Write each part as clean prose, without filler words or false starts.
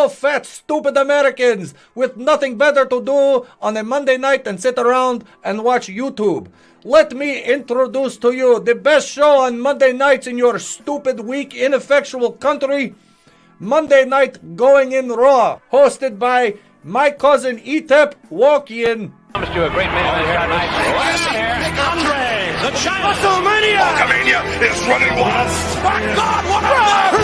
all fat, stupid Americans with nothing better to do on a Monday night than sit around and watch YouTube. Let me introduce to you the best show on Monday nights in your stupid, weak, ineffectual country. Monday Night Going in Raw, hosted by my cousin Etep Walkian. Comes to a great man here tonight. Andre, the China WrestleMania! Hulkamania is running wild. My God, what a run!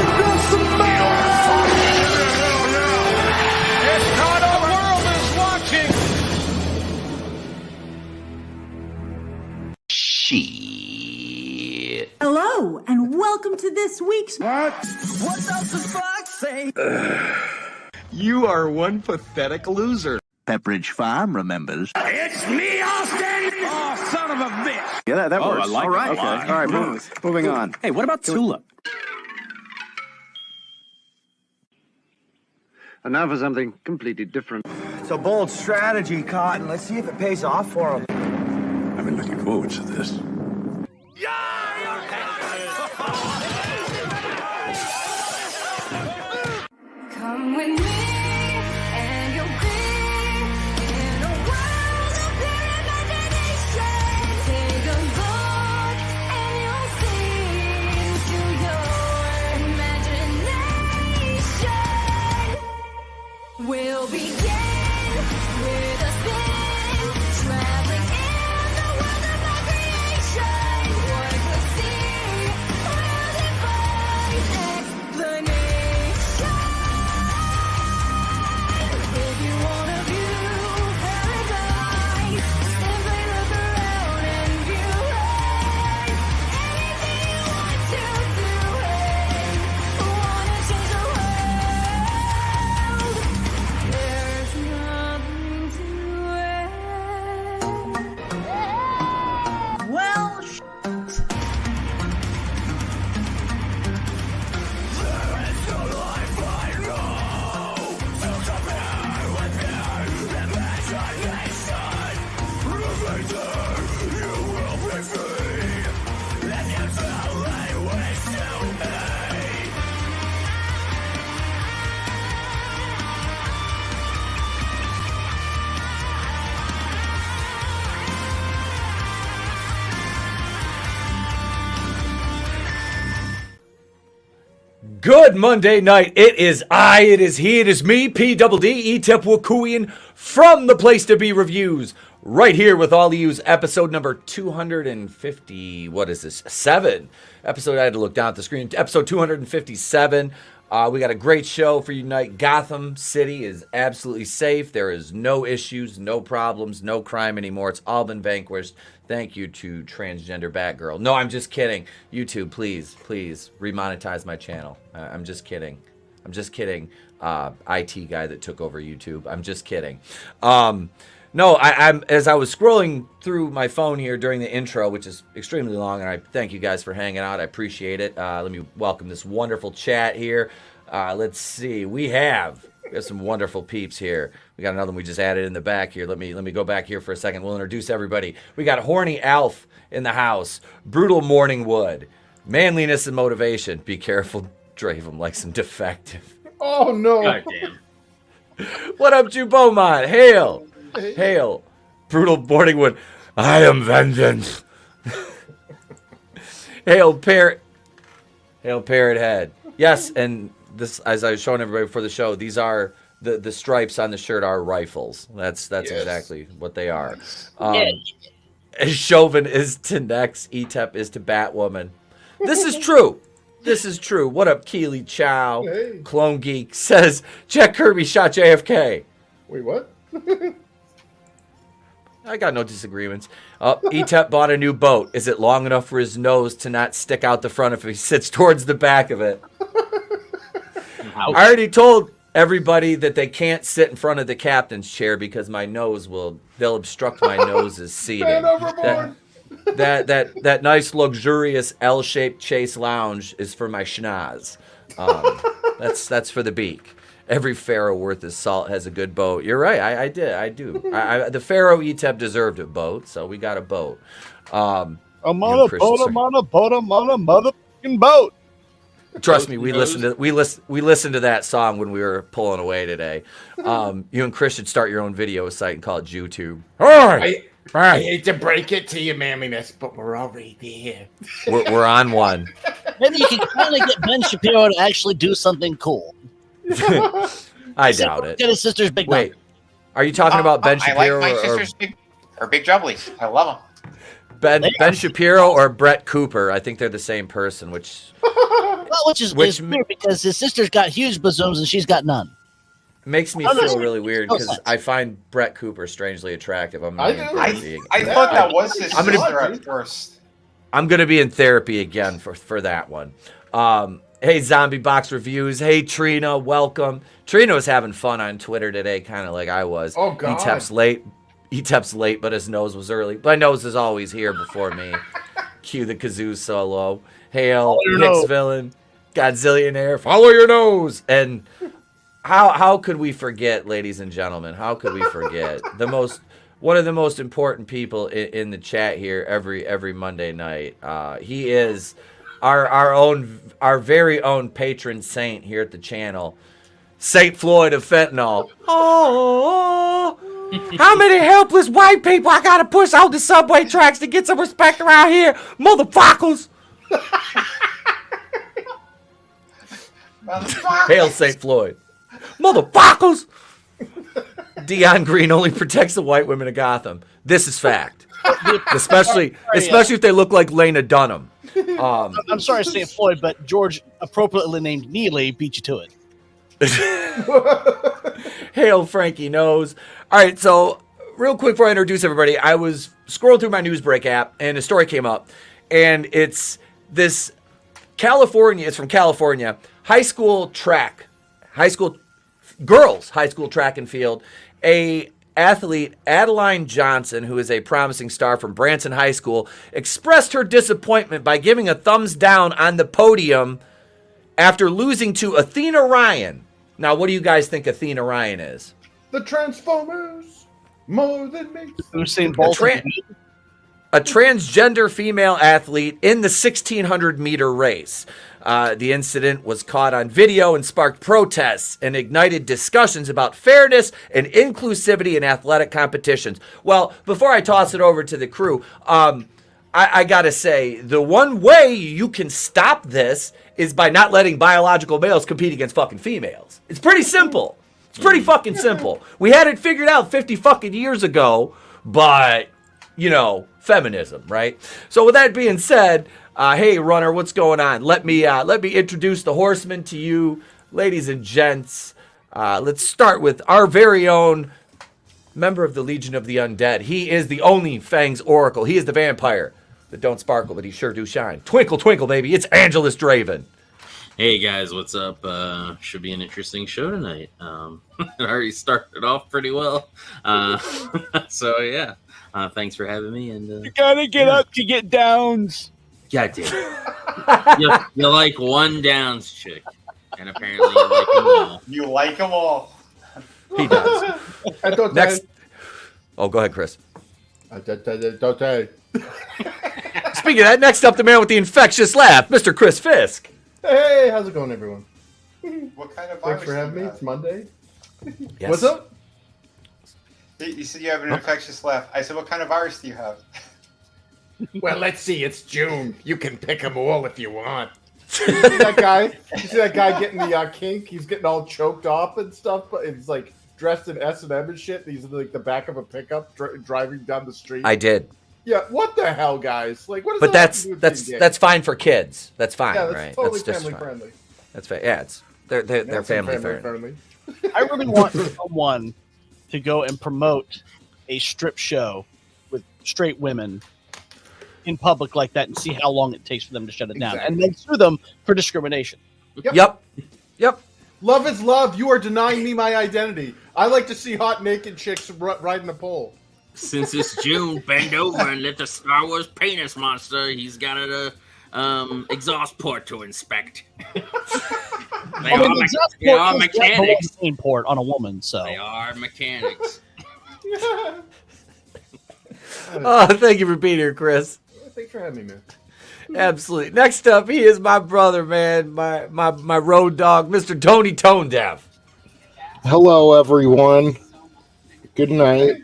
It's not the world is watching. Shit. Hello, and welcome to this week's... What does the fox say? You are one pathetic loser. Pepperidge Farm remembers. It's me, Austin! Oh, son of a bitch! Yeah, that works. I like all right. it. Okay. All right, moving on. Hey, what about Tulip? And now for something completely different. It's a bold strategy, Cotton. Let's see if it pays off for him. I've been looking forward to this. Come with me, and you'll be in a world of pure imagination. Take a look, and you'll see into your imagination. We'll begin with a spin, traveling in the world of my creation. What we'll see will defy explanation. If you wanna view paradise, simply look around and view it. Anything you want to do it. Wanna change the world? There's nothing to it. Well, Good Monday night. It is I, it is he, it is me, P-double-D, Etep Wakuian from the Place to Be Reviews. Right here with all of you, episode number 250, what is this, 7? Episode, I had to look down at the screen, episode 257. We got a great show for you tonight. Gotham City is absolutely safe. There is no issues, no problems, no crime anymore. It's all been vanquished. Thank you to transgender Batgirl. No, I'm just kidding. YouTube, please, please remonetize my channel. I'm just kidding. I'm just kidding. IT guy that took over YouTube. I'm just kidding. No, I'm as I was scrolling through my phone here during the intro, which is extremely long, and I thank you guys for hanging out. I appreciate it. Let me welcome this wonderful chat here. Let's see. We have some wonderful peeps here. We got another one we just added in the back here. Let me go back here for a second. We'll introduce everybody. We got Horny Alf in the house. Brutal Morning Wood. Manliness and motivation. Be careful, Draven likes some defective. Oh, no. God damn. What up, Jew Beaumont? Hail. Hail. Brutal Morning Wood. I am vengeance. Hail Parrot. Hail Parrot Head. Yes, and this, as I was showing everybody before the show, these are the stripes on the shirt are rifles. That's yes. Exactly what they are. Chauvin is to Nex, Etep is to Batwoman. This is true. This is true. What up, Keely Chow? Hey. Clone Geek says Jack Kirby shot JFK. Wait, what? I got no disagreements. Etep bought a new boat. Is it long enough for his nose to not stick out the front if he sits towards the back of it? I already told everybody that they can't sit in front of the captain's chair because my nose they'll obstruct my nose's seating. That nice luxurious L-shaped Chase lounge is for my schnoz. That's for the beak. Every pharaoh worth his salt has a good boat. You're right. I do. The pharaoh Etep deserved a boat, so we got a boat. I'm on a motherfucking boat. Trust me, we listened to that song when we were pulling away today. You and Chris should start your own video site and call it JewTube. All right. I hate to break it to you, mamminess, but we're already there. We're on one. Maybe you can finally get Ben Shapiro to actually do something cool. I doubt it. Get his sister's big Wait, number. are you talking about Ben Shapiro I like my sister's big jubblies. I love them. Ben Shapiro or Brett Cooper? I think they're the same person. Which is weird because his sister's got huge bazooms and she's got none. makes me feel really weird because I find Brett Cooper strangely attractive. I thought that was his sister at first. I'm gonna be in therapy again for that one. Hey, Zombie Box Reviews. Hey, Trina, welcome. Trina was having fun on Twitter today, kind of like I was. Oh, God. Etep's late, but his nose was early. My nose is always here before me. Cue the kazoo solo. Hail, Hicks Villain, Godzillionaire, follow your nose. And how could we forget, ladies and gentlemen? How could we forget one of the most important people in the chat here every Monday night? He is our very own patron saint here at the channel, Saint Floyd of Fentanyl. Oh, how many helpless white people I gotta push out the subway tracks to get some respect around here, motherfuckers? Hail Saint Floyd, motherfuckers! Dion Green only protects the white women of Gotham. This is fact, especially if they look like Lena Dunham. I'm sorry, St. Floyd, but George, appropriately named Neely, beat you to it. Hail Frankie Knows. All right, so real quick before I introduce everybody, I was scrolling through my Newsbreak app, and a story came up, and it's this it's from California, girls high school track and field. A athlete, Adeline Johnson, who is a promising star from Branson High School, expressed her disappointment by giving a thumbs down on the podium after losing to Athena Ryan. Now, what do you guys think Athena Ryan is? The Transformers, more than me. Usain Bolt. A transgender female athlete in the 1,600 meter race. The incident was caught on video and sparked protests and ignited discussions about fairness and inclusivity in athletic competitions. Well, before I toss it over to the crew, I gotta say, the one way you can stop this is by not letting biological males compete against fucking females. It's pretty simple. It's pretty fucking simple. We had it figured out 50 fucking years ago, but, feminism, right? So with that being said, hey, Runner, what's going on? Let me introduce the horsemen to you, ladies and gents. Let's start with our very own member of the Legion of the Undead. He is the only Fangs Oracle. He is the vampire that don't sparkle, but he sure do shine. Twinkle, twinkle, baby. It's AngelousDraven. Hey guys, what's up? Should be an interesting show tonight. It already started off pretty well. So yeah, thanks for having me. And you gotta get up to get downs. God damn. you like one downs chick, and apparently you like them all. You like them all. He does. Next. Oh, go ahead, Chris. Speaking of that, next up, the man with the infectious laugh, Mr. Chris Fisk. Hey, how's it going, everyone? What kind of virus? Thanks for having me. It's Monday. Yes. What's up? You said you have an infectious laugh. I said, what kind of virus do you have? Well, let's see. It's June. You can pick them all if you want. You see that guy? You see that guy getting the kink? He's getting all choked off and stuff, but it's like dressed in S&M and shit. He's in like the back of a pickup driving down the street. I did. Yeah, what the hell, guys? Like, what is but that? That's fine for kids. That's fine, yeah, that's right? Totally that's family friendly. That's yeah, they're family friendly. I really want someone to go and promote a strip show with straight women in public like that and see how long it takes for them to shut it down, and then sue them for discrimination. Yep. Love is love. You are denying me my identity. I like to see hot naked chicks riding a pole. Since it's June, bend over and let the Star Wars penis monster. He's got an exhaust port to inspect. They are mechanics. Port on a woman, so they are mechanics. Oh, thank you for being here, Chris. Thanks for having me, man. Absolutely. Next up, he is my brother, man. My road dog, Mr. Tony Tone Deaf. Hello, everyone. Good night.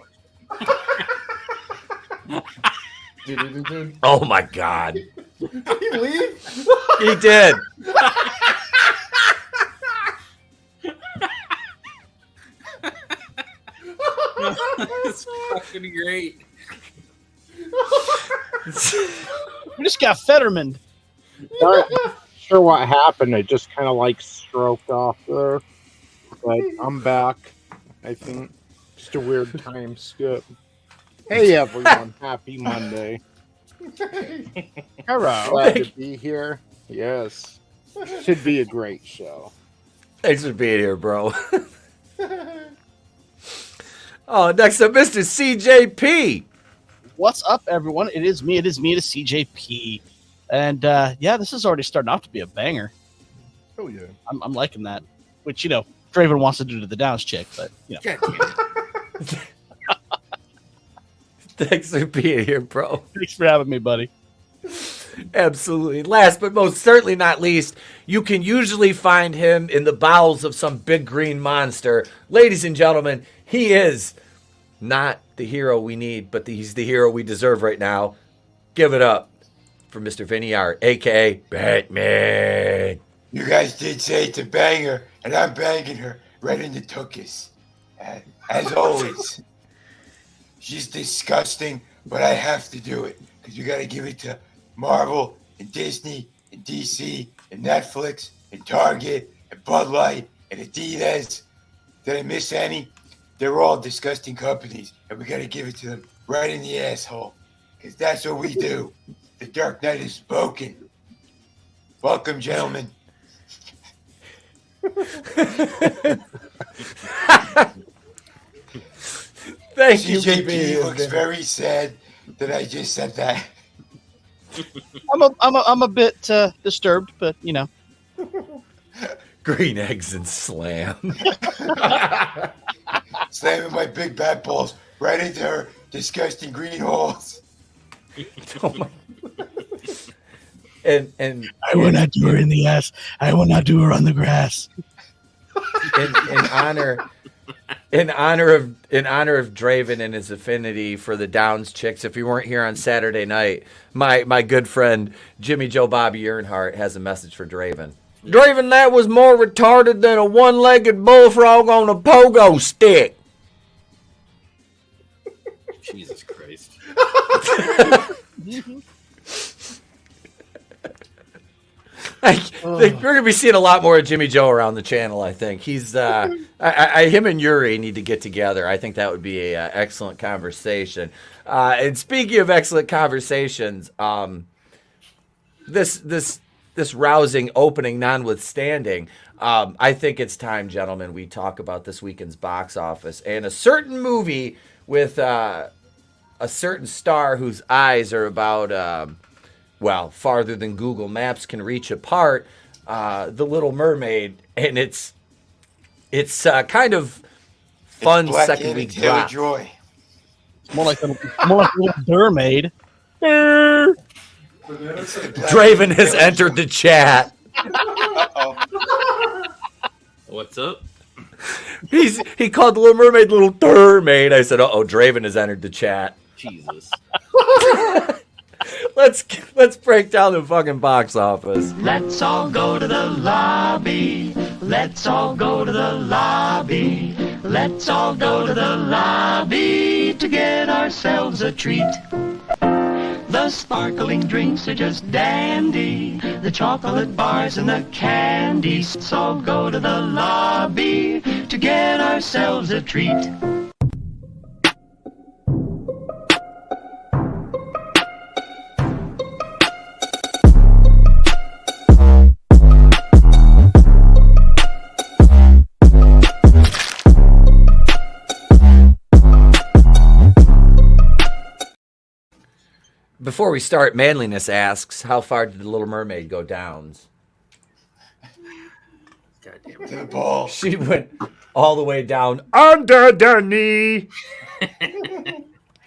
Oh my God. Did he leave? He did. It's fucking great. We just got Fetterman. Not sure what happened. It just kind of like stroked off there. But I'm back. I think just a weird time skip. Hey, everyone. Happy Monday. Hello. Glad to be here. Yes. Should be a great show. Thanks for being here, bro. Oh, next up, Mr. CJP. What's up, everyone? It is me, the CJP. And yeah, this is already starting off to be a banger. Oh, yeah. I'm liking that. Which, you know, Draven wants to do to the Downs chick, but, you know. Thanks for being here, bro. Thanks for having me, buddy. Absolutely. Last but most certainly not least, you can usually find him in the bowels of some big green monster. Ladies and gentlemen, he is not the hero we need, but he's the hero we deserve right now. Give it up for Mr. Vinnieart, a.k.a. Batman. You guys did say it's a banger, and I'm banging her right in the tuchus. And as always, she's disgusting, but I have to do it because you got to give it to Marvel and Disney and DC and Netflix and Target and Bud Light and Adidas. Did I miss any? They're all disgusting companies, and we got to give it to them right in the asshole because that's what we do. The Dark Knight is spoken. Welcome, gentlemen. Thank you. CJP looks very sad that I just said that. I'm a bit disturbed, but you know. Green eggs and slam. Slamming my big bat balls right into her disgusting green holes. Oh my. And I will not do her in the ass. I will not do her on the grass. In honor of Draven and his affinity for the Downs chicks, if you weren't here on Saturday night, my good friend Jimmy Joe Bobby Earnhardt has a message for Draven. Draven, that was more retarded than a one-legged bullfrog on a pogo stick. Jesus Christ. We're going to be seeing a lot more of Jimmy Joe around the channel, I think. He's him and Yuri need to get together. I think that would be an excellent conversation. And speaking of excellent conversations, this rousing opening notwithstanding, I think it's time, gentlemen, we talk about this weekend's box office and a certain movie with a certain star whose eyes are about farther than Google Maps can reach apart, The Little Mermaid, and it's kind of fun second week drop. Joy. It's more like a little mermaid. Draven has entered the chat. What's up? He called The Little Mermaid Little Mermaid. I said, "Uh-oh, Draven has entered the chat." Jesus. Let's break down the fucking box office. Let's all go to the lobby. Let's all go to the lobby. Let's all go to the lobby to get ourselves a treat. The sparkling drinks are just dandy. The chocolate bars and the candy. Let's all go to the lobby to get ourselves a treat. Before we start, Manliness asks, how far did The Little Mermaid go downs? God damn To the ball. She went all the way down under the knee.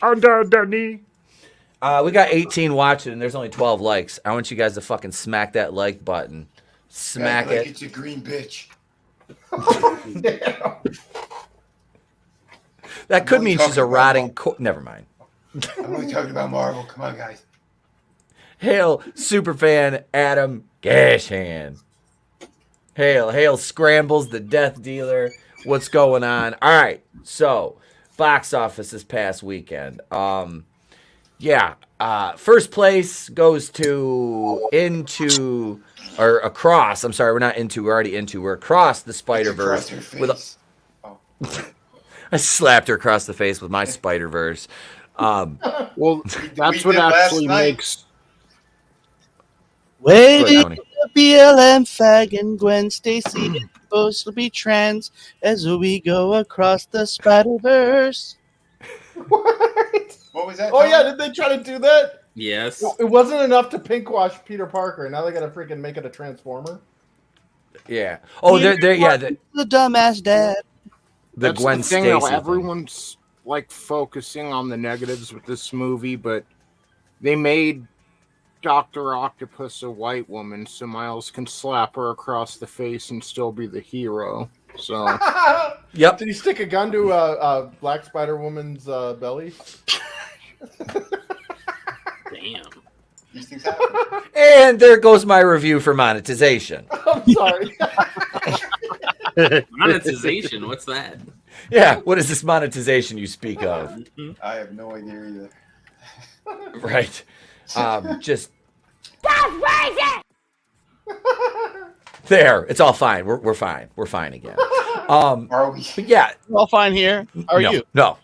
Under the knee. We got 18 watching, and there's only 12 likes. I want you guys to fucking smack that like button. Smack Like it. it's a green bitch. That could I'm mean only she's a talking about rotting. Never mind. I'm only talking about Marvel. Come on, guys. Hail, superfan Adam Gashan. Hail, Scrambles, the death dealer. What's going on? All right, so box office this past weekend. First place goes to across. I'm sorry, we're not into. We're already into. We're across the Spiderverse with. I slapped her across the face with my Spiderverse. Well, that's what actually makes. Waiting for BLM fag and Gwen Stacy is supposed to be trans as we go across the Spiderverse. What was that? Oh yeah, did they try to do that? Yes. It wasn't enough to pinkwash Peter Parker. Now they got to freaking make it a Transformer. Yeah. Oh, they're the dumbass dad. The That's Gwen the thing, Stacy though. thing. Everyone's like focusing on the negatives with this movie, but they made Dr. Octopus a white woman, so Miles can slap her across the face and still be the hero. So, yep. Did he stick a gun to a Black Spider Woman's belly? Damn. These things happen. And there goes my review for monetization. I'm sorry. Monetization? What's that? Yeah, what is this monetization you speak of? I have no idea either. Right. Just there. It's all fine. We're fine. We're fine again. Are we? But yeah, We're all fine here. How are you? No.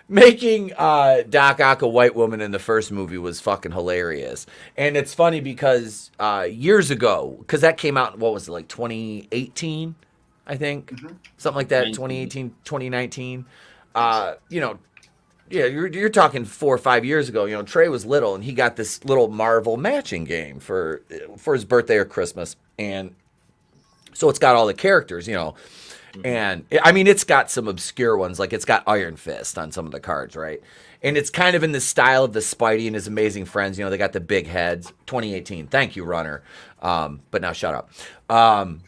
making Doc Ock a white woman in the first movie was fucking hilarious. And it's funny because years ago, because that came out, what was it, like 2018, I think? Something like that, 2018, 2019. Yeah, you're talking 4 or 5 years ago. You know, Trey was little, and he got this little Marvel matching game for his birthday or Christmas. And so it's got all the characters, you know. And I mean, it's got some obscure ones, like it's got Iron Fist on some of the cards, right? And it's kind of in the style of the Spidey and his Amazing Friends. You know, they got the big heads. 2018. Thank you, Runner. But now shut up. I'm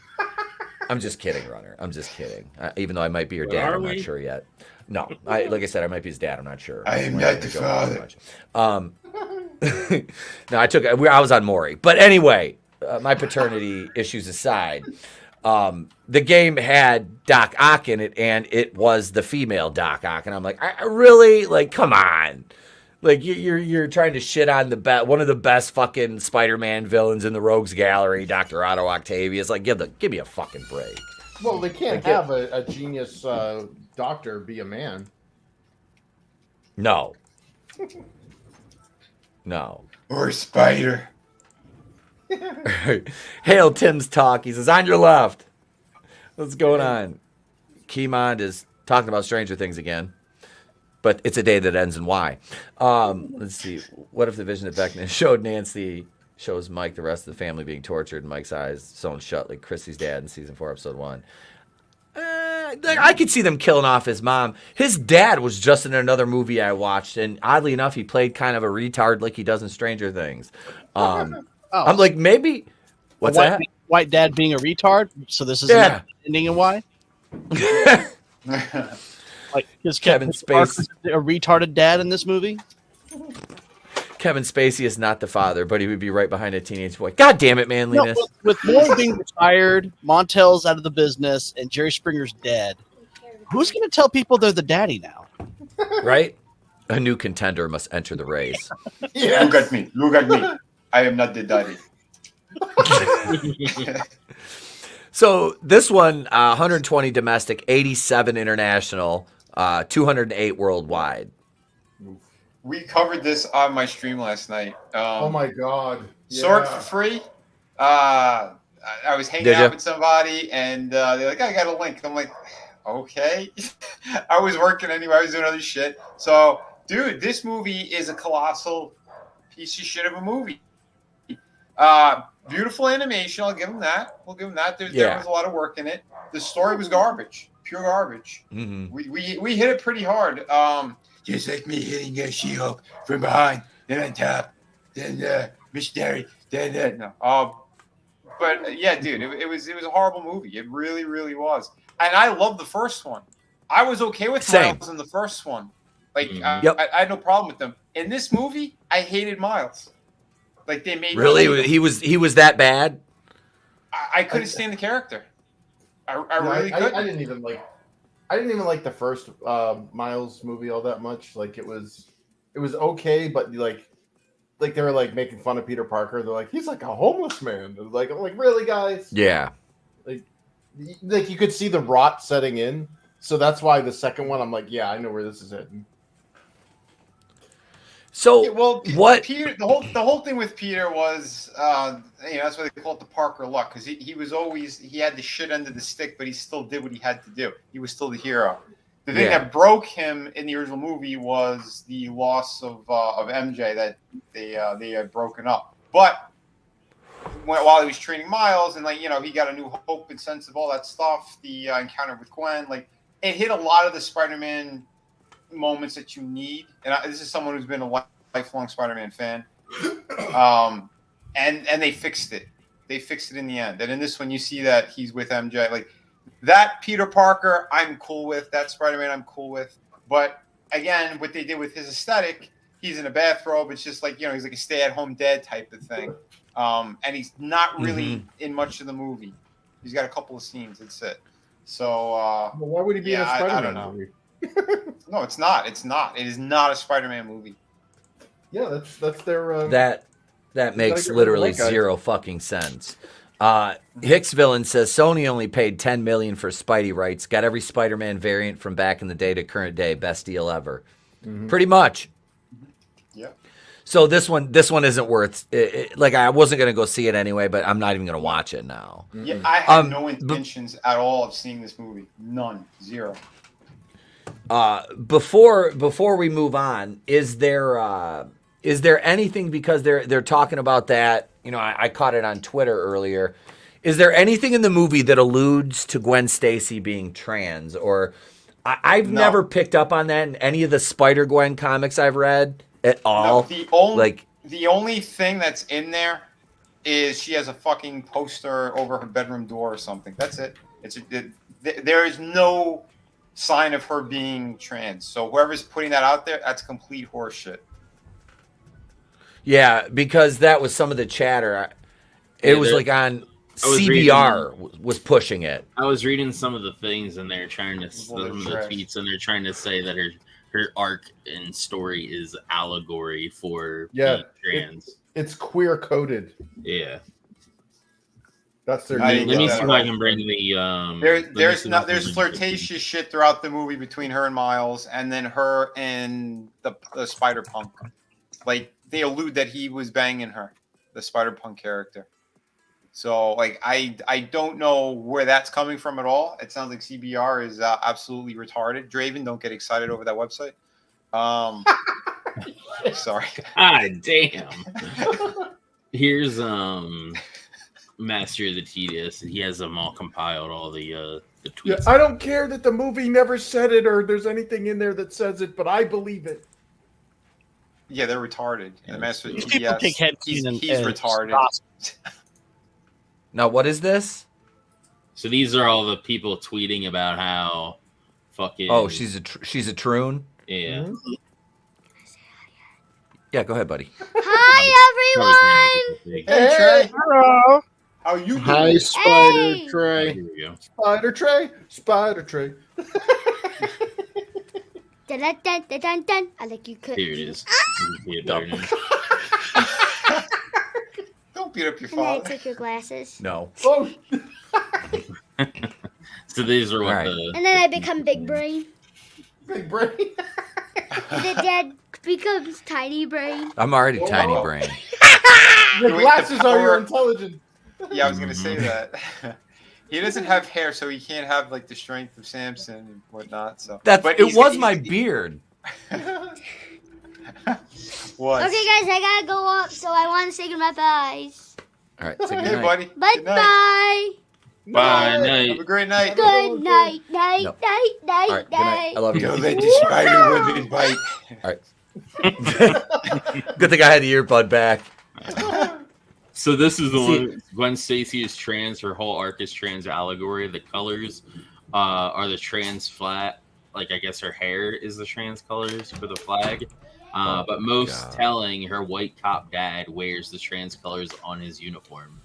just kidding, Runner. I'm just kidding. Even though I might be your dad, I'm not sure yet. No, like I said, I might be his dad. I'm not sure. I am not the father. No, I was on Maury. But anyway, my paternity issues aside, the game had Doc Ock in it, and it was the female Doc Ock, and I'm like, I really, like, come on, like you're trying to shit on one of the best fucking Spider-Man villains in the Rogues Gallery, Dr. Otto Octavius. Like, give me a fucking break. Well, they can't have a genius doctor be a man. No. No. Or a spider. Hail Tim's talk. He says, on your left. What's going on? Keymond is talking about Stranger Things again. But it's a day that ends in Y. Let's see. What if the vision that Beckman showed Nancy shows Mike the rest of the family being tortured, Mike's eyes sewn shut like Chrissy's dad in season 4, episode 1? I could see them killing off his mom. His dad was just in another movie I watched, and oddly enough, he played kind of a retard like he does in Stranger Things. I'm like, maybe. What's that? White dad being a retard. So this is not ending in Y. Like is Kevin Spacey a retarded dad in this movie? Kevin Spacey is not the father, but he would be right behind a teenage boy. God damn it, manliness. No, with Moore being retired, Montel's out of the business, and Jerry Springer's dead, who's going to tell people they're the daddy now? Right? A new contender must enter the race. Yeah. Look at me. Look at me. I am not the daddy. So this one, 120 domestic, 87 international, 208 worldwide. We covered this on my stream last night. Oh my god! Sword for free. I was hanging out with somebody, and they're like, "I got a link." I'm like, "Okay." I was working anyway. I was doing other shit. So, dude, this movie is a colossal piece of shit of a movie. Beautiful animation. I'll give them that. We'll give them that. There was a lot of work in it. The story was garbage, pure garbage. Mm-hmm. We hit it pretty hard. just like me hitting She-Hulk from behind, then on top, then missionary, then no. But yeah, dude, it was a horrible movie. It really, really was. And I love the first one. I was okay with Same. Miles in the first one. Like Yep. I had no problem with them. In this movie, I hated Miles. Like they made Really, he was that bad. I couldn't stand the character. I really couldn't. I didn't even like the first Miles movie all that much. Like it was okay, but like they were like making fun of Peter Parker. They're like, he's like a homeless man. I'm like, really, guys? Yeah. Like you could see the rot setting in. So that's why the second one, I'm like, yeah, I know where this is heading. So what? Peter, the whole thing with Peter was, that's why they call it the Parker luck, because he had the shit end of the stick, but he still did what he had to do. He was still the hero. The thing that broke him in the original movie was the loss of MJ, that they had broken up. But while he was training Miles, and he got a new hope and sense of all that stuff, the encounter with Gwen, it hit a lot of the Spider-Man moments that you need. And this is someone who's been a lifelong Spider-Man fan. And they fixed it. They fixed it in the end. And in this one, you see that he's with MJ. That Peter Parker, I'm cool with. That Spider-Man, I'm cool with. But again, what they did with his aesthetic, he's in a bathrobe. It's just he's like a stay-at-home dad type of thing. And he's not really in much of the movie. He's got a couple of scenes. That's it. So well, why would he be in a Spider-Man I don't know. movie? No, it's not. It's not. It is not a Spider-Man movie. Yeah, that's their. That makes literally zero fucking sense. Hicks Villain says Sony only paid $10 million for Spidey rights. Got every Spider-Man variant from back in the day to current day. Best deal ever. Mm-hmm. Pretty much. Yeah. So this one isn't worth. I wasn't gonna go see it anyway, but I'm not even gonna watch it now. Yeah, I have no intentions at all of seeing this movie. None. Zero. Before we move on, is there anything, because they're talking about that? I caught it on Twitter earlier. Is there anything in the movie that alludes to Gwen Stacy being trans? Or I've never picked up on that in any of the Spider-Gwen comics I've read at all. No, the only thing that's in there is she has a fucking poster over her bedroom door or something. That's it. There is no sign of her being trans. So whoever's putting that out there, that's complete horseshit. Yeah, because that was some of the chatter. It was on CBR was pushing it. I was reading some of the things, and they're trying to some of the tweets, and they're trying to say that her arc and story is allegory for being trans. It's queer coded. Yeah. That's their. Let me see if I can bring the. There's flirtatious shit throughout the movie between her and Miles, and then her and the Spider-Punk. They allude that he was banging her, the Spider-Punk character. So I don't know where that's coming from at all. It sounds like CBR is absolutely retarded. Draven, don't get excited over that website. Sorry. Damn. Here's Master of the Tedious, and he has them all compiled, all the tweets. Yeah, I don't care that the movie never said it or there's anything in there that says it, but I believe it. Yeah, they're retarded. Yeah. The Master of the People take he's retarded. Now, what is this? So these are all the people tweeting about how fucking. Oh, she's a troon. Yeah. Mm-hmm. Yeah, go ahead, buddy. Hi, everyone. Hey, Trey. Hello. How you doing? Hi, Spider Hey. Trey. Here we go. Spider Trey. Dun, dun, dun, dun, dun, dun. I like you could. Here it is. You can see it better now. Don't beat up your And then I father. take your glasses. No. Oh. So these are what Right. And then I become big brain. Big brain. And then Dad becomes tiny brain. I'm already tiny Whoa. brain. Your Wait, glasses the are your power- intelligence. Yeah, I was gonna say that. He doesn't have hair, so he can't have the strength of Samson and whatnot. So It was my beard. Was. Okay, guys, I gotta go up, so I want to say goodbye. All right, say Hey, goodnight. buddy. Bye Good night. bye. Bye. Night. Have a great night. Good night, night, No. night, night, All right, good night. I love you. Don't let the spider women bite. All right. Good thing I had the earbud back. So this is the one. Gwen Stacy is trans. Her whole arc is trans allegory. The colors are the trans flat. Like, I guess her hair is the trans colors for the flag. But most telling, her white cop dad wears the trans colors on his uniform.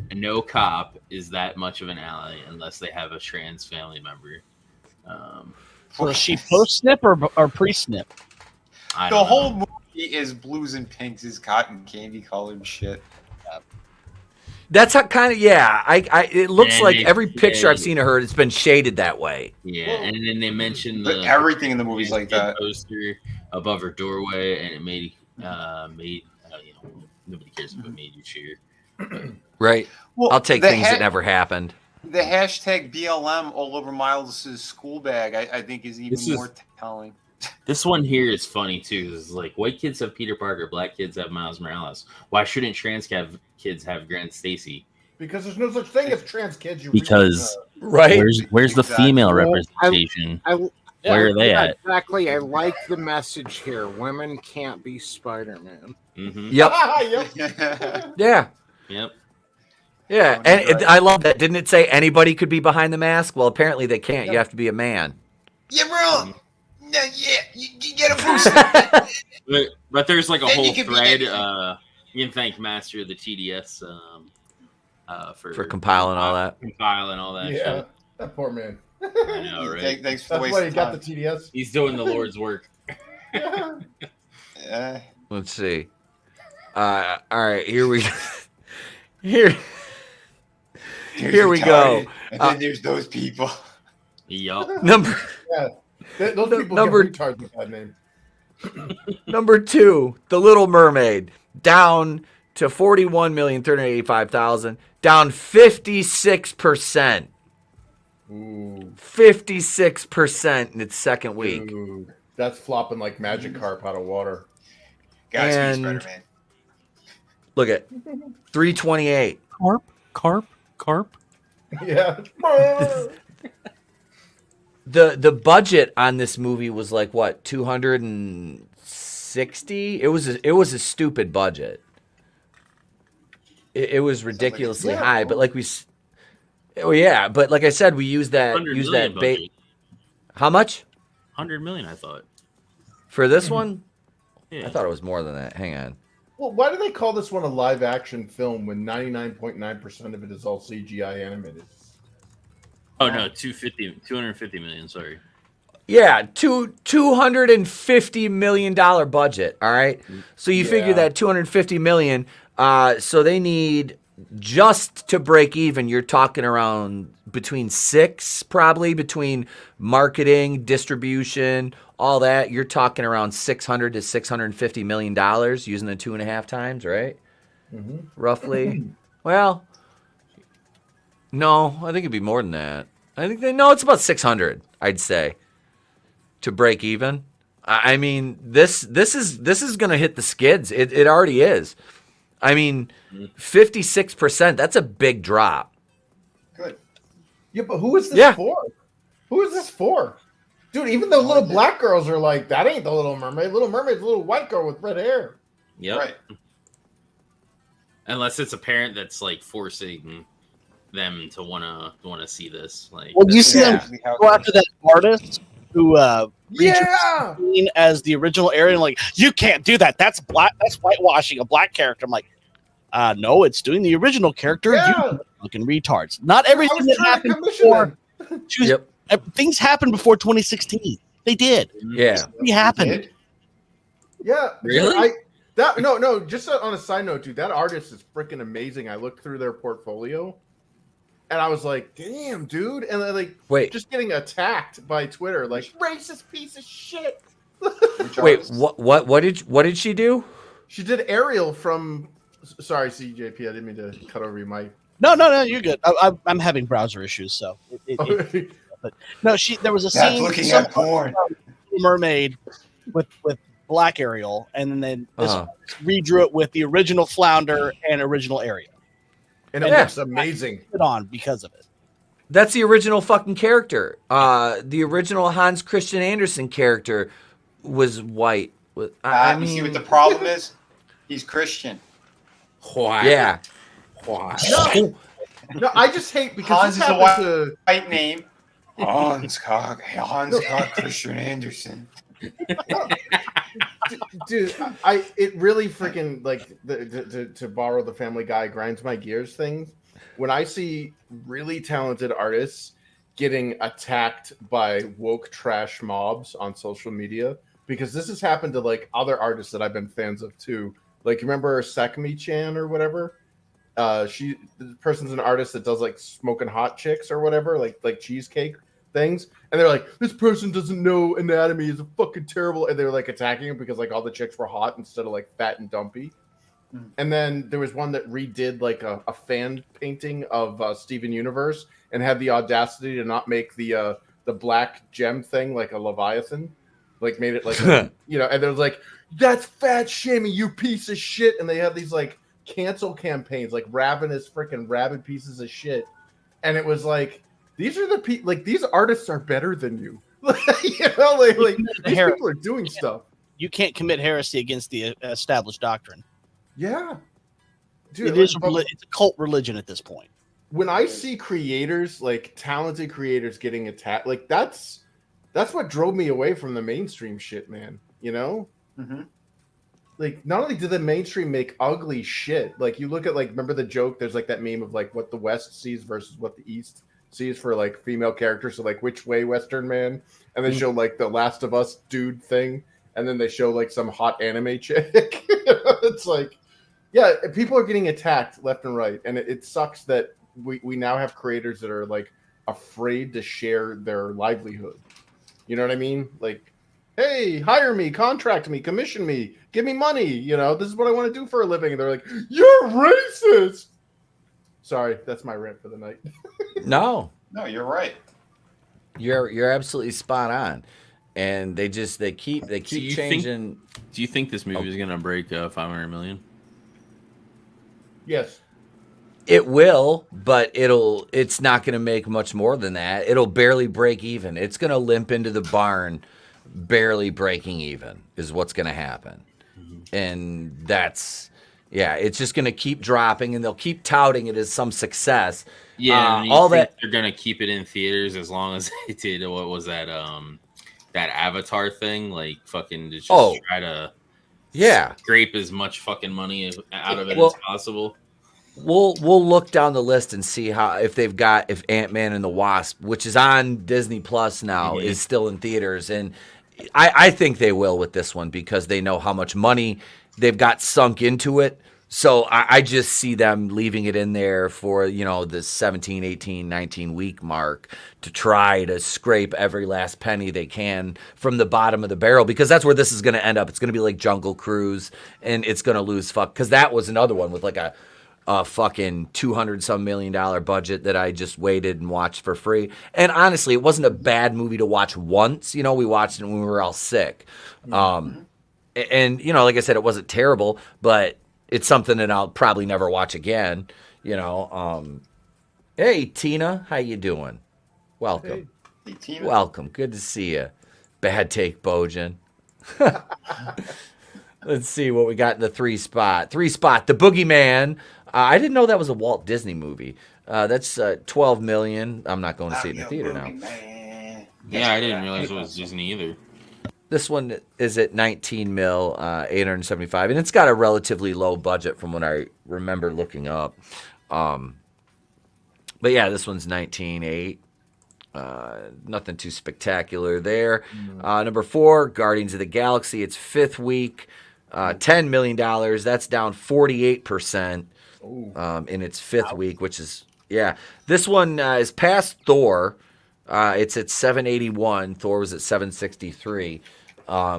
And no cop is that much of an ally unless they have a trans family member. So is she post-snip or pre-snip? The whole movie is blues and pinks, is cotton candy colored shit. That's how kind of it looks And like they every picture I've say- seen of her, it's been shaded that way. Yeah, and then they mentioned But everything in the movie's like that. Poster above her doorway, and it made nobody cares if it made you cheer. Right. Well, I'll take the things that never happened. The hashtag BLM all over Miles' school bag, I think, is even more telling. This one here is funny too. It's like white kids have Peter Parker, black kids have Miles Morales. Why shouldn't trans kids have Gwen Stacy? Because there's no such thing as trans kids. Because right, where's the female representation? Where are they at? Exactly. I like the message here. Women can't be Spider-Man. Mm-hmm. Yep. Yeah. Yep. Yeah, and I love that. Didn't it say anybody could be behind the mask? Well, apparently they can't. You have to be a man. Yeah, bro. Yeah, you get a boost. but there's like a Then whole you could be thread. anything. You can thank Master of the TDS For compiling all that. Compiling all that Yeah, shit. that poor man. I know, right? Thanks for That's why he got the TDS. He's doing the Lord's work. Let's see. All right, here we here we go. And then there's those people. Yup. Number Those people number- get retards with that name. Number 2, The Little Mermaid, down to 41,385,000, down 56%. Ooh. 56% in its second week. Ooh. That's flopping like magic carp out of water. Guys, And- Spider-Man. Look at 328. Carp. Yeah. The budget on this movie was like what, 260? It was a stupid budget. It was ridiculously high, but like but like I said, we use that $100 bait. million How much? 100 million, I thought. For this one? Yeah. I thought it was more than that. Hang on. Well, why do they call this one a live action film when 99.9% of it is all CGI animated? Oh no, 250 million. Sorry. Yeah, $250 million budget. All right, so you figure that $250 million. So they need, just to break even, you're talking around between probably between marketing, distribution, all that. You're talking around $600 to $650 million using the 2.5 times, right? Mm-hmm. Roughly. Well, no, I think it'd be more than that. It's about 600, I'd say, to break even. I mean, this is gonna hit the skids. It already is. I mean, 56%. That's a big drop. Good. Yeah, but who is this for? Who is this for? Dude, even the little black girls are like, that ain't the Little Mermaid. Little Mermaid's a little white girl with red hair. Yep. Right. Unless it's a parent that's like forcing them to wanna see this. Like, Well, you see them go after that artist who scene as the original Ariel, like, you can't do that. That's whitewashing a black character. I'm like, no, it's doing the original character. You fucking retards. Not everything that happened before. Things happened before 2016. They did. Yeah. It happened. Yeah. Really? No. Just on a side note, dude, that artist is freaking amazing. I looked through their portfolio, and I was like, "Damn, dude!" And then, just getting attacked by Twitter, like racist piece of shit. Wait, what did she do? She did Ariel from. Sorry, CJP, I didn't mean to cut over your mic. No, you're good. I'm having browser issues, so. But no, there was a scene. Looking at porn. Mermaid with Black Ariel, and then this redrew it with the original Flounder and original Ariel, and it looks amazing. On because of it. That's the original fucking character. The original Hans Christian Andersen character was white. I You see mean, what the problem is? He's Christian. Why? yeah. Why? No, I just hate because Hans this is a happened to white name. Hans Christian Andersen. dude. It really freaking like to borrow the Family Guy grinds my gears thing. When I see really talented artists getting attacked by woke trash mobs on social media, because this has happened to like other artists that I've been fans of too. Like, remember Sekmi Chan or whatever? The person's an artist that does like smoking hot chicks or whatever, like cheesecake things, and they're like, this person doesn't know anatomy, is fucking terrible, and they're like attacking him because like all the chicks were hot instead of like fat and dumpy. And then there was one that redid like a fan painting of Steven Universe and had the audacity to not make the black gem thing like a Leviathan, like made it like and they're like, that's fat shaming, you piece of shit, and they have these like cancel campaigns, like ravenous freaking rabid pieces of shit, and it was like, these are the people, like these artists are better than you, like these people are doing stuff. You can't commit heresy against the established doctrine. Yeah, dude, it's a cult religion at this point. When I see creators, like talented creators, getting attacked, like that's what drove me away from the mainstream shit, man. You know, like not only did the mainstream make ugly shit, like you look at like, remember the joke? There's like that meme of like what the West sees versus what the East sees for like female characters. So like, which way, Western man? And they show like the Last of Us dude thing, and then they show like some hot anime chick. It's like, yeah, people are getting attacked left and right, and it sucks that we now have creators that are like afraid to share their livelihood. You know what I mean? Like, hey, hire me, contract me, commission me, give me money. You know, this is what I want to do for a living. And they're like, you're racist. Sorry, that's my rant for the night. No, you're right. You're absolutely spot on. And they keep changing. Do you think this movie is gonna break 500 million? Yes. It will, but it's not going to make much more than that. It'll barely break even. It's going to limp into the barn, barely breaking even is what's going to happen. And that's, it's just going to keep dropping, and they'll keep touting it as some success. Yeah, all that they're going to keep it in theaters as long as they did. What was that? That Avatar thing, like fucking just try to scrape as much fucking money out of it as possible. We'll look down the list and see if Ant-Man and the Wasp, which is on Disney Plus now, is still in theaters, and I think they will with this one because they know how much money they've got sunk into it. So I just see them leaving it in there for, the 17, 18, 19 week mark to try to scrape every last penny they can from the bottom of the barrel, because that's where this is going to end up. It's going to be like Jungle Cruise, and it's going to lose because that was another one with like a fucking $200-some million budget that I just waited and watched for free. And honestly, it wasn't a bad movie to watch once. We watched it when we were all sick. And like I said, it wasn't terrible, but it's something that I'll probably never watch again. Hey, Tina, how you doing? Welcome. Hey, Tina. Welcome. Good to see you. Bad take, Bojan. Let's see what we got in the 3 spot. 3 spot, The Boogeyman. I didn't know that was a Walt Disney movie. That's $12 million. I'm not going to see it in the theater now. Yeah, I didn't realize it was Disney either. This one is at 19 mil, 875, and it's got a relatively low budget from what I remember looking up. But yeah, this one's 19.8. Nothing too spectacular there. Number 4, Guardians of the Galaxy. It's 5th week, $10 million. That's down 48% in its 5th week, which is, This one is past Thor. It's at 781. Thor was at 763. I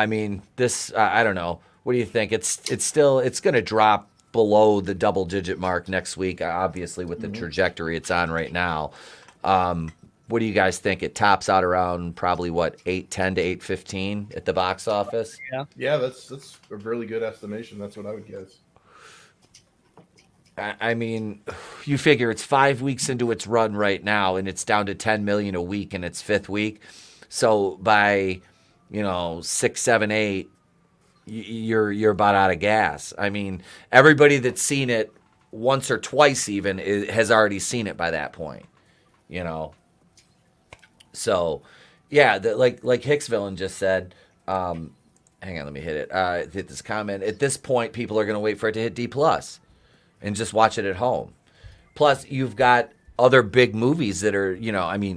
mean, this, I don't know. What do you think? It's going to drop below the double-digit mark next week, obviously, with the trajectory it's on right now. What do you guys think? It tops out around probably, 810 to 815 at the box office? Yeah, that's a really good estimation. That's what I would guess. I mean, you figure it's 5 weeks into its run right now, and it's down to 10 million a week in its 5th week. So by, 6, 7, 8, you're about out of gas. I mean, everybody that's seen it once or twice even has already seen it by that point. So, yeah, like Hicksvillain just said. Hang on, let me hit it. Hit this comment. At this point, people are going to wait for it to hit D+ and just watch it at home. Plus, you've got other big movies that are,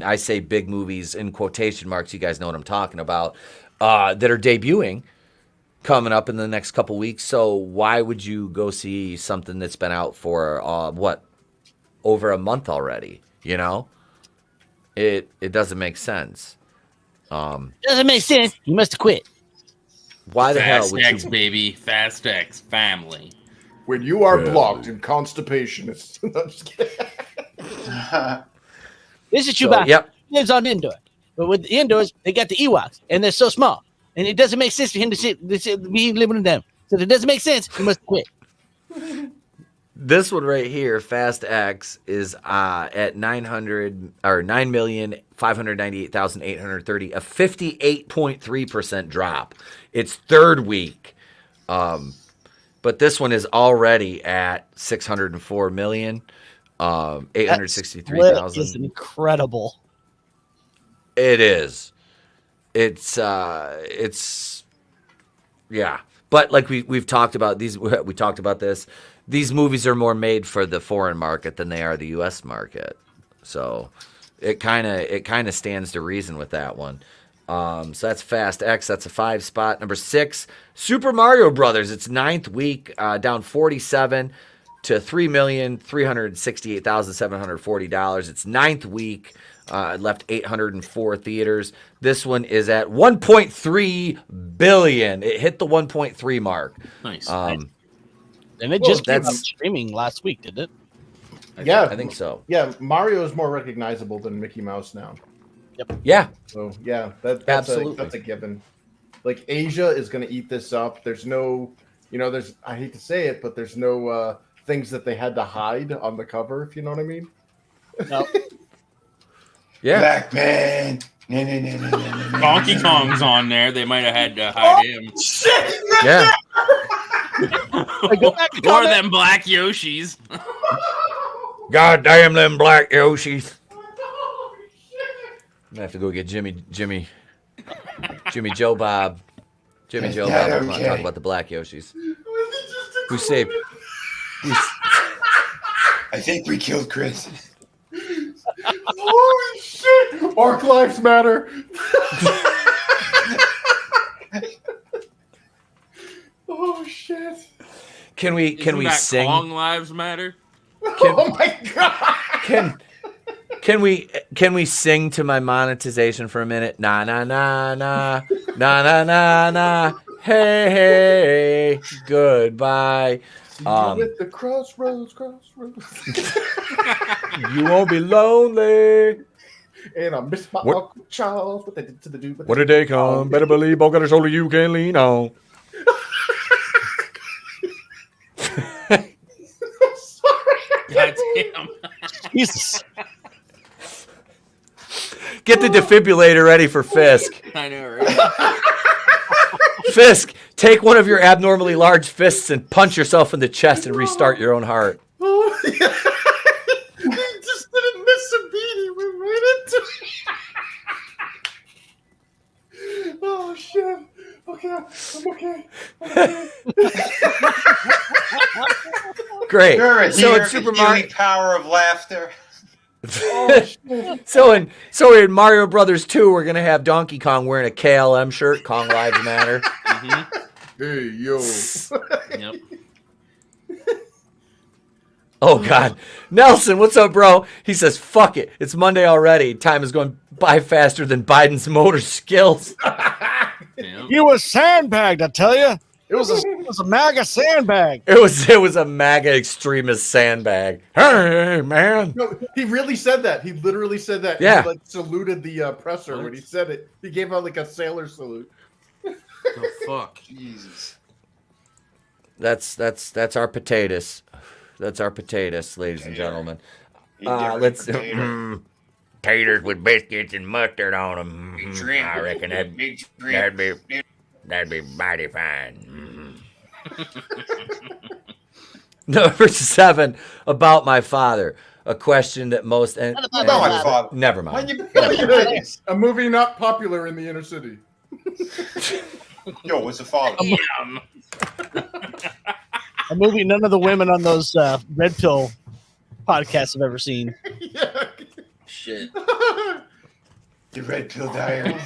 I say big movies in quotation marks. You guys know what I'm talking about. That are debuting coming up in the next couple weeks. So why would you go see something that's been out for over a month already? It doesn't make sense. Doesn't make sense. You must have quit. Why the hell Fast would X, you? baby. Fast X family. When you are blocked in constipation, it's I'm just kidding. This is Chewbacca. Yep. He lives on indoor. But with the indoors, they got the Ewoks, and they're so small. And it doesn't make sense for him to be living with them. So it doesn't make sense. He must quit. This one right here, Fast X, is at 9,598,830, a 58.3% drop. It's 3rd week. But this one is already at 604 million, 863,000. It's incredible. It is. It's yeah. But like we've talked about these, we talked about this. These movies are more made for the foreign market than they are the U.S. market. So it kind of stands to reason with that one. So that's Fast X. That's a 5 spot. Number 6, Super Mario Brothers. It's 9th week, down 47 to $3,368,740. It's 9th week. Left 804 theaters. This one is at 1.3 billion. It hit the 1.3 mark. Nice. And it just came out streaming last week, didn't it? I think so. Yeah, Mario is more recognizable than Mickey Mouse now. Yep. Yeah. So yeah, that's absolutely that's a given. Like Asia is going to eat this up. There's no, there's I hate to say it, but there's no things that they had to hide on the cover. If you know what I mean. No. Yeah. Black man. Donkey Kong's on there. They might have had to hide him. Shit! Yeah. Or them black Yoshis. God damn them black Yoshis. I'm gonna have to go get Jimmy Joe Bob. Jimmy Joe Bob. We're gonna talk about the black Yoshis. Who saved? I think we killed Chris. Holy shit! Arc Lives Matter. Oh shit! Can we sing? Kong Lives Matter. Oh my god! Can we sing to my monetization for a minute? Na na na na na na na na. Hey hey, goodbye. With the crossroads. You won't be lonely. And I miss my Uncle Charles. What they did to the dude. What did they come? Better believe I got a shoulder you can lean on. God damn. Jesus. Get the defibrillator ready for Fisk. I know, right? Fisk, take one of your abnormally large fists and punch yourself in the chest and restart your own heart. Oh, yeah. He just didn't miss a beat. He went right into it. Oh, shit. Okay, I'm okay. Great. You're So here, in Super the Mario, healing power of laughter. so in Mario Brothers 2, we're gonna have Donkey Kong wearing a KLM shirt. Kong Lives Matter. Mm-hmm. Hey, yo. Yep. Oh God, Nelson, what's up, bro? He says, "Fuck it, it's Monday already. Time is going by faster than Biden's motor skills." Yep. You was sandbagged, I tell you. It was a MAGA sandbag. It was a MAGA extremist sandbag. Hey man. No, he really said that. He literally said that. Yeah. He saluted the presser when he said it. He gave out like a sailor salute. Oh fuck. Jesus. That's our potatoes. That's our potatoes, ladies and gentlemen. Eat that Let's potato. taters with biscuits and mustard on them. Shrimp. I reckon Big shrimp. that'd be mighty fine. Number 7, about my father. A question that most About my father. Never mind. A movie not popular in the inner city. Yo, what's the father? A movie none of the women on those red pill podcasts have ever seen. Shit. The Red Pill Diaries.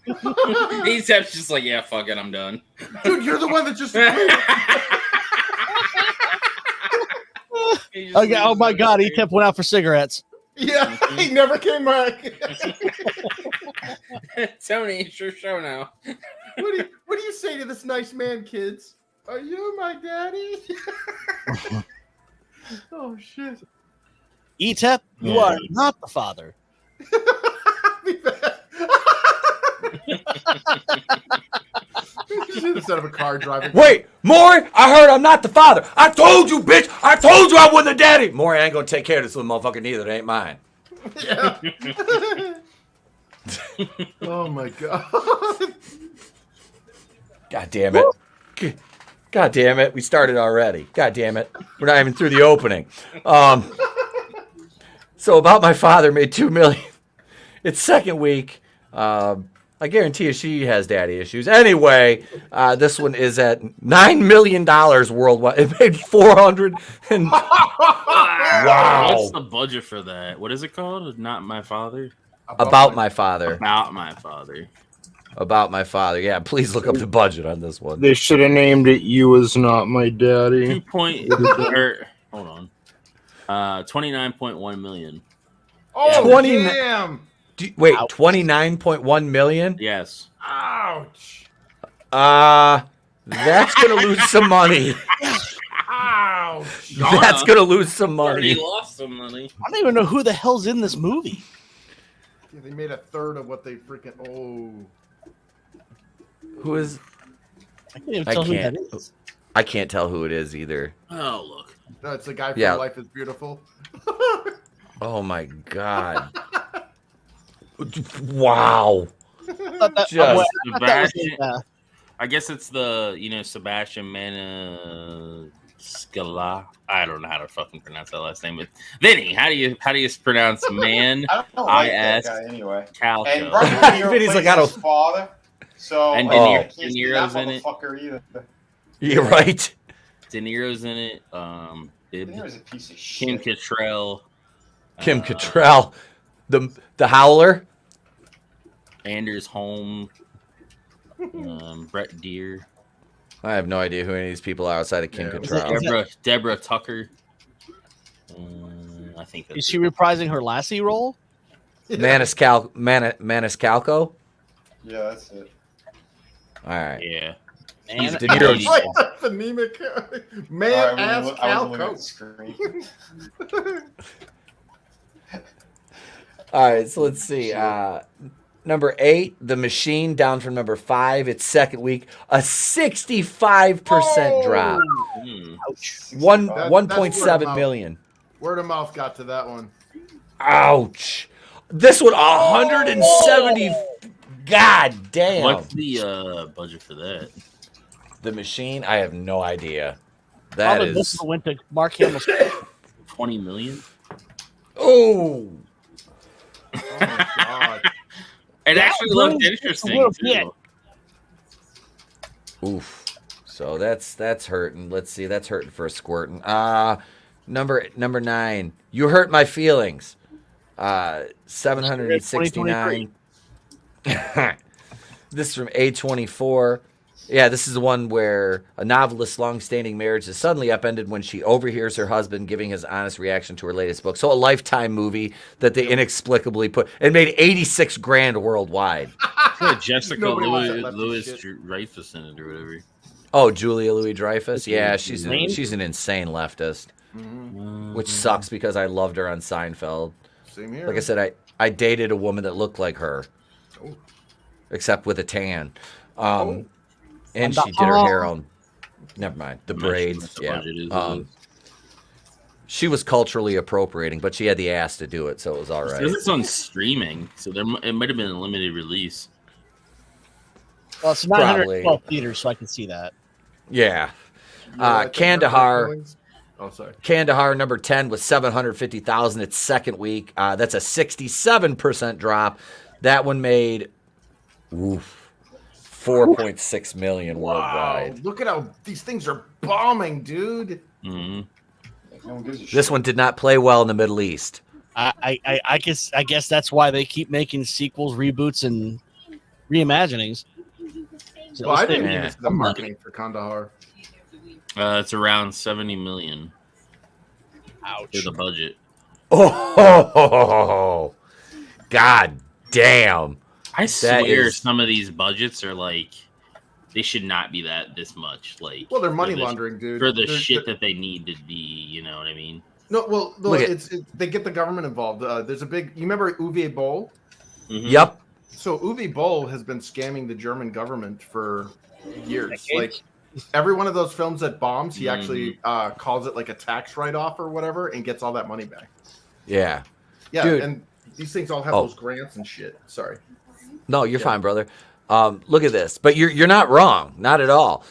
Etep's just like, yeah, fuck it, I'm done. Dude, you're the one that just. Okay, oh my God, Etep went out for cigarettes. Yeah, he never came back. Tony, it's your show now. What do you say to this nice man, kids? Are you my daddy? Oh shit. Etep, you are not the father. Instead of a car driving. Wait, Maury, I heard I'm not the father. I told you, bitch. I told you I wasn't the daddy. Maury, I ain't gonna take care of this little motherfucker neither. It ain't mine. Yeah. Oh my God. God damn it. God damn it. We started already. God damn it. We're not even through the opening. So About My Father made $2 million. Its second week. I guarantee you she has daddy issues. Anyway, this one is at $9 million worldwide. It made 400 and wow. What's the budget for that? What is it called? Not My Father? About My Father. About My Father. About My Father. Yeah, please look up the budget on this one. They should have named it "You Is Not My Daddy." Hold on. 29.1 million. Oh, 20 damn. Wait, 29.1 million? Yes. Ouch. That's gonna lose some money. Ouch. That's gonna lose some money. Already lost some money. I don't even know who the hell's in this movie. Yeah, they made a third of what they freaking. Oh. Who is? I can't even tell who that is. I can't tell who it is either. Oh, look. No, it's the guy from Yeah. Life is Beautiful. Oh my God. Wow. Just Sebastian. I guess it's the Sebastian Maniscalco. I don't know how to fucking pronounce that last name. But Vinny, how do you pronounce man? I don't like that I-S guy anyway. Calco. And Robert Vinny's like, plays I don't. his father. So And like, De I can't Niro's see that in it. motherfucker either. You're right. De Niro's in it. De Niro's a piece of Kim shit. Cattrall. Kim Cattrall, the Howler. Anders Holm. Brett Deer. I have no idea who any of these people are outside of Kim Cattrall. Deborah Tucker. I think that's Is she reprising her Lassie role? Maniscalco. Yeah, that's it. All right. Yeah. He's And De Niro's. Like that's anemic. Man ass I was looking at the Calco. screen. All right, so let's see. Number 8, The Machine, down from number 5. Its second week, a 65% drop. Ouch. 1.7 million. Word of mouth got to that one. Ouch. This one, 170. God damn. What's the budget for that? The Machine, I have no idea. Probably this went to Mark Hamill's. 20 million? Oh. Oh my God. It actually looked interesting too. Oof. So that's hurting. Let's see. That's hurting for a squirting. Number 9. You Hurt My Feelings. 769. This is from A24. Yeah, this is the one where a novelist's long-standing marriage is suddenly upended when she overhears her husband giving his honest reaction to her latest book. So a Lifetime movie that they inexplicably put. It made $86,000 worldwide. Jessica Louis Dreyfus in it or whatever. Oh, Julia Louis-Dreyfus? Yeah, she's an insane leftist. Which sucks because I loved her on Seinfeld. Same here. Like I said, I dated a woman that looked like her. Oh. Except with a tan. And she did her hair on. Never mind. The braids. Yeah. She was culturally appropriating, but she had the ass to do it, so it was all It right. says it's on streaming, so it might have been a limited release. Well, it's 912 theaters, so I can see that. Yeah. Yeah, Kandahar. Oh, sorry. Kandahar number 10 was 750,000 its second week. That's a 67% drop. That one made 4.6 million worldwide. Look at how these things are bombing, dude. Mm-hmm. This one did not play well in the Middle East. I guess that's why they keep making sequels, reboots, and reimaginings. So Well, I didn't even see the marketing for Kandahar. It's around 70 million. Ouch. For the budget. Oh, God damn. I swear some of these budgets are like, they should not be this much. Like, Well, they're money laundering, dude. For the shit that they need to be, you know what I mean? No, well, they get the government involved. There's a big. You remember Uwe Boll? Mm-hmm. Yep. So Uwe Boll has been scamming the German government for years. Decades? Like every one of those films that bombs, he actually calls it like a tax write-off or whatever, and gets all that money back. Yeah. Yeah, Dude. and these things all have those grants and shit. Sorry. No, you're fine, brother. Look at this. But you're not wrong. Not at all.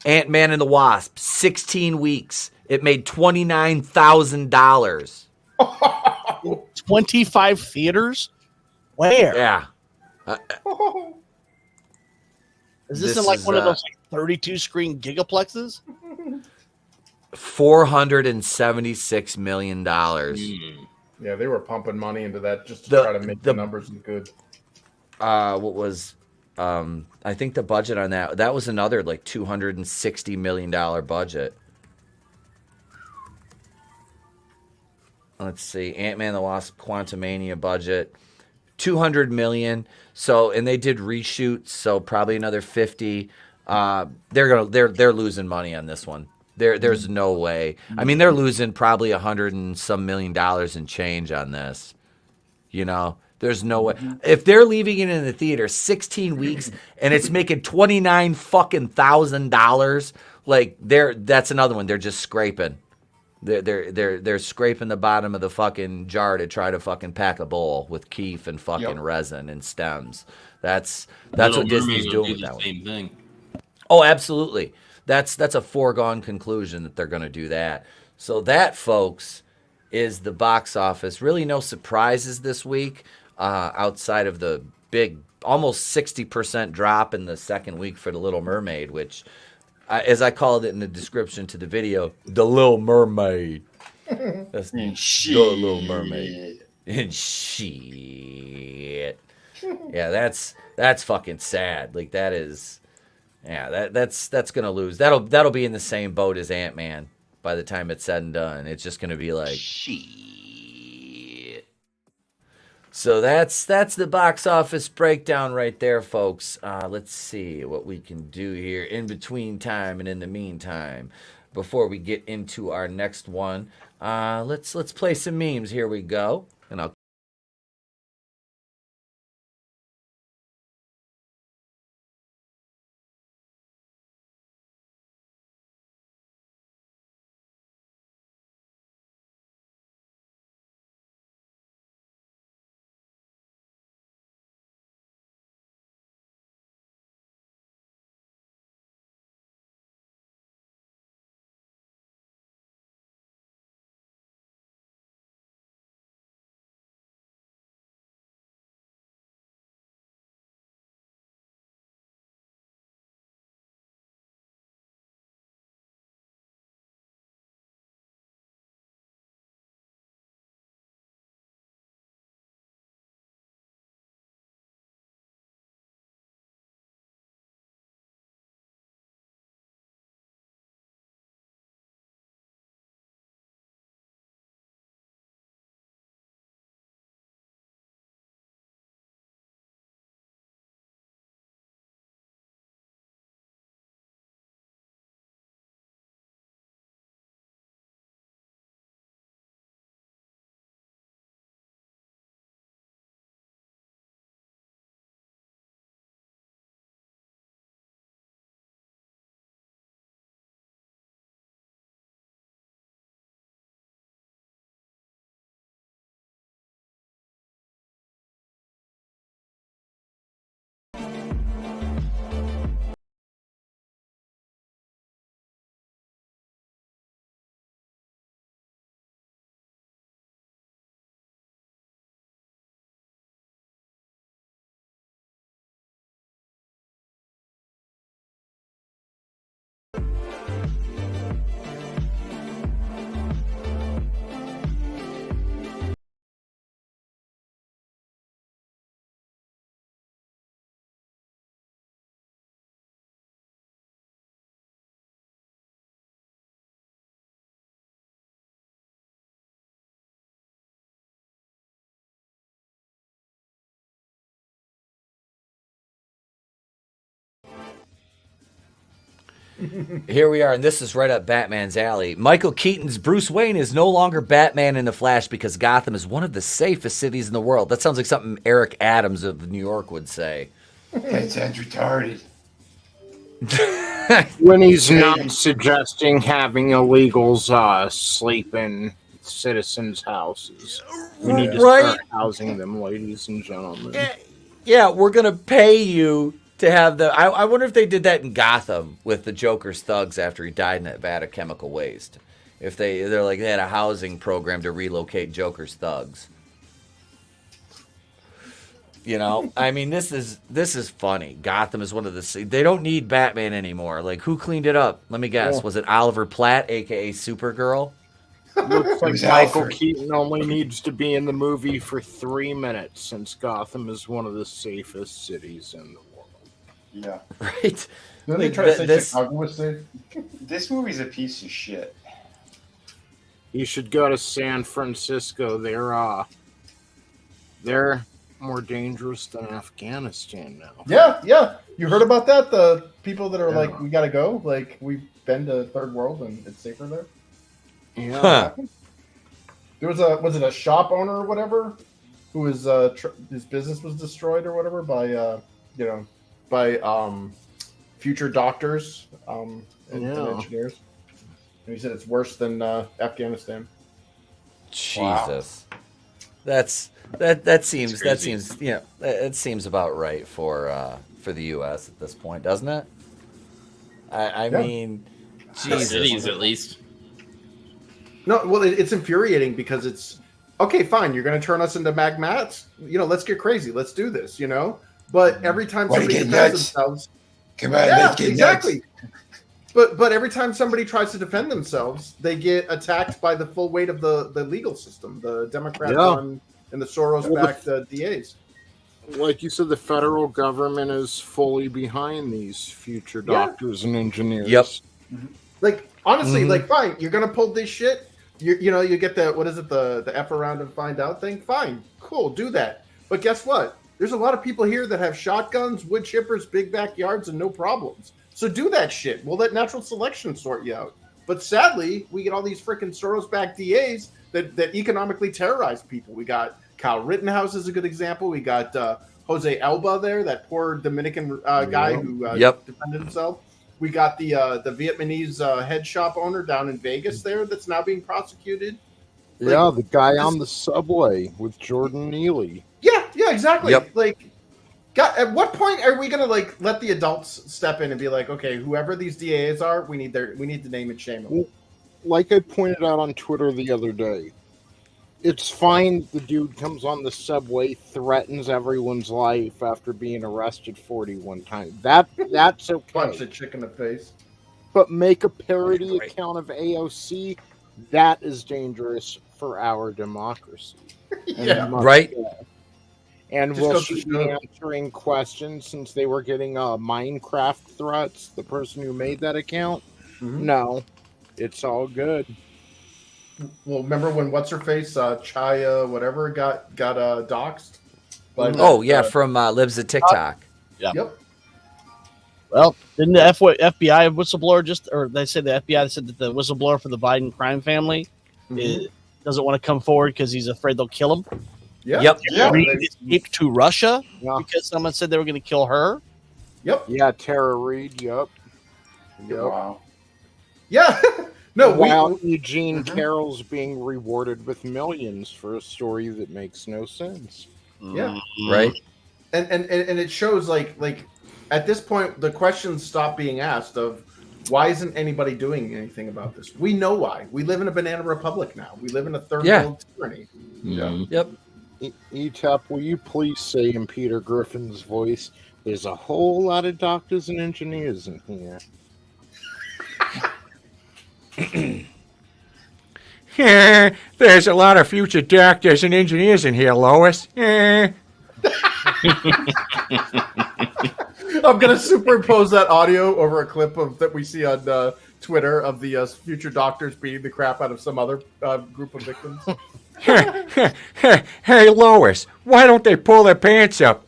Ant-Man and the Wasp, 16 weeks. It made $29,000. 25 theaters? Where? Yeah. Is this in like one of those like 32 screen gigaplexes? $476 million. Yeah, they were pumping money into that just to try to make the numbers look good. What was I think the budget on that was another like $260 million budget. Let's see, Ant-Man and the Wasp Quantumania budget, $200 million. So, and they did reshoots, so probably another 50. They're losing money on this one. There's no way. I mean, they're losing probably $100 and some million in change on this. You know, there's no way. If they're leaving it in the theater 16 weeks and it's making $29,000, like that's another one. They're just scraping. They're scraping the bottom of the fucking jar to try to fucking pack a bowl with keef and fucking resin and stems. That's what Disney's doing with that one. Same thing. Oh, absolutely. That's a foregone conclusion that they're going to do that. So that, folks, is the box office. Really no surprises this week outside of the big, almost 60% drop in the second week for The Little Mermaid, which, as I called it in the description to the video, The Lil Mermaid. That's The Little Mermaid. And shit. Yeah, that's fucking sad. Like that is, yeah, that's gonna lose. That'll be in the same boat as Ant-Man by the time it's said and done. It's just gonna be like shit. So that's the box office breakdown right there, folks. Let's see what we can do here in between time and in the meantime before we get into our next one. Let's play some memes. Here we go, and I'll Here we are, and this is right up Batman's alley. Michael Keaton's Bruce Wayne is no longer Batman in the Flash because Gotham is one of the safest cities in the world. That sounds like something Eric Adams of New York would say. That sounds retarded. When he's not suggesting having illegals sleep in citizens' houses. We need to start housing them, ladies and gentlemen. Yeah, we're going to pay you to have the... I wonder if they did that in Gotham with the Joker's thugs after he died in that vat of chemical waste. If they're like, they had a housing program to relocate Joker's thugs. You know, I mean, this is funny. Gotham is one of the... They don't need Batman anymore. Like, who cleaned it up? Let me guess. Was it Oliver Platt, a.k.a. Supergirl? Looks like Michael Keaton only needs to be in the movie for 3 minutes, since Gotham is one of the safest cities in the world. Yeah. Right? Didn't they try to say Chicago was safe? This movie's a piece of shit. You should go to San Francisco. They're more dangerous than Afghanistan now. Yeah. You heard about that? The people that are like, we gotta go. Like, we've been to third world and it's safer there. Yeah. Huh. There was it a shop owner or whatever who was his business was destroyed or whatever by future doctors and engineers. And he said it's worse than Afghanistan. Jesus. Wow. That seems it seems about right for the US at this point, doesn't it? I mean, Jesus. Cities at least. No, well, it's infuriating because it's okay. Fine, you're going to turn us into magmats. Let's get crazy. Let's do this. But every time somebody defends themselves, come on, let's get exactly. Nuts. But every time somebody tries to defend themselves, they get attacked by the full weight of the legal system, the Democrat-run and the Soros-backed DAs. Like you said, the federal government is fully behind these future doctors and engineers. Yep. Like, honestly, like, fine, you're going to pull this shit. You get the F around and find out thing. Fine, cool, do that. But guess what? There's a lot of people here that have shotguns, wood chippers, big backyards, and no problems. So do that shit. We'll let natural selection sort you out. But sadly, we get all these freaking Soros-backed DAs that economically terrorize people. We got Kyle Rittenhouse is a good example. We got Jose Elba there, that poor Dominican guy who defended himself. We got the Vietnamese head shop owner down in Vegas there that's now being prosecuted. Yeah, the guy on the subway with Jordan Neely. Yeah, exactly. Yep. Like, God, at what point are we gonna let the adults step in and be like, okay, whoever these DAs are, we need to name and shame them. Like I pointed out on Twitter the other day, it's fine the dude comes on the subway, threatens everyone's life after being arrested 41 times. That's okay. Punch the chick in the face. But make a parody account of AOC, that is dangerous for our democracy. Right? And will she be answering questions since they were getting Minecraft threats, the person who made that account? Mm-hmm. No. It's all good. Well, remember when what's-her-face, Chaya, whatever, got doxxed? From Libs of TikTok. Yep. Well, didn't the FBI whistleblower or they said the FBI said that the whistleblower for the Biden crime family doesn't want to come forward because he's afraid they'll kill him? Yeah. Yep. Reed escaped to Russia because someone said they were going to kill her? Yep. Yeah, Tara Reid, yep. Wow. Yeah. While Eugene Carroll's being rewarded with millions for a story that makes no sense. Yeah. Right. And it shows like at this point the questions stop being asked of why isn't anybody doing anything about this? We know why. We live in a banana republic now. We live in a third world tyranny. Yep. Etep, will you please say in Peter Griffin's voice, there's a whole lot of doctors and engineers in here. There's a lot of future doctors and engineers in here, Lois. I'm going to superimpose that audio over a clip that we see on Twitter of the future doctors beating the crap out of some other group of victims. Hey, Lois, why don't they pull their pants up?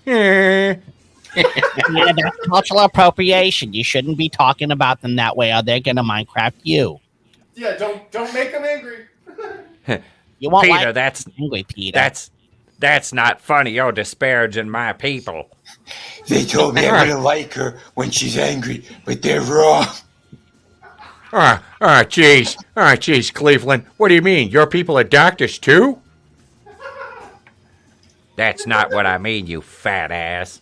Yeah, that's cultural appropriation. You shouldn't be talking about them that way, or they're gonna Minecraft you. Yeah, don't make them angry. You won't Peter, like that's angry, Peter. that's not funny. You're disparaging my people. They told me I wouldn't like her when she's angry, but they're wrong. Jeez, Cleveland. What do you mean? Your people are doctors too? That's not what I mean, you fat ass.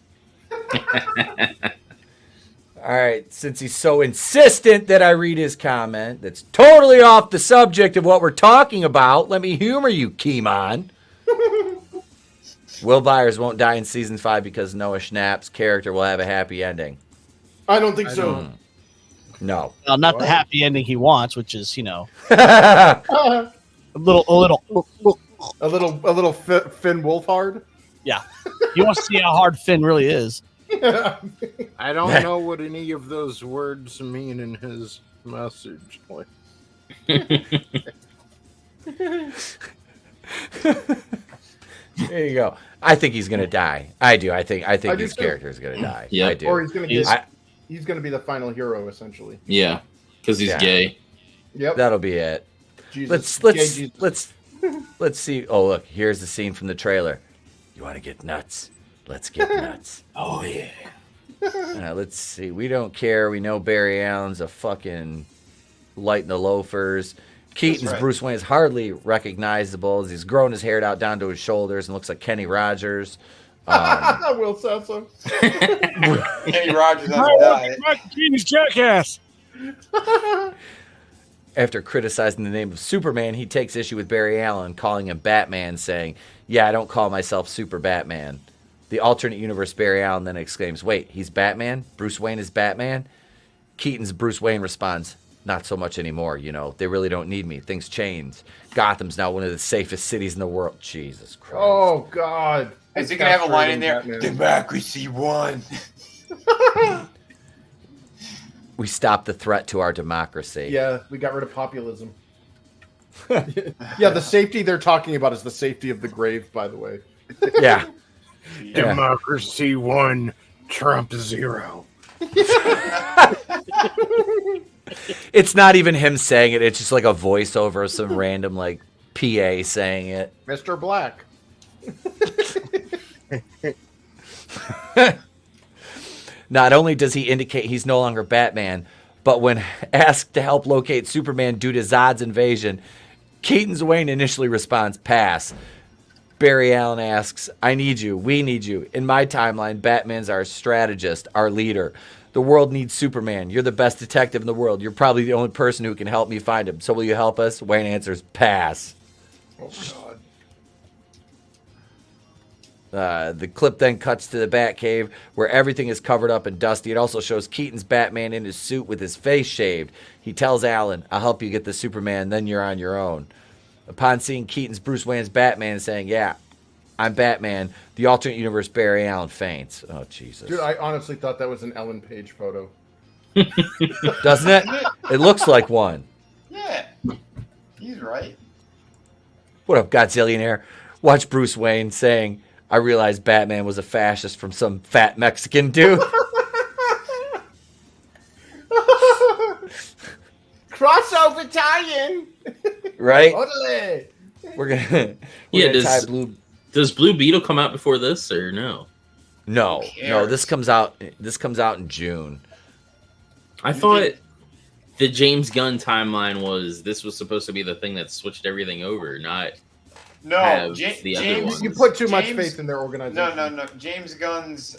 All right, since he's so insistent that I read his comment that's totally off the subject of what we're talking about, let me humor you, Keemon. Will Byers won't die in season 5 because Noah Schnapp's character will have a happy ending. I don't think so. No. Well, not the happy ending he wants, which is, a little Finn Wolfhard. Yeah, he wants to see how hard Finn really is. I don't know what any of those words mean in his message. There you go. I think he's gonna die. I do. I think his do too. character is gonna die. Yeah. I do. Or he's gonna be the final hero, essentially. Yeah, because he's gay. Yep. That'll be it. Jesus. Let's see. Oh, look, here's the scene from the trailer. You want to get nuts? Let's get nuts. Oh yeah. Let's see. We don't care. We know Barry Allen's a fucking light in the loafers. Keaton's right. Bruce Wayne is hardly recognizable as he's grown his hair out down to his shoulders and looks like Kenny Rogers. Will Sasso. Kenny Rogers on the diet. Keaton's jackass. After criticizing the name of Superman, he takes issue with Barry Allen, calling him Batman, saying, "Yeah, I don't call myself Super Batman." The alternate universe Barry Allen then exclaims, "Wait, he's Batman? Bruce Wayne is Batman?" Keaton's Bruce Wayne responds, "Not so much anymore, they really don't need me. Things change. Gotham's now one of the safest cities in the world." Jesus Christ. Oh, God. Is he going to have a line in there? Democracy won. We stopped the threat to our democracy. Yeah, we got rid of populism. Yeah, the safety they're talking about is the safety of the grave, by the way. Yeah. Democracy 1, Trump 0. It's not even him saying it. It's just like a voiceover of some random PA saying it. Mr. Black. Not only does he indicate he's no longer Batman, but when asked to help locate Superman due to Zod's invasion, Keaton's Wayne initially responds, "Pass." Barry Allen asks, "I need you. We need you. In my timeline, Batman's our strategist, our leader. The world needs Superman. You're the best detective in the world. You're probably the only person who can help me find him. So will you help us?" Wayne answers, "Pass." Oh, God. The clip then cuts to the Batcave where everything is covered up and dusty. It also shows Keaton's Batman in his suit with his face shaved. He tells Allen, "I'll help you get the Superman, then you're on your own." Upon seeing Keaton's Bruce Wayne's Batman saying, "Yeah, I'm Batman," the alternate universe Barry Allen faints. Oh, Jesus. Dude, I honestly thought that was an Ellen Page photo. Doesn't it? It looks like one. Yeah, he's right. What up, Godzillionaire? Watch Bruce Wayne saying, "I realized Batman was a fascist from some fat Mexican dude." Crossover tie-in. Right? Totally. We're gonna Yeah, tie Blue. does Blue Beetle come out before this or no? No. This comes out in June. I thought the James Gunn timeline was supposed to be the thing that switched everything over, not No, have James, the other ones. You put too much faith in their organization. No. James Gunn's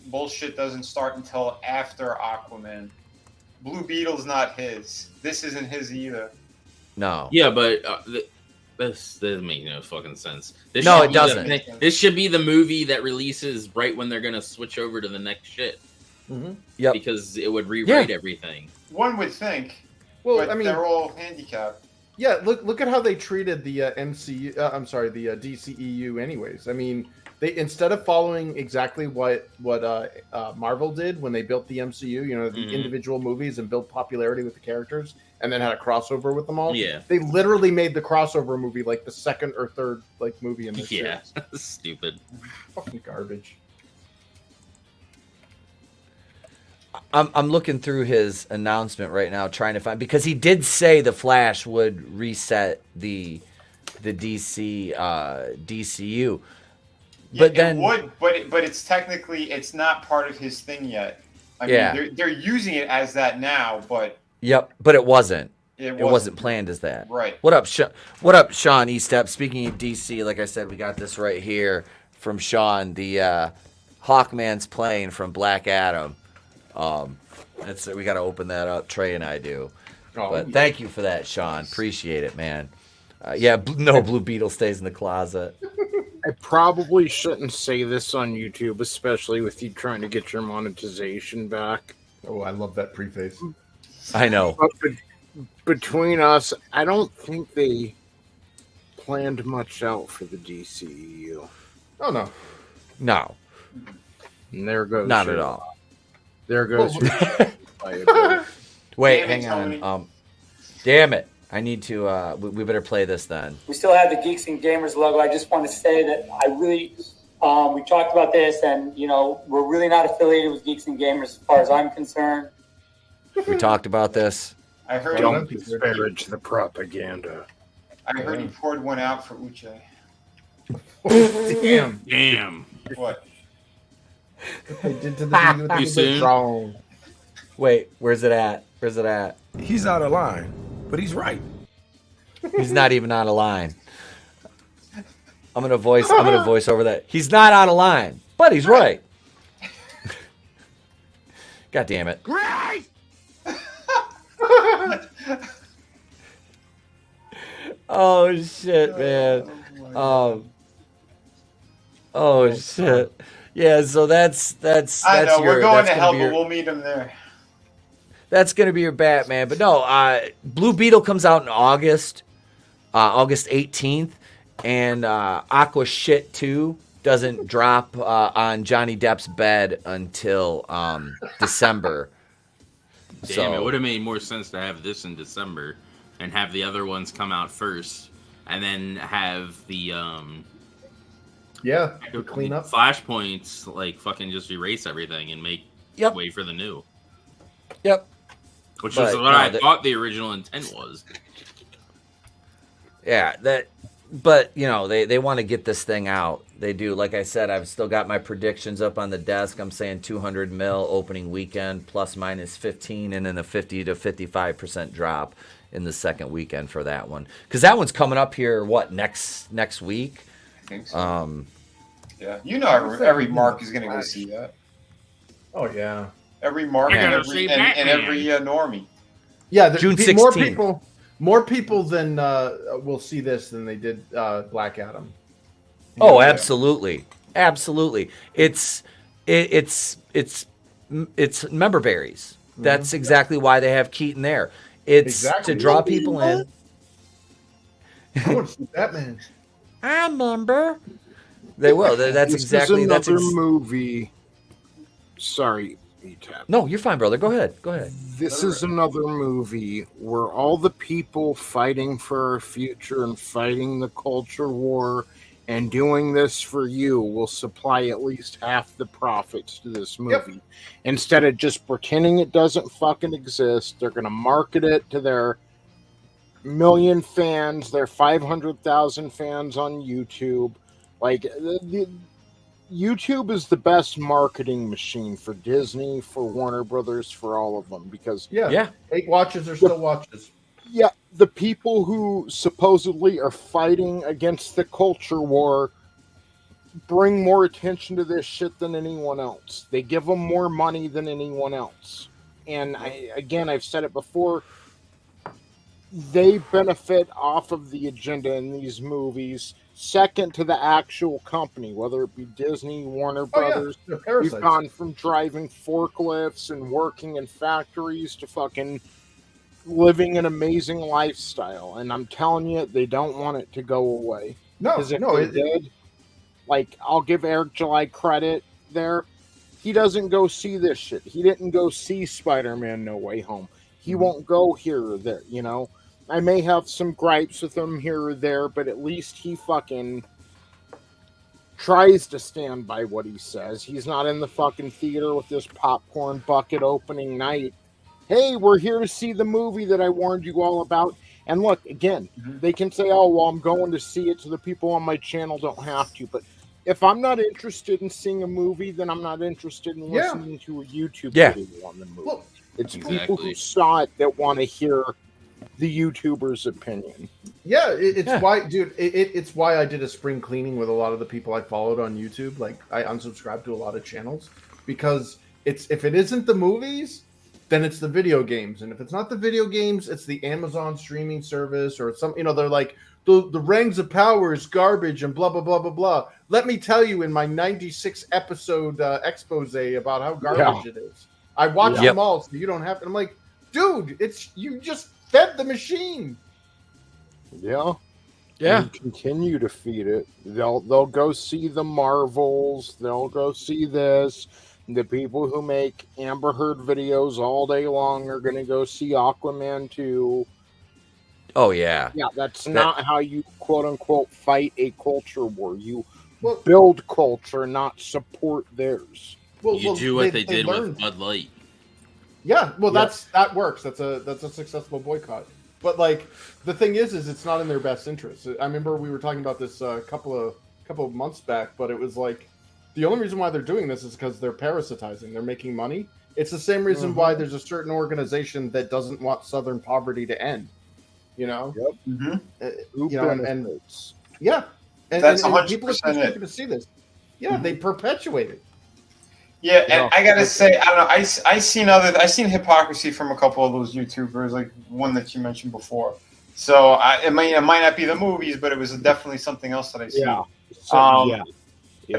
bullshit doesn't start until after Aquaman. Blue Beetle's not his. This isn't his either. No. Yeah, but this doesn't make no fucking sense. It doesn't. This should be the movie that releases right when they're gonna switch over to the next shit. Mm-hmm. Yep. Because it would rewrite everything. One would think. Well, but I mean, they're all handicapped. Yeah, look at how they treated the MCU. I'm sorry, the DCEU. Anyways, I mean, they instead of following exactly what Marvel did when they built the MCU, the individual movies and built popularity with the characters, and then had a crossover with them all. Yeah, they literally made the crossover movie like the second or third movie in this series. Stupid, fucking garbage. I'm looking through his announcement right now, trying to find, because he did say the Flash would reset the DC DCU, but then it would, but it's technically it's not part of his thing yet. I mean, they're using it as that now, but yep, but it wasn't. It wasn't planned as that. Right. What up, What up, Sean Etep? Speaking of DC, like I said, we got this right here from Sean, the Hawkman's plane from Black Adam. We got to open that up. Trey and I do. But thank you for that, Sean. Appreciate it, man. Blue Beetle stays in the closet. I probably shouldn't say this on YouTube, especially with you trying to get your monetization back. Oh, I love that preface. I know. But between us, I don't think they planned much out for the DCEU. Oh, no. No. And there goes. Not at all. There goes. Wait, hang on. Damn it. I need to, we better play this then. We still have the Geeks and Gamers logo. I just want to say that I really, we talked about this, and, we're really not affiliated with Geeks and Gamers as far as I'm concerned. We talked about this. I heard. Don't disparage the propaganda. I heard he poured one out for Uche. Damn. What? They did to the Too soon? wrong. Wait, where's it at? He's out of line, but he's right. He's not even out of line. I'm gonna voice over that. He's not out of line, but he's right. God damn it. Great! Oh shit, man. Oh shit. Yeah, so that's I know we're going to hell, but but we'll meet him there. That's gonna be your Batman. But no, Blue Beetle comes out in August 18th, and Aqua Shit 2 doesn't drop on Johnny Depp's bed until December. Damn, it would have made more sense to have this in December and have the other ones come out first, and then have the clean up flashpoints, like fucking just erase everything and make way for the new. Yep. Which was what I thought the original intent was. Yeah, but they want to get this thing out. They do. Like I said, I've still got my predictions up on the desk. I'm saying 200 mil opening weekend, plus minus 15, and then a 50 to 55% drop in the second weekend for that one. Because that one's coming up here, next week? I think so. Yeah, every Mark is going to go see that. Oh, yeah. Every Mark and every normie. Yeah, June 16th. More people than will see this than they did Black Adam. Oh, absolutely, absolutely. It's member berries. That's exactly why they have Keaton there. It's to draw people in. I want to see Batman. I remember. They will. That's exactly. That's another movie. Sorry, Etep. No, you're fine, brother. Go ahead. This is another movie where all the people fighting for our future and fighting the culture war and doing this for you will supply at least half the profits to this movie. Yep. Instead of just pretending it doesn't fucking exist, they're going to market it to their million fans, their 500,000 fans on YouTube. Like, YouTube is the best marketing machine for Disney, for Warner Brothers, for all of them. Because 8 watches are still watches. Yeah, the people who supposedly are fighting against the culture war bring more attention to this shit than anyone else. They give them more money than anyone else. And I've said it before, they benefit off of the agenda in these movies, second to the actual company, whether it be Disney, Warner Brothers. We've gone from driving forklifts and working in factories to fucking living an amazing lifestyle, and I'm telling you, they don't want it to go away. Because if they did, like, I'll give Eric July credit there. He doesn't go see this shit. He didn't go see Spider-Man No Way Home. He won't go here or there, I may have some gripes with him here or there, but at least he fucking tries to stand by what he says. He's not in the fucking theater with this popcorn bucket opening night. Hey, we're here to see the movie that I warned you all about. And look, again, they can say, oh, well, I'm going to see it, so the people on my channel don't have to. But if I'm not interested in seeing a movie, then I'm not interested in listening to a YouTube video on the movie. Well, it's people who saw it that want to hear the YouTuber's opinion. Yeah, it's why, dude. It's why I did a spring cleaning with a lot of the people I followed on YouTube. Like, I unsubscribed to a lot of channels because if it isn't the movies, then it's the video games, and if it's not the video games, it's the Amazon streaming service or some. They're like the Rings of Power is garbage and blah blah blah blah blah. Let me tell you, in my 96 episode expose about how garbage it is, I watched them all, so you don't have to. I'm like, dude, you just fed the machine. Yeah. And continue to feed it. They'll go see the Marvels. They'll go see this. The people who make Amber Heard videos all day long are going to go see Aquaman 2. Oh, yeah. Yeah, that's not how you, quote-unquote, fight a culture war. You build culture, not support theirs. You do what they did with Bud Light. Yeah, well, that works. That's a successful boycott. But, like, the thing is it's not in their best interest. I remember we were talking about this a couple of months back, but it was like, the only reason why they're doing this is because they're parasitizing. They're making money. It's the same reason why there's a certain organization that doesn't want Southern poverty to end. Yep. And that's 100% people are stupid to see this. Yeah, they perpetuate it. Yeah, and I gotta say, I don't know. I seen hypocrisy from a couple of those YouTubers, like one that you mentioned before. So it might not be the movies, but it was definitely something else that I seen.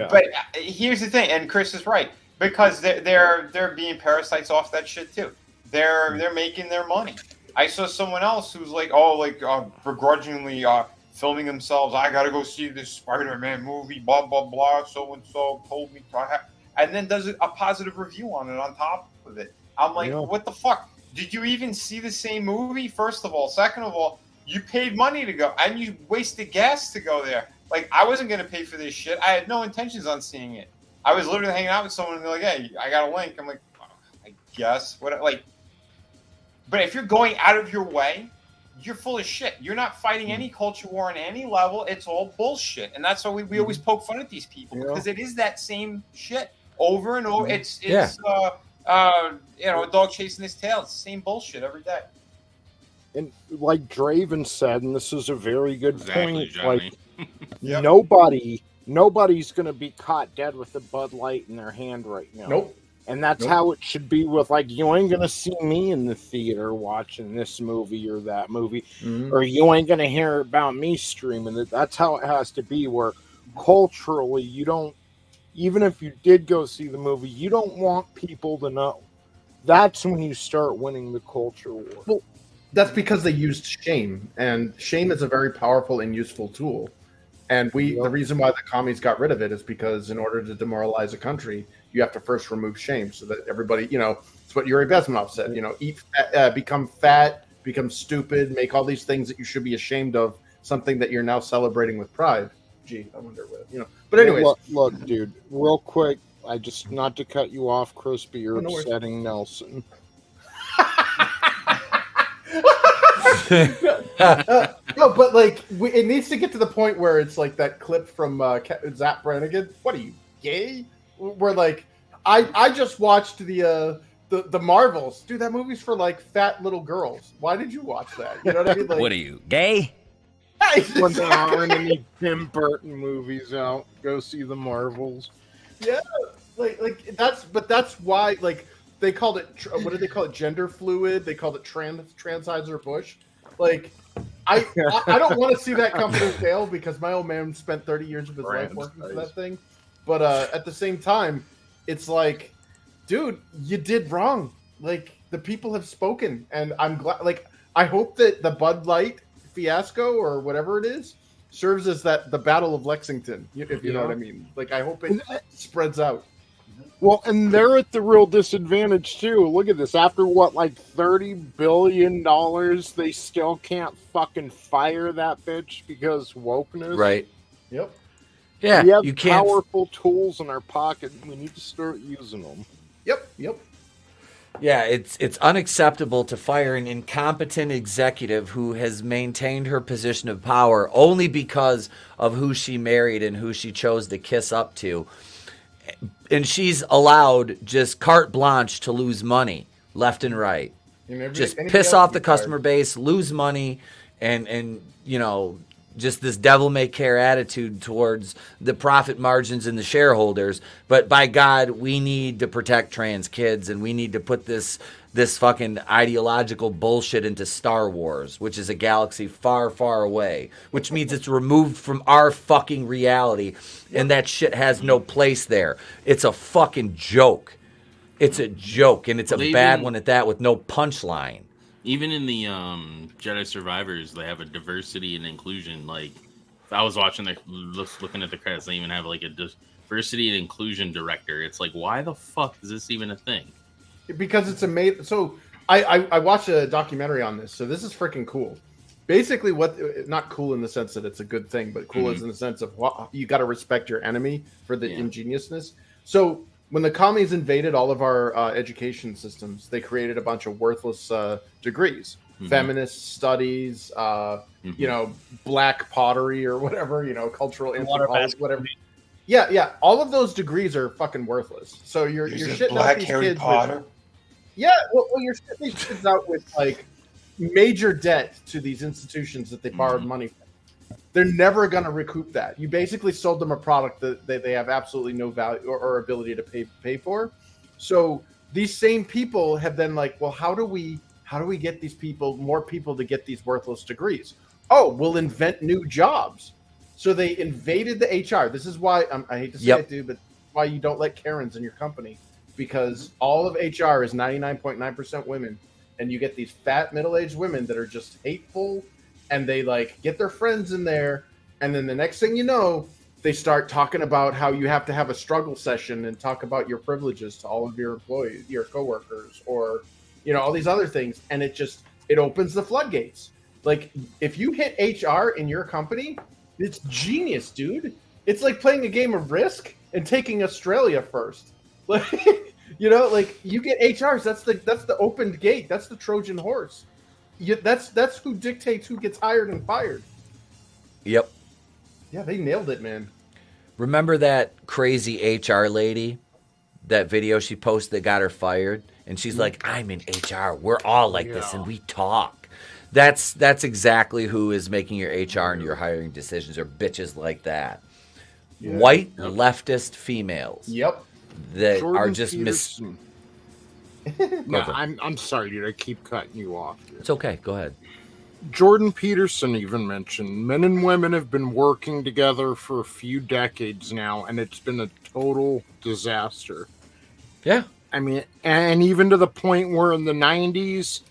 But here's the thing, and Chris is right, because they're being parasites off that shit too. They're making their money. I saw someone else who's like, begrudgingly filming themselves. I gotta go see this Spider-Man movie. Blah blah blah. So and so told me to and then does a positive review on it on top of it. I'm like, what the fuck? Did you even see the same movie? First of all, second of all, you paid money to go, and you wasted gas to go there. Like, I wasn't going to pay for this shit. I had no intentions on seeing it. I was literally hanging out with someone and they're like, hey, I got a link. I'm like, I guess. But if you're going out of your way, you're full of shit. You're not fighting any culture war on any level. It's all bullshit. And that's why we always poke fun at these people, because it is that same shit over and over. It's a dog chasing his tail. It's the same bullshit every day. And like Draven said, and this is a very good point, Johnny. Nobody's going to be caught dead with a Bud Light in their hand right now. Nope. And that's how it should be with, like, you ain't going to see me in the theater watching this movie or that movie, or you ain't going to hear about me streaming it. That's how it has to be, where culturally you don't, even if you did go see the movie, you don't want people to know. That's when you start winning the culture war. Well, that's because they used shame, and shame is a very powerful and useful tool. And the reason why the commies got rid of it is because in order to demoralize a country, you have to first remove shame, so that everybody, it's what Yuri Bezmenov said, become fat, become stupid, make all these things that you should be ashamed of, something that you're now celebrating with pride. Gee, I wonder what, But anyways. Look, dude, real quick, not to cut you off, Chris, but you're upsetting Nelson. No, but it needs to get to the point where it's like that clip from Zap Brannigan. What are you, gay? Where I just watched the Marvels, dude. That movie's for fat little girls. Why did you watch that? You know what I mean? What are you, gay? When there aren't any Tim Burton movies out, go see the Marvels. Yeah, that's why they called it, what did they call it? Gender fluid. They called it Transizer Bush. I don't want to see that come to fail, because my old man spent 30 years of his life working for that thing. But at the same time, it's like, dude, you did wrong. The people have spoken, and I'm glad. I hope that the Bud Light fiasco or whatever it is serves as the Battle of Lexington, if you know what I mean. I hope it spreads out. Well, and they're at the real disadvantage too. Look at this. After $30 billion, they still can't fucking fire that bitch because wokeness. Right. Yep. Yeah, we have you can't. powerful tools in our pocket. We need to start using them. Yep. Yeah, it's unacceptable to fire an incompetent executive who has maintained her position of power only because of who she married and who she chose to kiss up to. And she's allowed just carte blanche to lose money left and right. Just piss off the customer base, lose money, and just this devil may care attitude towards the profit margins and the shareholders. But by God, we need to protect trans kids, and we need to put this fucking ideological bullshit into Star Wars, which is a galaxy far, far away, which means it's removed from our fucking reality, and that shit has no place there. It's a fucking joke. It's a joke, and it's a bad one at that with no punchline. Even in the Jedi Survivors, they have a diversity and inclusion. Like, I was watching, looking at the credits, they even have like a diversity and inclusion director. It's like, why the fuck is this even a thing? Because it's amazing. So I watched a documentary on this. So this is freaking cool. Basically, not cool in the sense that it's a good thing, but cool is in the sense of you got to respect your enemy for the ingeniousness. So when the commies invaded all of our education systems, they created a bunch of worthless degrees, feminist studies, black pottery or whatever, cultural anthropology, whatever. Yeah. All of those degrees are fucking worthless. So you're shitting out these Harry kids. Potter. Well, you're shitting these kids out with like major debt to these institutions that they borrowed money from. They're never going to recoup that. You basically sold them a product that they have absolutely no value or ability to pay for. So these same people have been like, well, how do we get these more people to get these worthless degrees? Oh, we'll invent new jobs. So they invaded the HR. This is why I hate to say it, dude, but why you don't let Karens in your company, because all of HR is 99.9% women, and you get these fat middle-aged women that are just hateful. And they like get their friends in there, and then the next thing you know, they start talking about how you have to have a struggle session and talk about your privileges to all of your employees, your coworkers, or all these other things, and it opens the floodgates. Like if you hit HR in your company, it's genius, dude. It's like playing a game of Risk and taking Australia first. Like like you get HRs. That's the opened gate. That's the Trojan horse. That's who dictates who gets hired and fired. Yep. Yeah, they nailed it, man. Remember that crazy HR lady? That video she posted that got her fired? And she's like, I'm in HR. We're all like this, and we talk. That's exactly who is making your HR and your hiring decisions, or bitches like that. Yeah. White leftist females. Yep. That Jordan are just Peterson. No, I'm sorry, dude. I keep cutting you off. Dude. It's okay. Go ahead. Jordan Peterson even mentioned men and women have been working together for a few decades now, and it's been a total disaster. Yeah. I mean, and even to the point where in the 90s,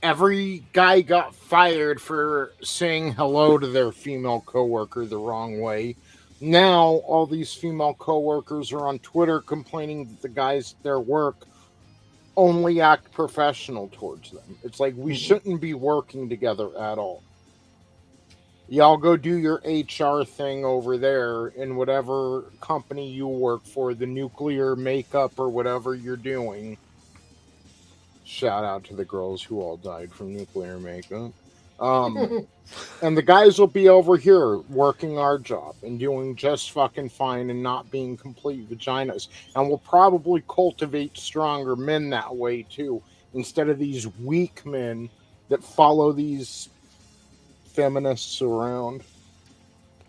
every guy got fired for saying hello to their female coworker the wrong way. Now, all these female coworkers are on Twitter complaining that the guys at their work only act professional towards them. It's like we shouldn't be working together at all. Y'all go do your HR thing over there in whatever company you work for, the nuclear makeup or whatever you're doing. Shout out to the girls who all died from nuclear makeup. And the guys will be over here working our job and doing just fucking fine and not being complete vaginas. And we'll probably cultivate stronger men that way too, instead of these weak men that follow these feminists around.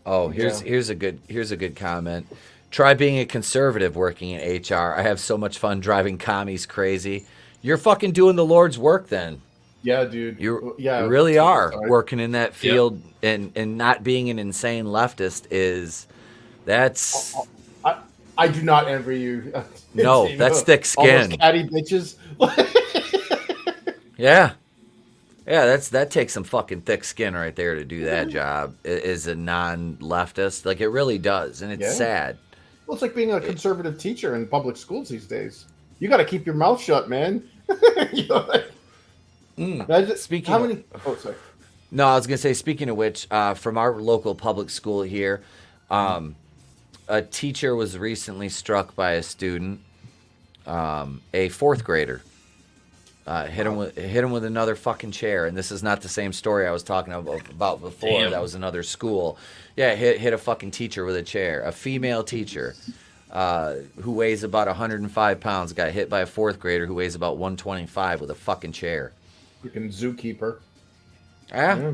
Oh, here's a good comment. Try being a conservative working in HR. I have so much fun driving commies crazy. You're fucking doing the Lord's work then. Yeah, dude. You really are working in that field, and not being an insane leftist that's. I do not envy you. No, that's thick skin. All those catty bitches. Yeah, that takes some fucking thick skin right there to do that job as a non-leftist. Like it really does, and it's sad. Well, it's like being a conservative teacher in public schools these days. You got to keep your mouth shut, man. Speaking how many? Oh, sorry. No, I was gonna say. Speaking of which, from our local public school here, a teacher was recently struck by a student, a fourth grader. Hit him with another fucking chair, and this is not the same story I was talking about before. Damn. That was another school. Yeah, hit a fucking teacher with a chair. A female teacher who weighs about 105 pounds got hit by a fourth grader who weighs about 125 with a fucking chair. Freaking zookeeper. Yeah.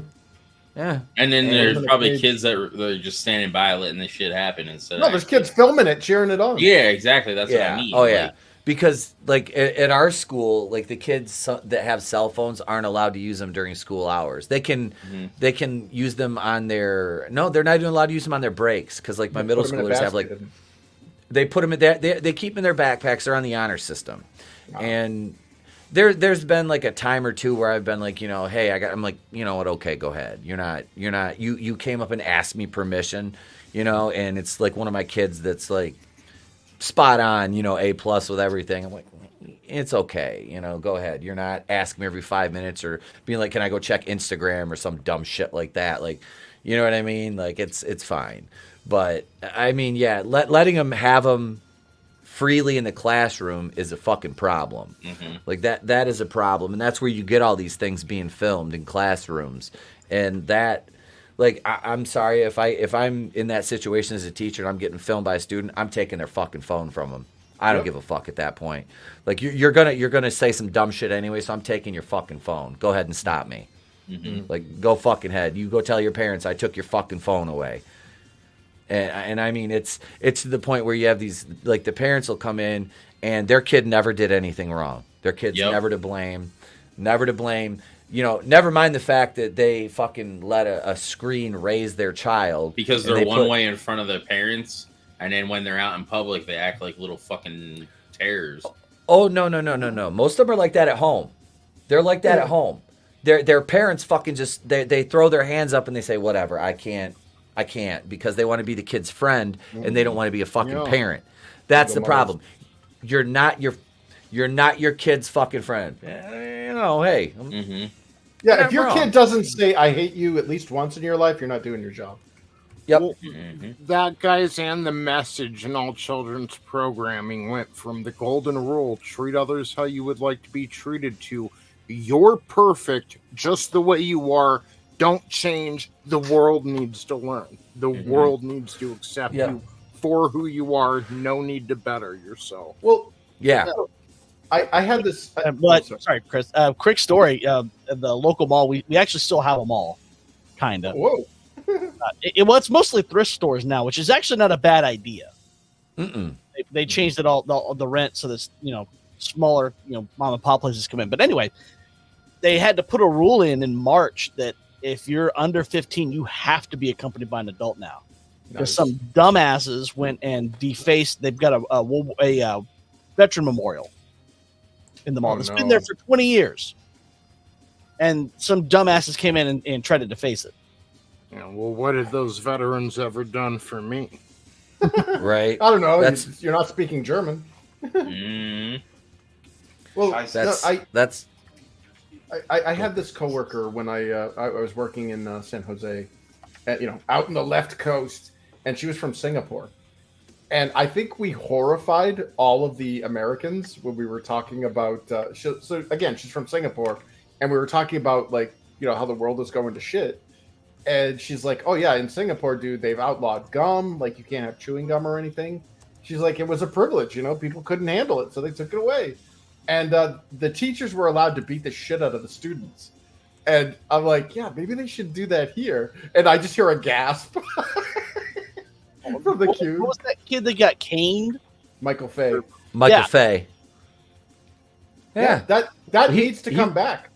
Yeah. And then there's in the probably cage. kids that are just standing by letting this shit happen instead. No, of there's kids filming it, cheering it on. Yeah, exactly. That's what I mean. Oh yeah. Like, Because like at our school, like the kids that have cell phones aren't allowed to use them during school hours. They can use them on their they're not even allowed to use them on their breaks because like my middle schoolers have like they put them in they keep them in their backpacks. They're on the honor system, and there's been like a time or two where I've been like, hey, I'm like, you know what? Okay, go ahead. You came up and asked me permission, and it's like one of my kids that's like spot on, A+ with everything. I'm like, it's okay, go ahead. You're not asking me every 5 minutes or being like, can I go check Instagram or some dumb shit like that? Like, you know what I mean? Like it's fine. But I mean, yeah, letting them have them freely in the classroom is a fucking problem. Like that is a problem, and that's where you get all these things being filmed in classrooms. And that, like, I'm sorry if I'm in that situation as a teacher and I'm getting filmed by a student, I'm taking their fucking phone from them. I don't give a fuck at that point. Like you're gonna say some dumb shit anyway, so I'm taking your fucking phone. Go ahead and stop me. Like, go fucking head. You go tell your parents I took your fucking phone away. And I mean, it's to the point where you have these, like, the parents will come in and their kid never did anything wrong. Their kid's never to blame. Never mind the fact that they fucking let a screen raise their child. because they're one way in front of their parents, and then when they're out in public, they act like little fucking terrors. Oh, no. Most of them are like that at home. They're like that at home. Their parents fucking just, they throw their hands up and they say, whatever, I can't, because they want to be the kid's friend and they don't want to be a fucking parent. That's the problem. You're not your kid's fucking friend. Hey. Yeah, if your kid doesn't say "I hate you" at least once in your life, you're not doing your job. Yep. Well, that, guys, and the message in all children's programming went from the golden rule: treat others how you would like to be treated, to you're perfect just the way you are. Don't change. The world needs to learn. The world needs to accept you for who you are. No need to better yourself. Well, yeah. I had this. Sorry, Chris. Quick story. At the local mall, we actually still have a mall, kind of. Whoa. It's mostly thrift stores now, which is actually not a bad idea. They changed it all the rent so this smaller mom and pop places come in. But anyway, they had to put a rule in March that if you're under 15, you have to be accompanied by an adult now. Because some dumbasses went and defaced. They've got a veteran memorial in the mall. It's been there for 20 years. And some dumbasses came in and tried to deface it. Yeah, well, what have those veterans ever done for me? Right. I don't know. You're not speaking German. Well, I had this coworker when I was working in San Jose, out in the left coast, and she was from Singapore. And I think we horrified all of the Americans when we were talking about. So again, she's from Singapore, and we were talking about how the world is going to shit. And she's like, "Oh yeah, in Singapore, dude, they've outlawed gum. Like you can't have chewing gum or anything." She's like, "It was a privilege, people couldn't handle it, so they took it away." And the teachers were allowed to beat the shit out of the students. And I'm like, "Yeah, maybe they should do that here." And I just hear a gasp from the queue. What was that kid that got caned? Michael Fay. Michael Fay. Yeah, that needs to come back.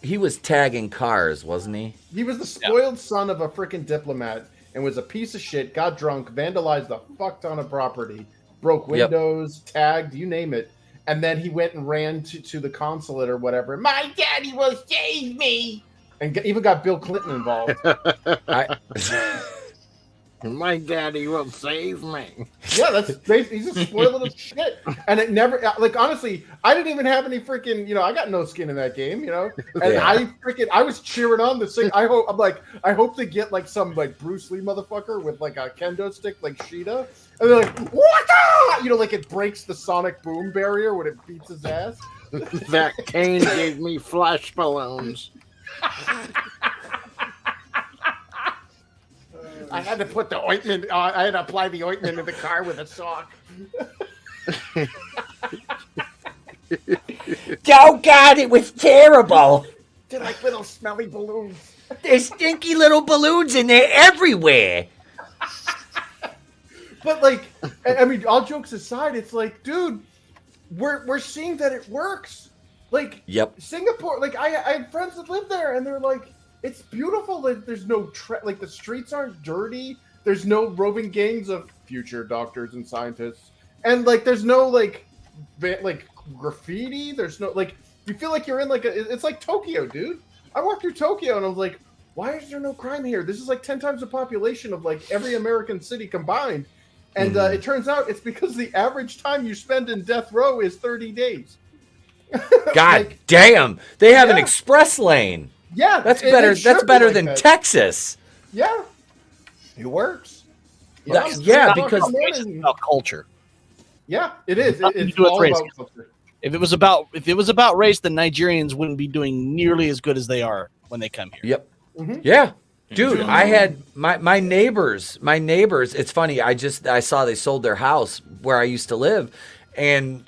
He was tagging cars, wasn't he? He was the spoiled son of a freaking diplomat and was a piece of shit, got drunk, vandalized a fuck ton of property, broke windows, tagged, you name it. And then he went and ran to the consulate or whatever. My daddy will save me. And even got Bill Clinton involved. My daddy will save me. Yeah, that's he's a spoiled little shit. And it never, like, honestly, I didn't even have any freaking, I got no skin in that game, And Yeah. I was cheering on this thing. I hope they get like some like Bruce Lee motherfucker with like a kendo stick like Sheeta. And they're like, what? Like it breaks the sonic boom barrier when it beats his ass. That cane gave me flash balloons. I had to put the ointment. I had to apply the ointment in the car with a sock. Oh, God, it was terrible. They're like little smelly balloons. There's stinky little balloons in there everywhere. But like, I mean, all jokes aside, it's like, dude, we're seeing that it works. Like, Yep. Singapore. Like, I had friends that live there, and they're like, it's beautiful. Like, there's no like the streets aren't dirty. There's no roving gangs of future doctors and scientists, and like, there's no like graffiti. There's no like, you feel like you're in like it's like Tokyo, dude. I walked through Tokyo, and I was like, why is there no crime here? This is like 10 times the population of like every American city combined. And it turns out it's because the average time you spend in death row is 30 days. God damn. They have an express lane. Yeah. That's better. That's better than Texas. Yeah. It works. Yeah, because it's about culture. Yeah, it is. It's all all race. about culture. If it was about race, the Nigerians wouldn't be doing nearly as good as they are when they come here. Yep. Mm-hmm. Yeah. Dude, I had my neighbors, it's funny, I saw they sold their house where I used to live, and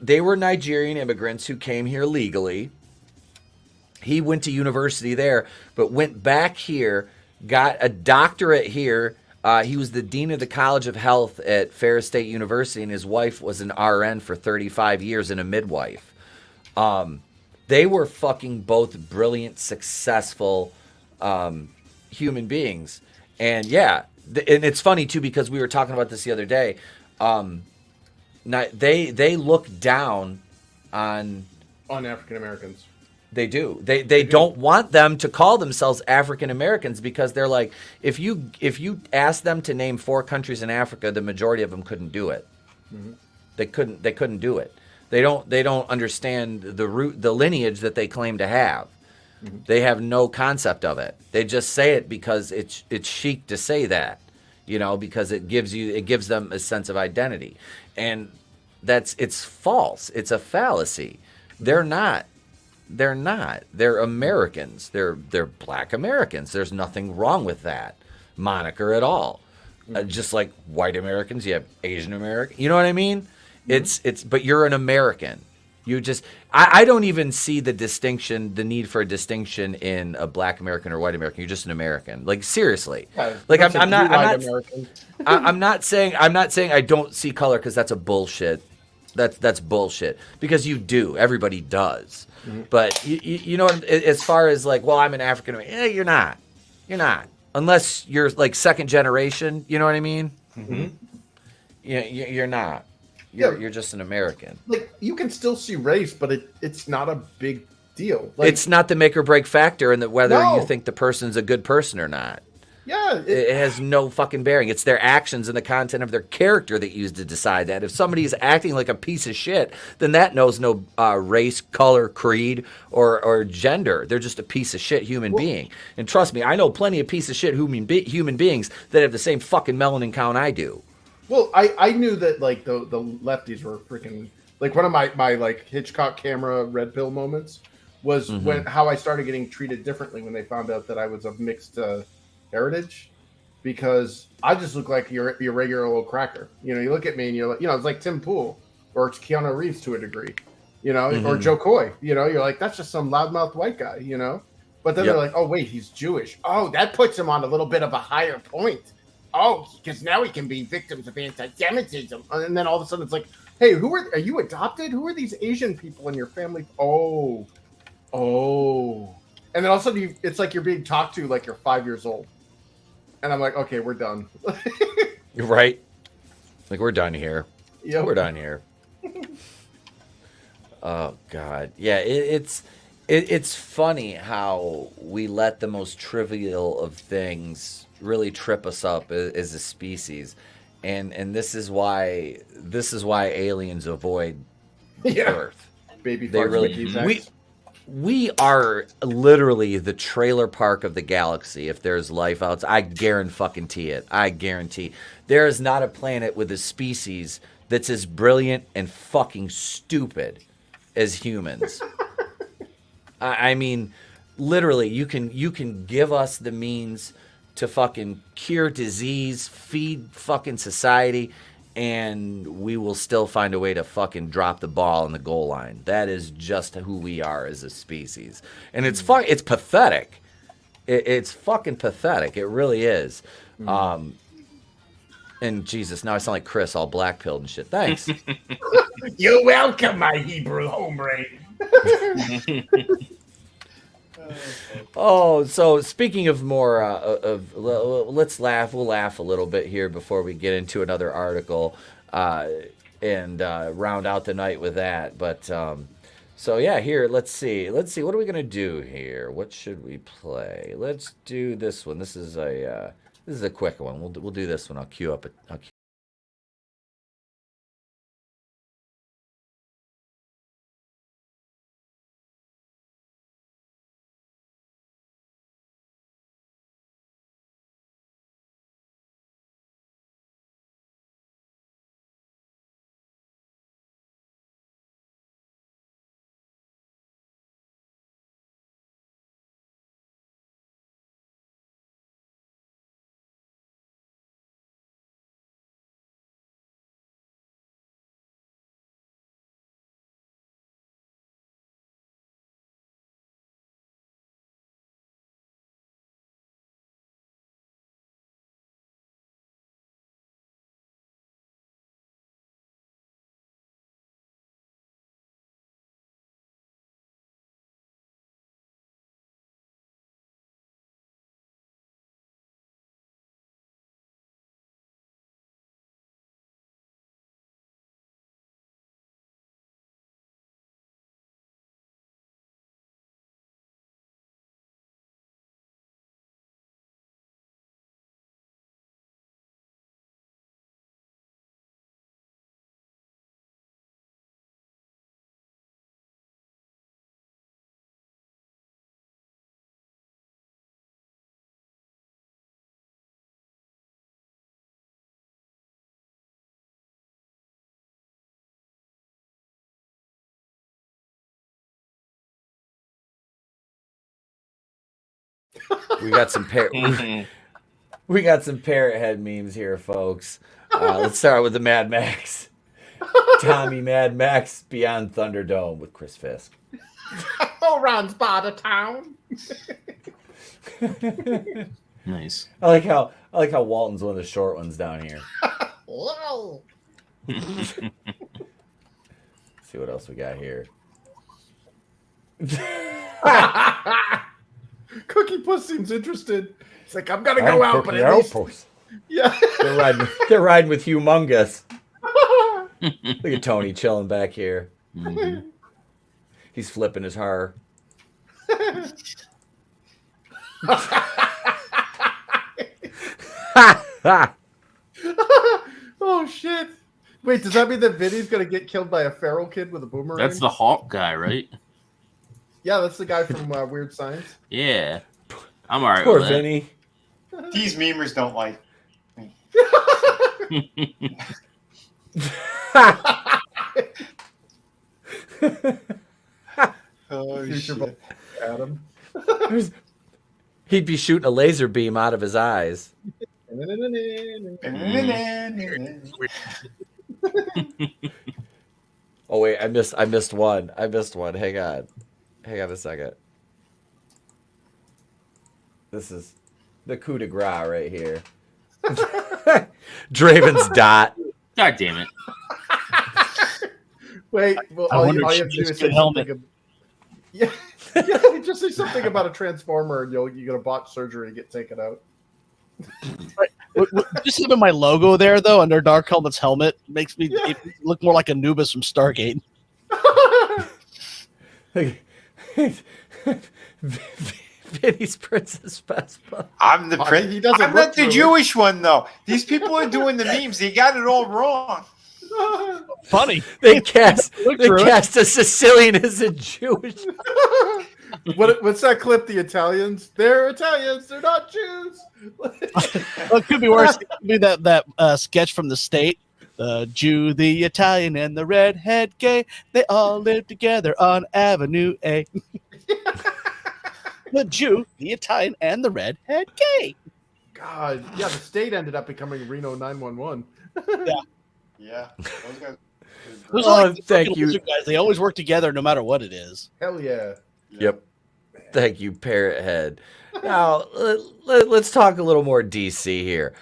they were Nigerian immigrants who came here legally. He went to university there, but went back here, got a doctorate here. He was the dean of the College of Health at Ferris State University, and his wife was an RN for 35 years and a midwife. They were fucking both brilliant, successful human beings. And yeah, and it's funny too, because we were talking about this the other day. They look down on African Americans. They do. They don't want them to call themselves African Americans, because they're like, if you ask them to name 4 countries in Africa, the majority of them couldn't do it. Mm-hmm. They couldn't do it. They don't understand the lineage that they claim to have. Mm-hmm. They have no concept of it. They just say it because it's chic to say that, because it gives them a sense of identity, and it's false. It's a fallacy. They're not. They're not. They're Americans. They're Black Americans. There's nothing wrong with that moniker at all. Just like white Americans, you have Asian American. You know what I mean? Mm-hmm. But you're an American. You just, I don't even see the need for a distinction in a Black American or white American. You're just an American. Like, seriously. Yeah, like I'm not saying I don't see color, because that's a bullshit. That's bullshit, because you do. Everybody does. Mm-hmm. But you know, as far as like, well, I'm an African American. You're not. You're not. Unless you're like second generation. You know what I mean? Mm-hmm. You're not. You're just an American. Like, you can still see race, but it's not a big deal. Like, it's not the make or break factor in that whether you think the person's a good person or not. Yeah. It has no fucking bearing. It's their actions and the content of their character that you use to decide that. If somebody is acting like a piece of shit, then that knows no race, color, creed, or gender. They're just a piece of shit human being. And trust me, I know plenty of piece of shit human beings that have the same fucking melanin count I do. Well, I knew that like the lefties were freaking, like, one of my like Hitchcock camera red pill moments was how I started getting treated differently when they found out that I was of mixed heritage, because I just look like your regular old cracker. You look at me and you're like, it's like Tim Pool or it's Keanu Reeves to a degree, or Joe Coy. You're like, that's just some loudmouth white guy, But then they're like, oh wait, he's Jewish. Oh, that puts him on a little bit of a higher point. Oh, because now we can be victims of anti-Semitism. And then all of a sudden it's like, hey, are you adopted? Who are these Asian people in your family? Oh. And then all of a sudden it's like you're being talked to like you're 5 years old. And I'm like, okay, we're done. You're right. Like, we're done here. Yeah, we're done here. Oh God, yeah. It's It's funny how we let the most trivial of things really trip us up as a species, and this is why aliens avoid Earth. Baby They farts really with these we are literally the trailer park of the galaxy. If there's life outside, I guarantee it. I guarantee there is not a planet with a species that's as brilliant and fucking stupid as humans. I mean, literally, you can give us the means to fucking cure disease, feed fucking society, and we will still find a way to fucking drop the ball in the goal line. That is just who we are as a species, and it's pathetic. It's fucking pathetic. It really is. And Jesus, now I sound like Chris, all black-pilled and shit. Thanks. You're welcome, my Hebrew hombre. Oh, so speaking of more let's laugh. We'll laugh a little bit here before we get into another article and round out the night with that. But so yeah, here let's see. What are we gonna do here? What should we play? Let's do this one. This is a quick one. We'll do this one. I'll queue up. We got some we got some parrot head memes here, folks. Let's start with the Mad Max. Tommy Mad Max Beyond Thunderdome with Chris Fisk. Who runs by the town? Nice. I like how Walton's one of the short ones down here. Wow. See what else we got here. Cookie Puss seems interested. He's like, I'm gonna go out, but at least... Yeah. They're riding with Humongous. Look at Tony chilling back here. Mm-hmm. He's flipping his hair. Oh shit! Wait, does that mean that Vinny's gonna get killed by a feral kid with a boomerang? That's the Hawk guy, right? Yeah, that's the guy from Weird Science. Yeah, I'm alright. Poor with Vinny. These memers don't like me. Oh shit, Adam. He'd be shooting a laser beam out of his eyes. Oh wait, I missed one. Hang on a second. This is the coup de grace right here. Draven's dot. God damn it. Wait, well, all you have to do is say something. Yeah, just say something about a transformer, and you get a bot surgery and get taken out. Right. Just having my logo there, though, under Dark Helmet's helmet makes me look more like Anubis from Stargate. Vinny's Princess Vespa. I'm the prince. He doesn't I'm look not the through it. Jewish one though. These people are doing the memes. They got it all wrong. Funny. They cast through it. a Sicilian as a Jewish. What's that clip? The Italians? They're Italians. They're not Jews. Well, it could be worse. It could be that sketch from The State. The Jew, the Italian, and the redhead gay. They all live together on Avenue A. The Jew, the Italian, and the redhead gay. God, yeah, the State ended up becoming Reno 911. Yeah. Yeah. Those guys. Those Oh, are like the thank fucking you. lizard guys. They always work together no matter what it is. Hell yeah. Yep. Thank you, Parrot Head. Now, let's talk a little more DC here.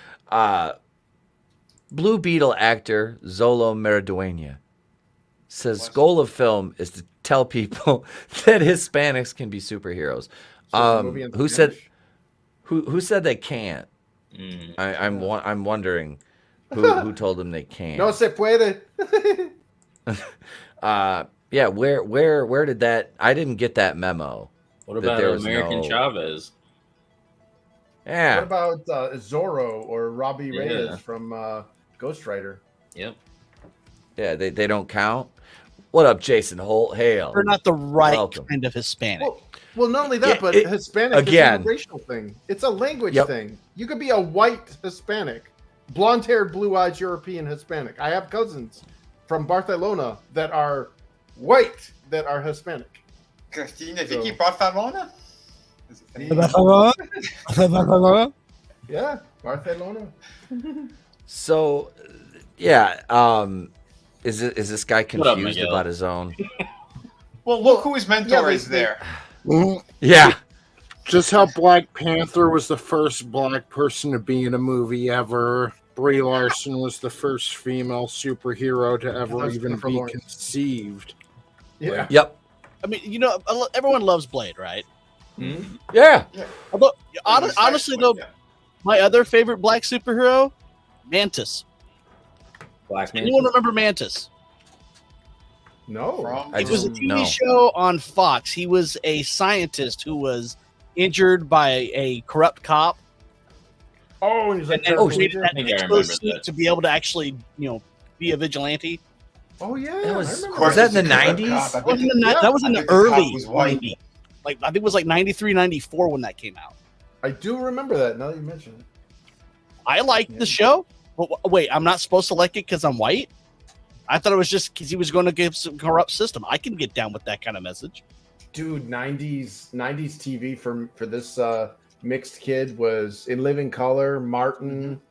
Blue Beetle actor Zolo Meridueña says goal of film is to tell people that Hispanics can be superheroes. Who said they can't? I'm wondering who told them they can't. No se puede. Yeah, where did that? I didn't get that memo. What that about there was American no- Chavez? Yeah. What about Zorro or Robbie Yeah. Reyes from Ghost Rider? Yep. Yeah, they don't count. What up, Jason Holt? Hail. They're not the right Welcome. kind of Hispanic. Well, not only that, Yeah, but it- Hispanic again. is a racial thing. It's a language Yep. thing. You could be a white Hispanic, blonde-haired, blue-eyed European Hispanic. I have cousins from Barcelona that are white that are Hispanic. Cristina Vicky Barcelona? Yeah, Barcelona. So, yeah. Is this guy What up, confused Miguel? about his own? Well, look who his mentor is there. Yeah. Just how Black Panther was the first black person to be in a movie ever. Brie Larson was the first female superhero to ever That's even Jennifer be Lawrence. conceived. Yeah. Yep. I mean, everyone loves Blade, right? Yeah. Although, honestly, though, my other favorite black superhero, Mantis. Black man. Anyone remember Mantis? No. I It was a just- TV no. show on Fox. He was a scientist who was injured by a corrupt cop. Oh, he's like, And Oh, created that I think I exposed remember suit that. to be able to actually, be a vigilante. oh yeah. That I was- remember was that in that. the 90s? That was in the, that was in I the bet the cop early was white. 90s. Like, I think it was like 93, 94 when that came out. I do remember that. Now that you mention it. I liked the show. But wait, I'm not supposed to like it because I'm white? I thought it was just because he was going to give some corrupt system. I can get down with that kind of message. Dude, 90s TV for this mixed kid was In Living Color, Martin,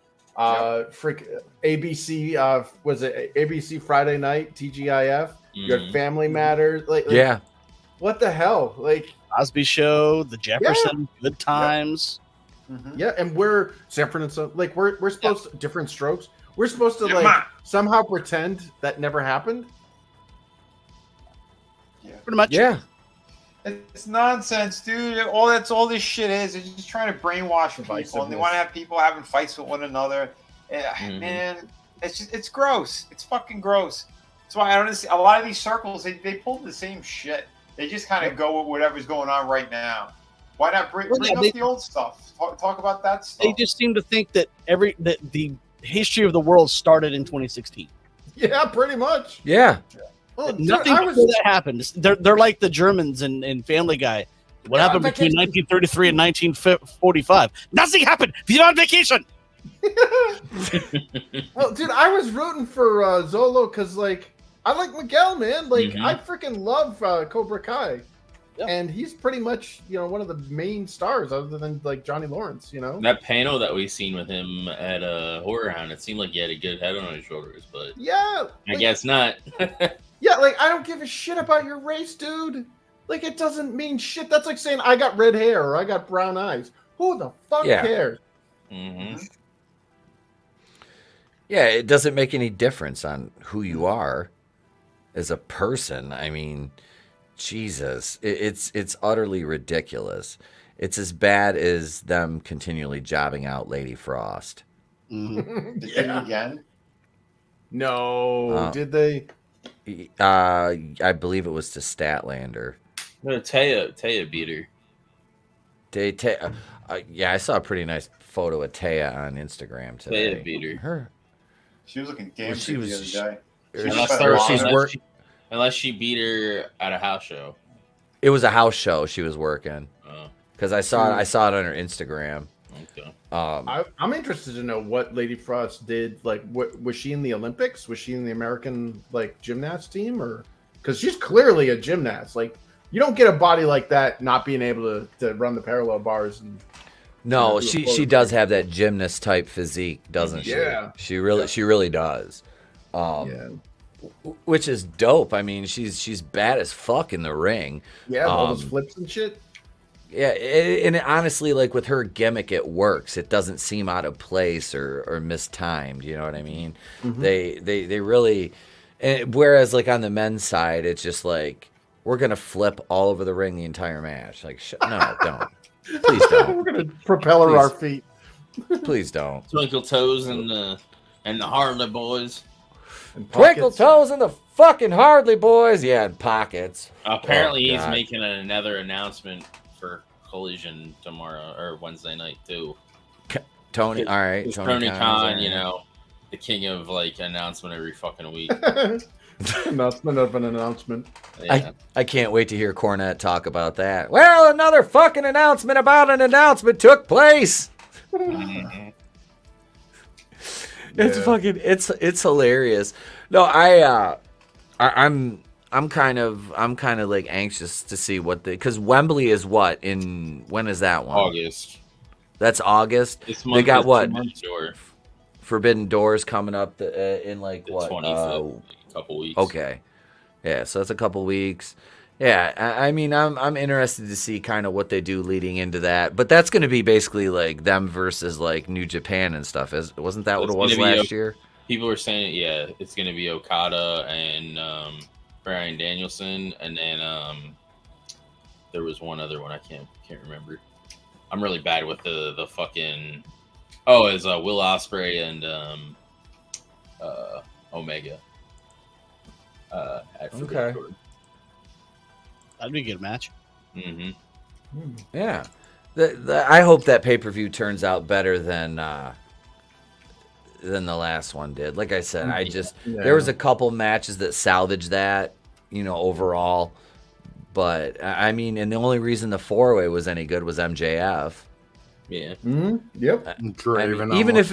ABC, was it ABC Friday Night, TGIF? You had Family Matters. Like, Yeah. what the hell? Like, Cosby Show, The Jefferson, Good Times. yeah, and we're Sanford and Son. Like, we're supposed to, different strokes. We're supposed to Yeah, like ma. somehow pretend that never happened. Pretty much. Yeah. It's nonsense, dude. All this shit is. They're just trying to brainwash people, and they want to have people having fights with one another. Man, it's gross. It's fucking gross. That's why I don't see a lot of these circles. They pull the same shit. They just kind of go with whatever's going on right now. Why not bring up the old stuff? Talk about that stuff. They just seem to think that the history of the world started in 2016. Yeah, pretty much. Yeah. Well, dude, Nothing I before was that happened. They're like the Germans in Family Guy. What happened between 1933 and 1945? Nothing happened. You're on vacation. well, dude, I was rooting for Zolo because, like, I like Miguel, man. Like, I freaking love Cobra Kai, and he's pretty much, one of the main stars, other than like Johnny Lawrence. That panel that we seen with him at Horror Hound, it seemed like he had a good head on his shoulders, but Yeah, I guess not. yeah. Like, I don't give a shit about your race, dude. Like, it doesn't mean shit. That's like saying I got red hair or I got brown eyes. Who the fuck cares? Yeah, it doesn't make any difference on who you are as a person. I mean, Jesus, it's utterly ridiculous. It's as bad as them continually jobbing out Lady Frost. Did they again? No, did they? I believe it was to Statlander. No, Taya beat her. Yeah, I saw a pretty nice photo of Taya on Instagram today. Taya beat her. She was looking damn Well, she good was- the other day. Unless she beat her at a house show. It was a house show she was working. Oh. Because I saw it on her Instagram. Okay. I'm interested to know what Lady Frost did. Like, what was she in the Olympics? Was she in the American like gymnast team, or because she's clearly a gymnast? Like, you don't get a body like that not being able to run the parallel bars. And No, she does have that gymnast type physique, doesn't she? Yeah. She really does. Which is dope. I mean, she's bad as fuck in the ring. Yeah, all those flips and shit. Yeah, and honestly, like with her gimmick, it works. It doesn't seem out of place or mistimed. You know what I mean? Mhm. They really. Whereas like on the men's side, it's just like we're gonna flip all over the ring the entire match. Like, no, don't. Please don't. We're gonna propeller our feet. Please don't. Twinkle Toes and the Harley Boys. Twinkle Toes and the fucking Hardly Boys. Yeah, and pockets. Apparently, Oh, he's God. making another announcement for Collision tomorrow or Wednesday night too. Tony, all right. It's Tony Tony Khan's Khan, there. you know, the king of like announcement every fucking week. Announcement of an announcement. Yeah. I can't wait to hear Cornette talk about that. Well, another fucking announcement about an announcement took place. It's fucking it's hilarious. No, I'm kind of like anxious to see what because Wembley is what when is that one? August. That's August. This They month got is what? Forbidden Forbidden Door. Doors coming up in like The what? 25th, a couple weeks. Okay. Yeah, so that's a couple weeks. Yeah, I mean, I'm interested to see kind of what they do leading into that, but that's going to be basically like them versus like New Japan and stuff. Wasn't that what it was last year? People were saying, yeah, it's going to be Okada and Bryan Danielson, and then there was one other one I can't remember. I'm really bad with the fucking. Oh, it's Will Ospreay and Omega. At Forbidden Okay. Door. That'd be a good match. Mm-hmm. Yeah. I hope that pay-per-view turns out better than the last one did. Like I said, there was a couple matches that salvaged that, overall. But I mean, and the only reason the 4-way was any good was MJF. Yeah. Yep. Draven, even if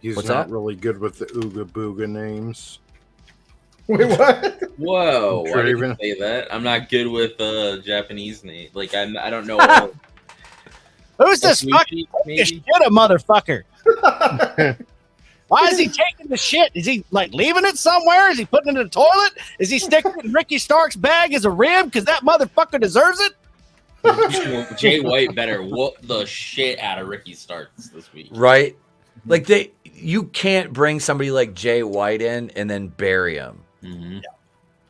he's What's not that? really good with the Ooga Booga names. Wait, what? Whoa! Why did you Draven. say that? I'm not good with Japanese name. Like I don't know. What, Who's this fucking maybe? shit a motherfucker? Why is he taking the shit? Is he like leaving it somewhere? Is he putting it in the toilet? Is he sticking it in Ricky Stark's bag as a rib because that motherfucker deserves it? Jay White better whoop the shit out of Ricky Starks this week. Right? Like you can't bring somebody like Jay White in and then bury him. Mm-hmm.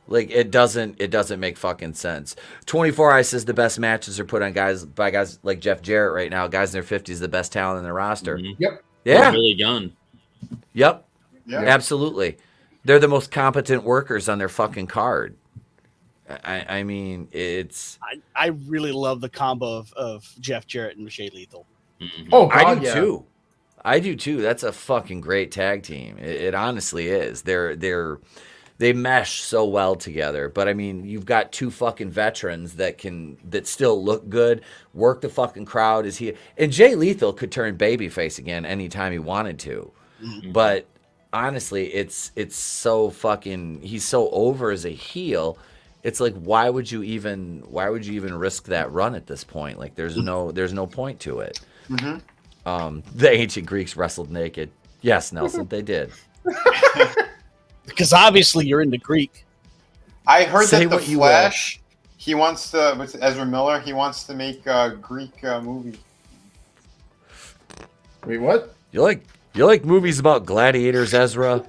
Like it doesn't make fucking sense. 24 Ice says the best matches are put on guys like Jeff Jarrett right now. Guys in their 50s, the best talent in their roster. Mm-hmm. Yep. Yeah. Billy Gunn. Yep. Yeah. Absolutely. They're the most competent workers on their fucking card. I mean, it's. I really love the combo of Jeff Jarrett and Jay Lethal. Mm-hmm. Oh, I God, do yeah. too. I do too. That's a fucking great tag team. It honestly is. They mesh so well together. But I mean, you've got two fucking veterans that still look good, work the fucking crowd. And Jay Lethal could turn babyface again anytime he wanted to. Mm-hmm. But honestly, it's so fucking. He's so over as a heel. It's like why would you even risk that run at this point? Like there's no point to it. Mm-hmm. The ancient Greeks wrestled naked. Yes, Nelson, they did. Because obviously you're into Greek. I heard Say that the what you Flash. He wants to with Ezra Miller. He wants to make a Greek movie. Wait, what? You like movies about gladiators, Ezra?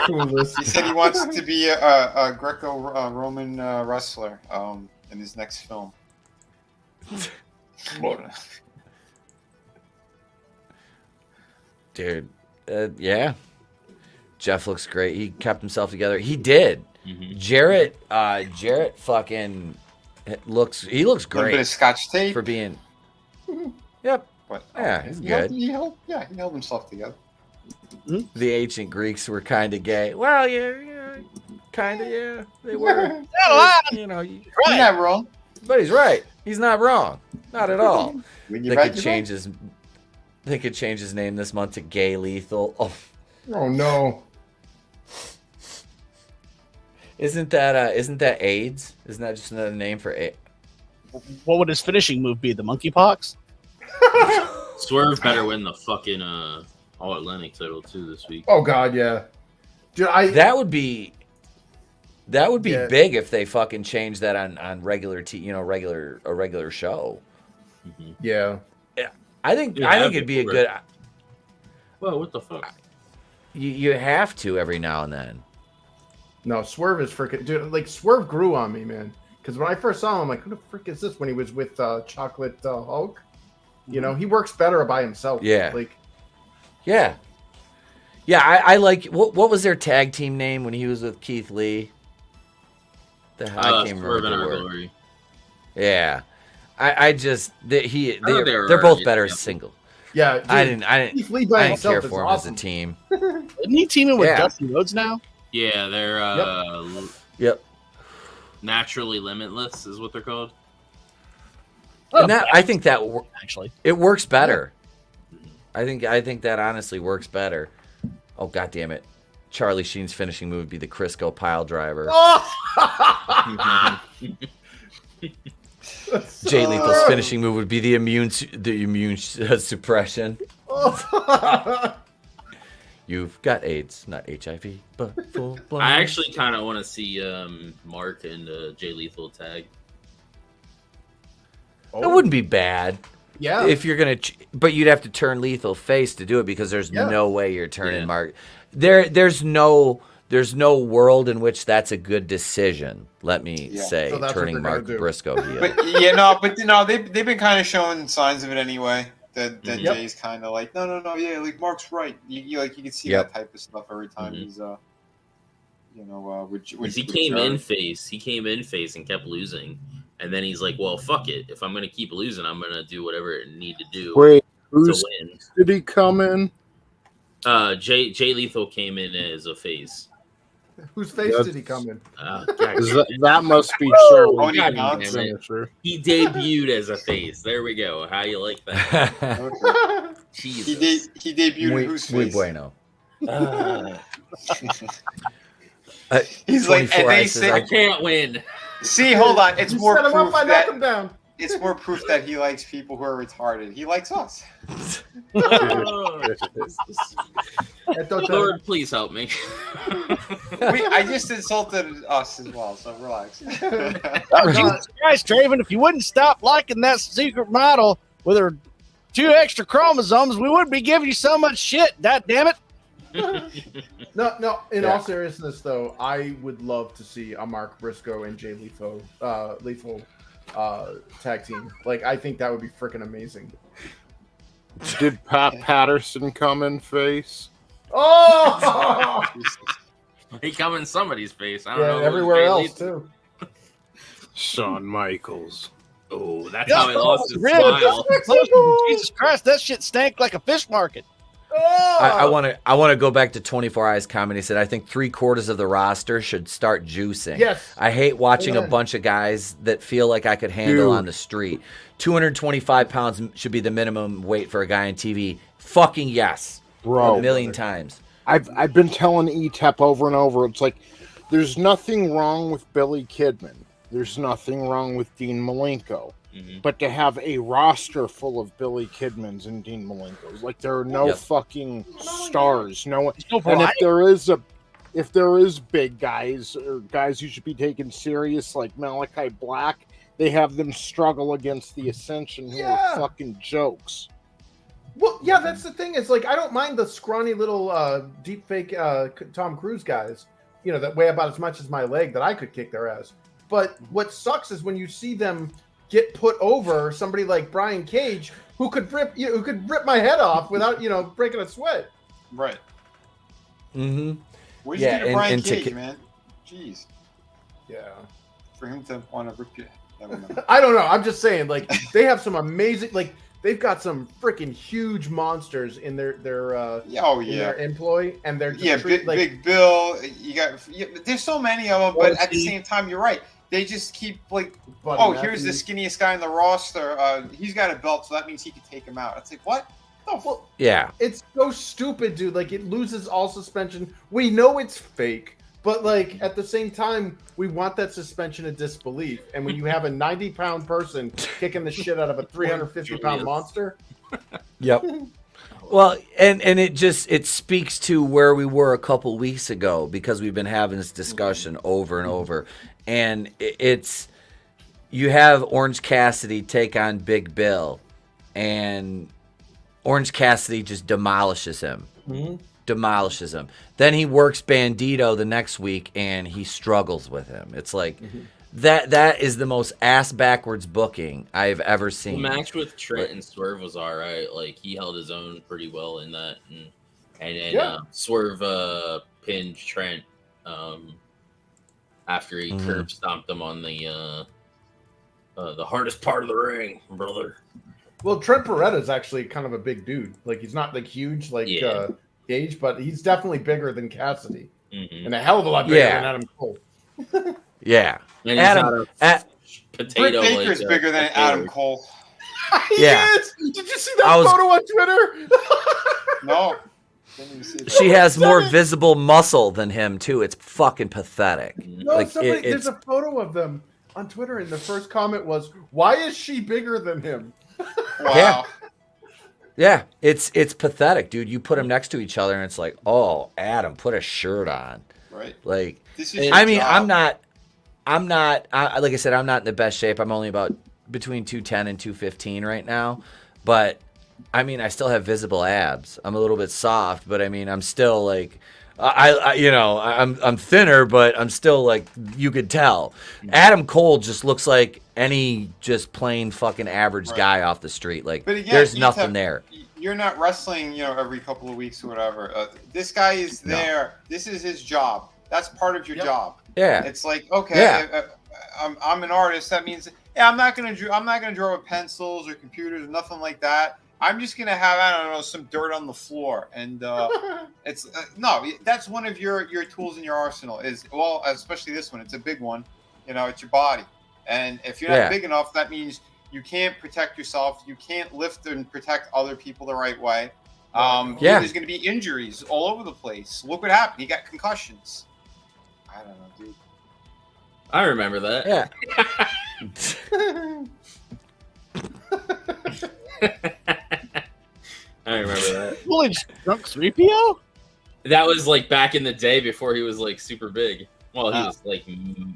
He said he wants to be a Greco-Roman wrestler in his next film. Dude, yeah. Jeff looks great. He kept himself together. He did. Jarrett fucking looks great. A bit of Scotch tape for being. Yep. But yeah, he's good. He held himself together. The ancient Greeks were kind of gay. Well, yeah, kind of, yeah, they were. You know, You're not wrong. But he's right. He's not wrong. Not at all. They right, could change his. They could change his name this month to Gay Lethal. Oh no. Isn't that AIDS? Isn't that just another name for AIDS? What would his finishing move be? The monkeypox? Swerve better win the fucking All Atlantic title too this week. Oh God, yeah. Dude, that would be big if they fucking changed that on regular a regular show. Yeah. I think it'd be a good. Well, what the fuck? You have to every now and then. No, Swerve is freaking dude. Like Swerve grew on me, man. Because when I first saw him, I'm like, who the frick is this? When he was with Chocolate Hulk, you know, he works better by himself. Yeah. Like. Yeah. Yeah, I like what was their tag team name when he was with Keith Lee? I can't remember the word. Yeah. They're both better as single. Yeah, dude, I didn't Keith Lee by himself care is for him awesome. as a team. Isn't he teaming with Dusty Rhodes now? Yeah, they're Yep. Naturally Limitless is what they're called. And I think that actually it works better. I think that honestly works better. Oh God damn it! Charlie Sheen's finishing move would be the Crisco pile driver. Jay Lethal's finishing move would be the immune suppression. You've got AIDS, not HIV, but full blown. I actually kind of want to see Mark and Jay Lethal tag. It wouldn't be bad. Yeah. If you're gonna, but you'd have to turn Lethal face to do it because there's no way you're turning Mark. There's no world in which that's a good decision. Let me say, So turning Mark Briscoe heel. But they've been kind of showing signs of it anyway. That Jay's kind of like, no, like Mark's right. You can see that type of stuff every time he's He came in face and kept losing, and then he's like, well, fuck it. If I'm gonna keep losing, I'm gonna do whatever I need to do Wait, to win. Did he come in? Jay Lethal came in as a face. Whose face did he come in? That must be Charlie. He debuted as a face. There we go. How you like that? Jesus. He debuted whose face? Muy bueno. He's like, and they say, I can't win. See, hold on. It's more set him up, proof I knock that him down. It's more proof that he likes people who are retarded. He likes us. Lord, please help me. I just insulted us as well, so relax. Jesus Christ, Draven, if you wouldn't stop liking that secret model with her 2 extra chromosomes, we wouldn't be giving you so much shit. God damn it. No. In all seriousness, though, I would love to see a Mark Briscoe and Jay Lethal tag team. Like, I think that would be freaking amazing. Did Pat Patterson come in face? Oh! He come in somebody's face. I don't know. Everywhere else too. Shawn Michaels. Oh, that's how he lost his smile. Jesus Christ, that shit stank like a fish market. I want to go back to 24 Eyes Comedy. He said, I think 3/4 of the roster should start juicing. Yes. I hate watching a bunch of guys that feel like I could handle on the street. 225 pounds should be the minimum weight for a guy on TV. Fucking yes. Bro. A million times. I've been telling Etep over and over. It's like, there's nothing wrong with Billy Kidman. There's nothing wrong with Dean Malenko. Mm-hmm. But to have a roster full of Billy Kidmans and Dean Malenkos, like there are no fucking stars. No one. And if there is big guys or guys who should be taken serious, like Malachi Black, they have them struggle against the Ascension, who are fucking jokes. Well, yeah, that's the thing. It's like, I don't mind the scrawny little deep fake Tom Cruise guys, that weigh about as much as my leg that I could kick their ass. But what sucks is when you see them get put over somebody like Brian Cage, who could rip my head off without breaking a sweat. Right. Mm-hmm. What did you do to Brian Cage, man? Jeez. Yeah. For him to want to rip you. Never mind. I don't know. I'm just saying, like, they have some amazing, like, they've got some freaking huge monsters in their in their employ, and they're just Big Bill. You got there's so many of them, but at the same time, you're right. They just keep like, here's the skinniest guy in the roster. He's got a belt, so that means he can take him out. It's like, what? Well, yeah, it's so stupid, dude. Like, it loses all suspension. We know it's fake. But, like, at the same time, we want that suspension of disbelief. And when you have a 90-pound person kicking the shit out of a 350-pound monster. Yep. Well, and it speaks to where we were a couple weeks ago, because we've been having this discussion over and over. And it's, you have Orange Cassidy take on Big Bill, and Orange Cassidy just demolishes him. Mm-hmm. Demolishes him. Then he works Bandito the next week, and he struggles with him. It's like that is the most ass backwards booking I've ever seen. The match with Trent and Swerve was all right. Like, he held his own pretty well in that, and Swerve pinned Trent after he curb stomped him on the hardest part of the ring, brother. Well, Trent Beretta's actually kind of a big dude. Like, he's not like huge, like Gage, but he's definitely bigger than Cassidy, and a hell of a lot bigger than Adam Cole. Yeah, and Adam potato. Britt Baker's bigger than Adam Cole. He is. Did you see that photo on Twitter? No. She has more visible muscle than him too. It's fucking pathetic. No, like, there's a photo of them on Twitter, and the first comment was, "Why is she bigger than him?" Wow. Yeah, it's pathetic, dude. You put them next to each other, and it's like, oh, Adam, put a shirt on. Right. Like, this is I mean, job. I'm not. Like I said, I'm not in the best shape. I'm only about between 210 and 215 right now, but I mean, I still have visible abs. I'm a little bit soft, but I mean, I'm still like, I'm thinner, but I'm still like, you could tell. Adam Cole just looks like any just plain fucking average guy off the street. Like, but again, there's nothing there. You're not wrestling, every couple of weeks or whatever. This guy is there. No. This is his job. That's part of your job. Yeah. It's like, okay, I'm an artist. That means, I'm not gonna draw with pencils or computers or nothing like that. I'm just gonna have, I don't know, some dirt on the floor, and it's no. That's one of your tools in your arsenal. Is, well, especially this one. It's a big one. It's your body, and if you're not big enough, that means you can't protect yourself. You can't lift and protect other people the right way. There's gonna be injuries all over the place. Look what happened. He got concussions. I don't know, dude. I remember that. Yeah. I remember that. Holy drunk 3PO? That was like back in the day before he was like super big. Well, he was like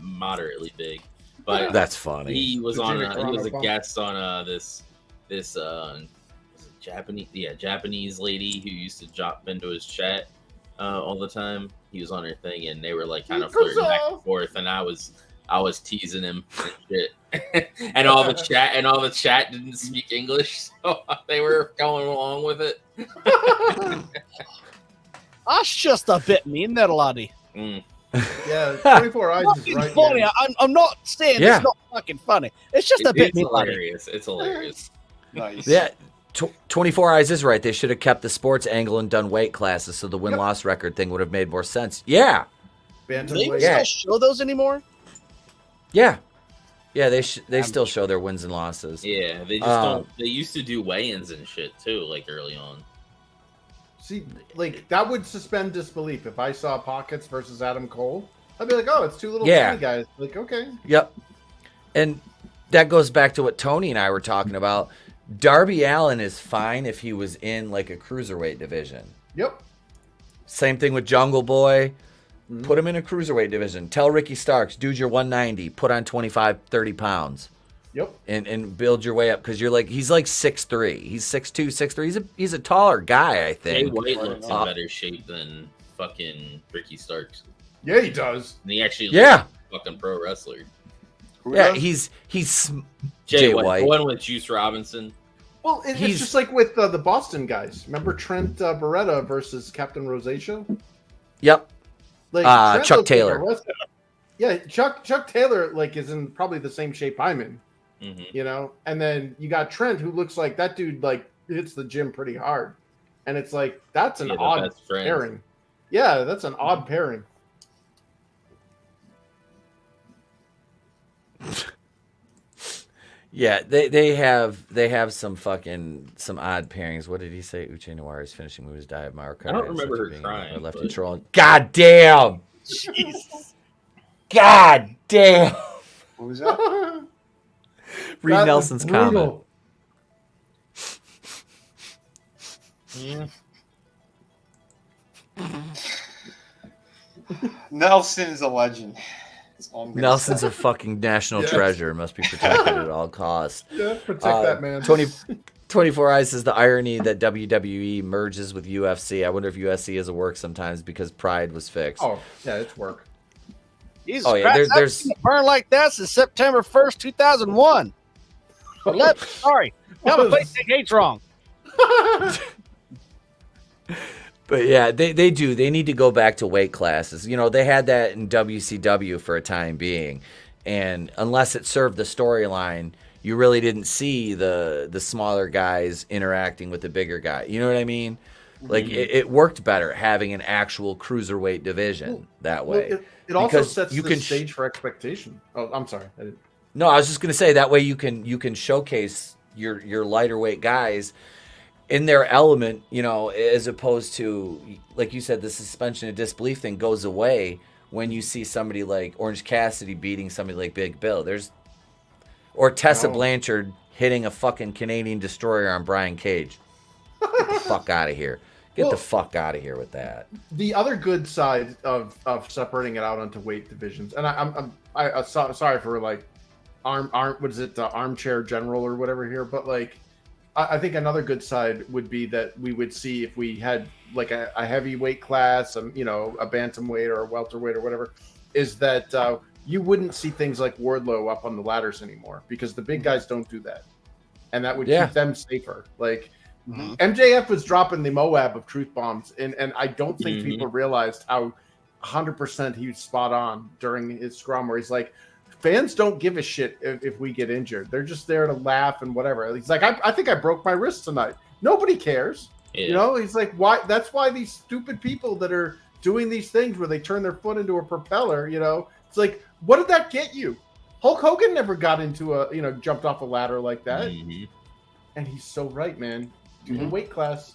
moderately big, but that's funny. He was on. He was a guest on this Japanese lady who used to drop into his chat all the time. He was on her thing, and they were like kind of flirting back and forth, and I was teasing him and shit. and all the chat didn't speak English, so they were going along with it. That's just a bit mean there, laddie. Yeah, 24 eyes is right. Funny. I'm not saying it's not fucking funny. It's just a bit mean, hilarious. It's hilarious. Nice. Yeah. 24 Eyes is right. They should have kept the sports angle and done weight classes, so the win-loss record thing would have made more sense. Yeah. Do they still show those anymore? Yeah. Yeah, they still show their wins and losses. Yeah, they just don't. They used to do weigh-ins and shit too, like early on. See, like, that would suspend disbelief. If I saw Pockets versus Adam Cole, I'd be like, oh, it's two little tiny guys. Like, okay. Yep. And that goes back to what Tony and I were talking about. Darby Allin is fine if he was in like a cruiserweight division. Yep. Same thing with Jungle Boy. Put him in a cruiserweight division. Tell Ricky Starks, dude, you're 190. Put on 25, 30 pounds. Yep. And build your way up, because you're like, he's like 6'3". He's 6'2", 6'3". He's a taller guy, I think. Jay White looks in better shape than fucking Ricky Starks. Yeah, he does. And he actually looks like a fucking pro wrestler. He's Jay White. The one with Juice Robinson. Well, it's just like with the Boston guys. Remember Trent Beretta versus Captain Rosacea? Yep. Like Chuck Taylor. Yeah, Chuck Taylor like is in probably the same shape I'm in. Mm-hmm. You know, and then you got Trent, who looks like that dude like hits the gym pretty hard, and it's like that's an odd pairing. Yeah, that's an odd pairing. Yeah, they have some odd pairings. What did he say? Uche Noir is finishing movies. Die of Mario. I don't remember her crying. Left to troll. God damn! Jesus. God damn! What was that? Read That Nelson's was comment. brutal. Nelson's a legend. That's all I'm gonna Nelson's say. a fucking national Yes. treasure. Must be protected at all costs. Yeah, protect that man. 24 Eyes says the irony that WWE merges with UFC. I wonder if UFC is a work sometimes because Pride was fixed. Oh, yeah, it's work. Jesus Oh, yeah, Christ, there's- I've seen it burn like that since September 1st, 2001. Sorry, got my place hates wrong. But yeah, they do. They need to go back to weight classes. You know, they had that in WCW for a time being. And unless it served the storyline, you really didn't see the smaller guys interacting with the bigger guy. You know what I mean? Like, it worked better having an actual cruiserweight division that way. Well, it also Because sets you the can stage for expectation. Oh, I'm sorry. No, I was just gonna say that way you can showcase your lighter weight guys in their element, you know, as opposed to, like you said, the suspension of disbelief thing goes away when you see somebody like Orange Cassidy beating somebody like Big Bill. Or Tessa Blanchard hitting a fucking Canadian destroyer on Brian Cage. Get the fuck out of here. Get the fuck out of here with that. The other good side of separating it out onto weight divisions, and I'm sorry for like armchair general or whatever here, but like I think another good side would be that we would see if we had like a heavyweight class, you know, a bantamweight or a welterweight or whatever, is that you wouldn't see things like Wardlow up on the ladders anymore because the big guys don't do that, and that would keep them safer. Like MJF was dropping the Moab of truth bombs, and I don't think people realized how 100% he was spot on during his scrum where he's like, fans don't give a shit if we get injured. They're just there to laugh and whatever. He's like, I think I broke my wrist tonight. Nobody cares. Yeah. You know, he's like, why? That's why these stupid people that are doing these things where they turn their foot into a propeller, you know, it's like, what did that get you? Hulk Hogan never got into jumped off a ladder like that. And he's so right, man. Do the weight class.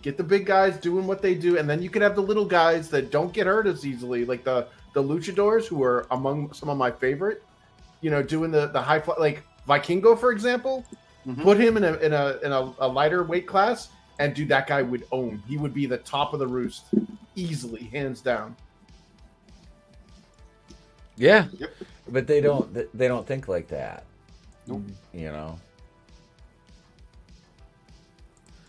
Get the big guys doing what they do, and then you can have the little guys that don't get hurt as easily, like the luchadors, who are among some of my favorite. You know, doing the high fly, like Vikingo, for example. Put him in a lighter weight class, and dude, that guy would own. He would be the top of the roost, easily, hands down. Yeah, but they don't think like that. You know,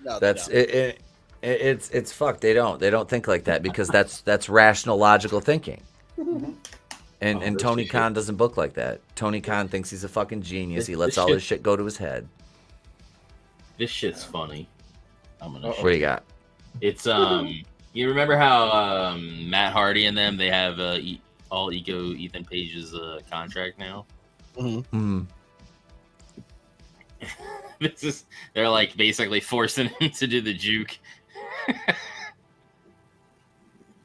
No, that's it. It's fucked. They don't think like that because that's rational, logical thinking. And Tony Khan doesn't book like that. Tony Khan thinks he's a fucking genius. He lets all his shit go to his head. This shit's funny. I'm gonna. What do you got? It's You remember how Matt Hardy and them, they have all ego Ethan Page's contract now? They're like basically forcing him to do the juke.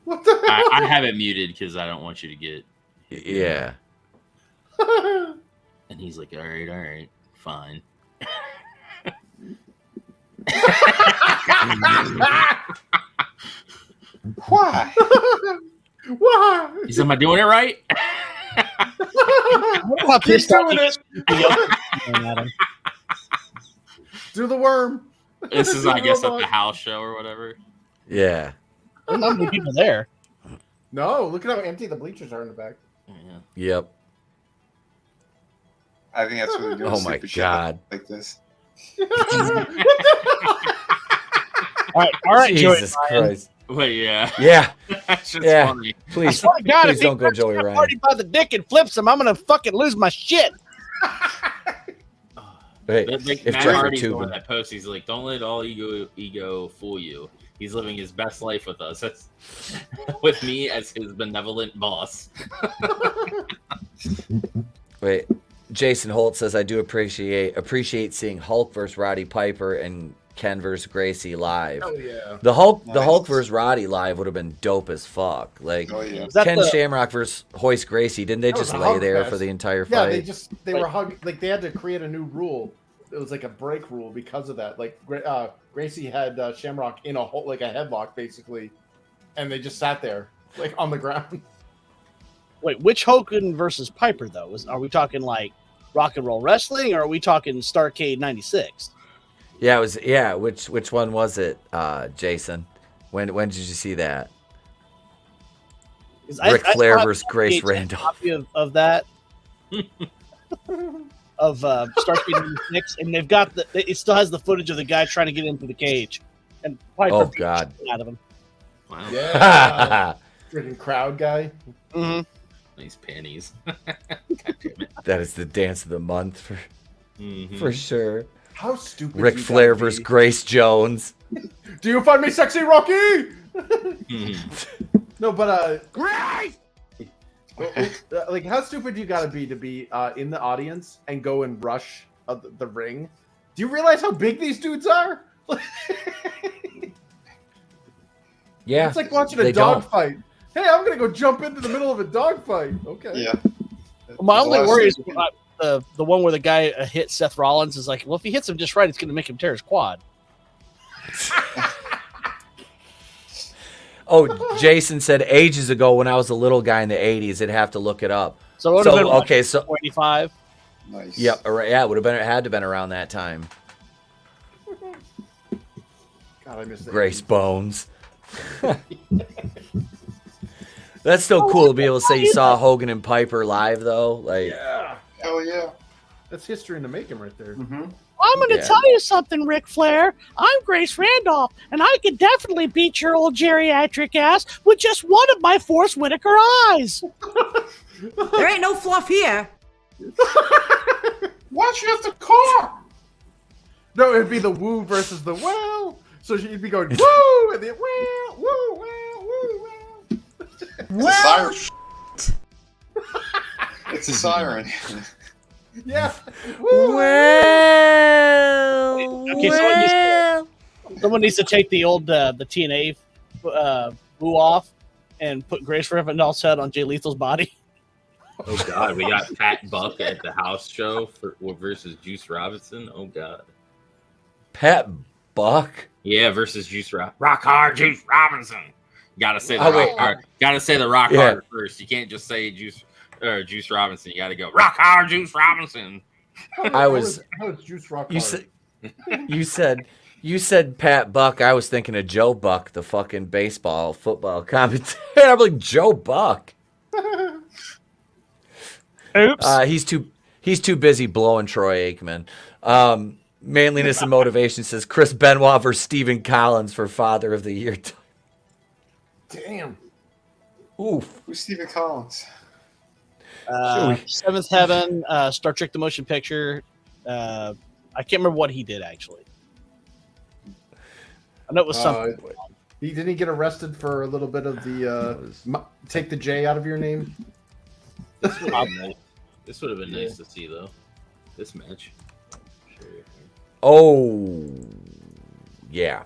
What the hell? I have it muted because I don't want you to get. Yeah. And he's like, all right, fine. Why? Why? He said, am I doing it right? Keep doing it. Do the worm. This is, I guess, at the house show or whatever. Yeah. There's not many people there. No, look at how empty the bleachers are in the back. Yeah. Yep. I think that's what they're doing. Oh my God. Like this. All right, Jesus Joey Christ. Wait, yeah. Yeah. That's just Yeah. funny. Please, God, please if don't he go Joey grabs Ryan. Hardy by the dick and flips him, I'm gonna fucking lose my shit. Hey, But, like, if Matt Trevor Hardy's the Tubin- one that posts, he's like, don't let all ego fool you. He's living his best life with us. That's with me as his benevolent boss. Wait, Jason Holt says, I do appreciate seeing Hulk versus Roddy Piper and Ken versus Gracie live. Oh yeah. The Hulk versus Roddy live would have been dope as fuck. Like Ken Shamrock versus Hoist Gracie, didn't they That was just a lay hug there fest. for the entire Yeah, fight? they were hugging. Like they had to create a new rule. It was like a break rule because of that. Like Gracie had Shamrock in a hole, like a headlock basically, and they just sat there like on the ground. Wait, which Hogan versus Piper though? Are we talking like Rock and Roll Wrestling, or are we talking Starrcade '96? Yeah, it was. Yeah, which one was it, Jason? When did you see that? Ric Flair versus Grace Randolph. Copy of that of Starrcade '96, and they've got it still has the footage of the guy trying to get into the cage, and Piper beat the shit out of him. Wow. Yeah, freaking crowd guy. Mm-hmm. Nice panties. That is the dance of the month for sure. How stupid! Ric Flair versus Grace Jones. Do you find me sexy, Rocky? No, but Grace! like, how stupid you gotta be in the audience and go and rush the ring? Do you realize how big these dudes are? Yeah, it's like watching a dog fight. Hey, I'm gonna go jump into the middle of a dog fight. Okay. Yeah. My only worry is the one where the guy hit Seth Rollins is like, well, if he hits him just right, it's going to make him tear his quad. Oh, Jason said ages ago when I was a little guy in the 80s, I'd have to look it up. So it would have been okay, so 25. Nice. Yep, yeah, it would have been. It had to have been around that time. God, I missed Grace Bones. That's still cool to be able to say you saw Hogan and Piper live, though. Like, yeah, hell yeah, that's history in the making right there. I'm going to tell you something, Ric Flair. I'm Grace Randolph, and I could definitely beat your old geriatric ass with just one of my Forrest Whitaker eyes. There ain't no fluff here. Watch you have the car. No, it'd be the woo versus the well. So she'd be going woo and then well, woo, well, woo, well. Well, it's a siren. Yeah. Well, Okay, someone needs to take the old the TNA boo off and put Grace Randolph's head on Jay Lethal's body. Oh God, we got Pat Buck at the house show versus Juice Robinson. Oh God, Pat Buck. Yeah, versus Rock Hard Juice Robinson. Gotta say the Rock Hard. Gotta say the Rock Hard first. You can't just say Juice Robinson. You gotta go Rock Hard Juice Robinson. How is Juice Rock Hard? You said Pat Buck. I was thinking of Joe Buck, the fucking football commentator. I'm like, Joe Buck. Oops. He's too busy blowing Troy Aikman. Manliness and Motivation says Chris Benoit versus Stephen Collins for Father of the Year. Damn. Oof. Who's Stephen Collins? Seventh Heaven, Star Trek: The Motion Picture. I can't remember what he did actually. I know it was something. Didn't he get arrested for a little bit of the take the J out of your name? This would have been nice to see though. This match. Sure. Oh, yeah,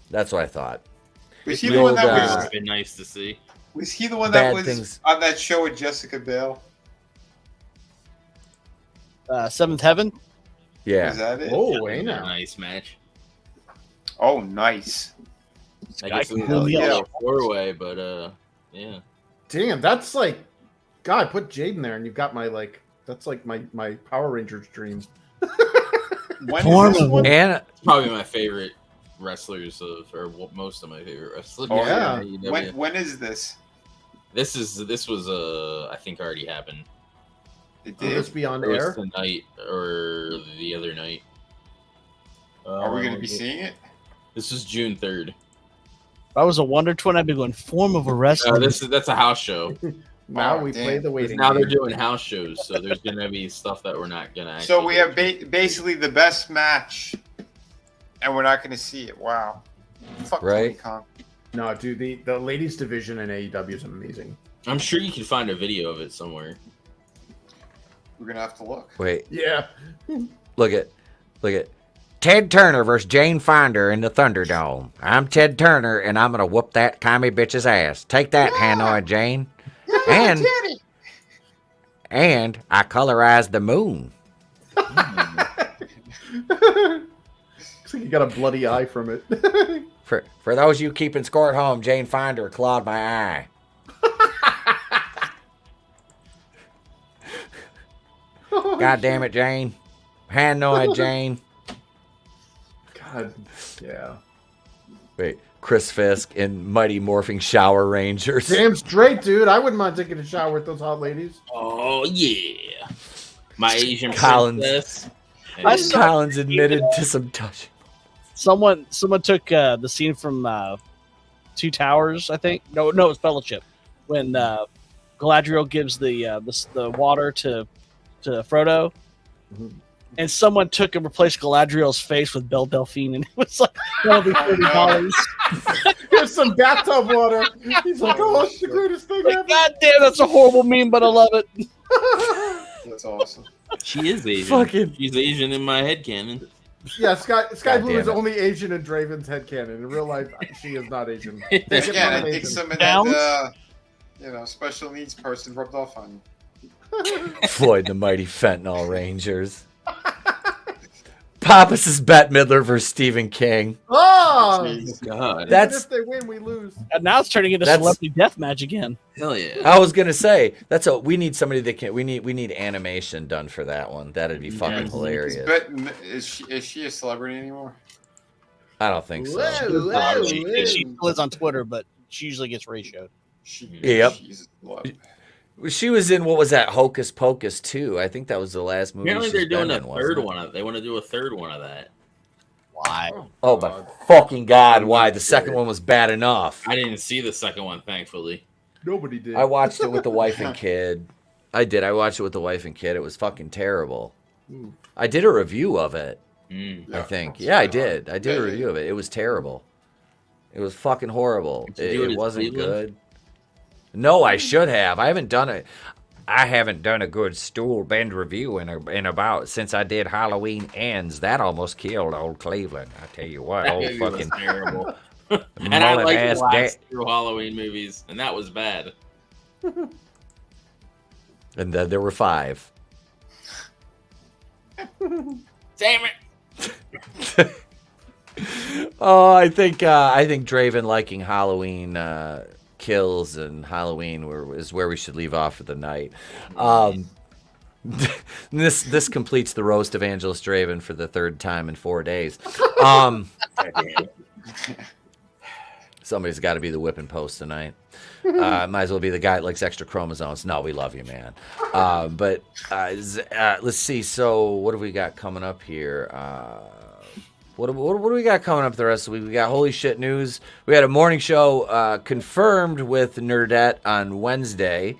that's what I thought. Was he the one that would have been nice to see? Was he the one that was on that show with Jessica Biel? Seventh Heaven. Yeah. Was that it? Oh, ain't that nice match? Oh, nice. I guess it was a 4-way, but yeah. Damn, that's like, God, put Jade in there, and you've got my that's like my Power Rangers dream. When is this one? And it's probably my favorite wrestlers or most of my favorite wrestlers. Oh yeah. When is this? This was I think already happened. It did. Will this be on It was air tonight or the other night? Are we going to be seeing it? This is June 3rd. If I was a Wonder Twin, I'd be going form of a wrestler. That's a house show. Now we play the waiting. Now they're doing house shows, so there's going to be stuff that we're not going to. So we have basically the best match, and we're not going to see it. Wow. Fuck right? No, dude, the ladies division in AEW is amazing. I'm sure you can find a video of it somewhere. We're gonna have to look. Wait. Yeah. Look at Ted Turner versus Jane Fonda in the Thunderdome. I'm Ted Turner, and I'm gonna whoop that commie bitch's ass. Take that, Hanoi Jane. And I colorized the moon. Looks like you got a bloody eye from it. For those you keeping score at home, Jane Fonda clawed my eye. God damn it, Jane. Hanoi Jane. God, yeah. Wait, Chris Fisk in Mighty Morphing Shower Rangers. Damn straight, dude. I wouldn't mind taking a shower with those hot ladies. Oh yeah, my Asian Collins. princess. Collins admitted to some touch. Someone took the scene from Two Towers, I think. No, it's Fellowship. When Galadriel gives the water to Frodo, and someone took and replaced Galadriel's face with Belle Delphine, and it was like that'll be $30. Here's some bathtub water. He's like, oh, it's the greatest thing ever. God damn, that's a horrible meme, but I love it. That's awesome. She is Asian. She's Asian in my headcanon. Yeah, Sky Blue is damn it. only Asian in Draven's headcanon. In real life, she is not Asian. Yeah, I think some of that, special needs person rubbed off on you. Floyd the Mighty Fentanyl Rangers. Pappas is Bette Midler versus Stephen King. Oh! God. That's If they win, we lose. And now it's turning into celebrity deathmatch again. Hell yeah. I was gonna say we need somebody that can we need animation done for that one. That'd be fucking hilarious. But is she a celebrity anymore? I don't think so. She still is on Twitter, but she usually gets ratioed. Yep. She's a celeb. She was in what was that Hocus Pocus 2? I think that was the last movie. Apparently, she's they're doing been a in, third wasn't it? one of. They want to do a third one of that. Why? Oh my fucking god! Why the second one was bad enough? I didn't see the second one, thankfully. Nobody did. I watched it with the wife and kid. I did. I watched it with the wife and kid. It was fucking terrible. I did a review of it. I think. Yeah, I did. I did a review of it. It was terrible. It was fucking horrible. It wasn't good. No, I should have. I haven't done it. I haven't done a good stool bend review in about since I did Halloween Ends. That almost killed old Cleveland. I tell you what, old It fucking was terrible. And I like the last two Halloween movies, and that was bad. And then there were 5. Damn it! Oh, I think Draven liking Halloween kills and Halloween is where we should leave off for the night. This completes the roast of AngelousDraven for the 3rd time in 4 days. Somebody's got to be the whipping post tonight. Might as well be the guy that likes extra chromosomes. No, we love you, man. But let's see. So what have we got coming up here? What do we got coming up the rest of the week? We got holy shit news. We had a morning show confirmed with Nerdette on Wednesday.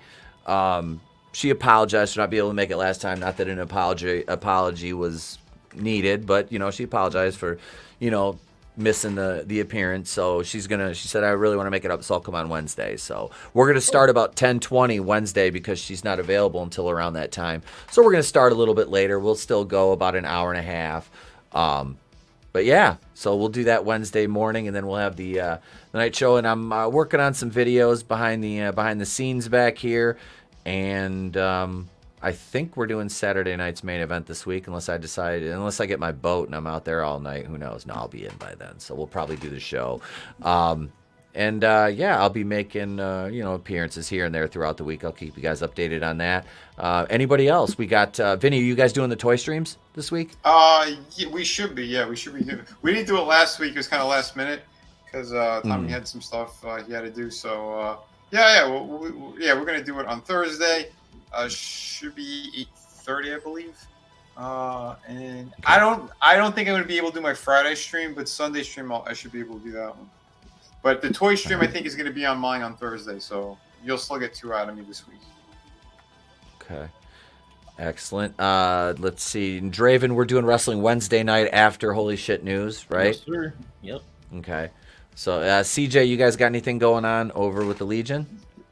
She apologized for not being able to make it last time. Not that an apology was needed, but she apologized for missing the appearance. So she said, I really want to make it up, so I'll come on Wednesday. So we're going to start about 10:20 Wednesday because she's not available until around that time. So we're going to start a little bit later. We'll still go about an hour and a half. But yeah, so we'll do that Wednesday morning, and then we'll have the night show. And I'm working on some videos behind the scenes back here, and I think we're doing Saturday night's main event this week, unless I get my boat and I'm out there all night. Who knows? No, I'll be in by then, so we'll probably do the show. I'll be making appearances here and there throughout the week. I'll keep you guys updated on that. Anybody else? We got Vinny. Are you guys doing the toy streams this week? Yeah, we should be. Yeah, we should be doing. We didn't do it last week. It was kind of last minute because Tommy had some stuff he had to do. So we're gonna do it on Thursday. Should be 8:30, I believe. And I don't think I'm gonna be able to do my Friday stream, but Sunday stream I should be able to do that one. But the toy stream I think is gonna be on mine on Thursday, so you'll still get 2 out of me this week. Okay. Excellent. Let's see. Draven, we're doing wrestling Wednesday night after Holy Shit News, right? Yes, sir. Yep. Okay. So, CJ, you guys got anything going on over with the Legion?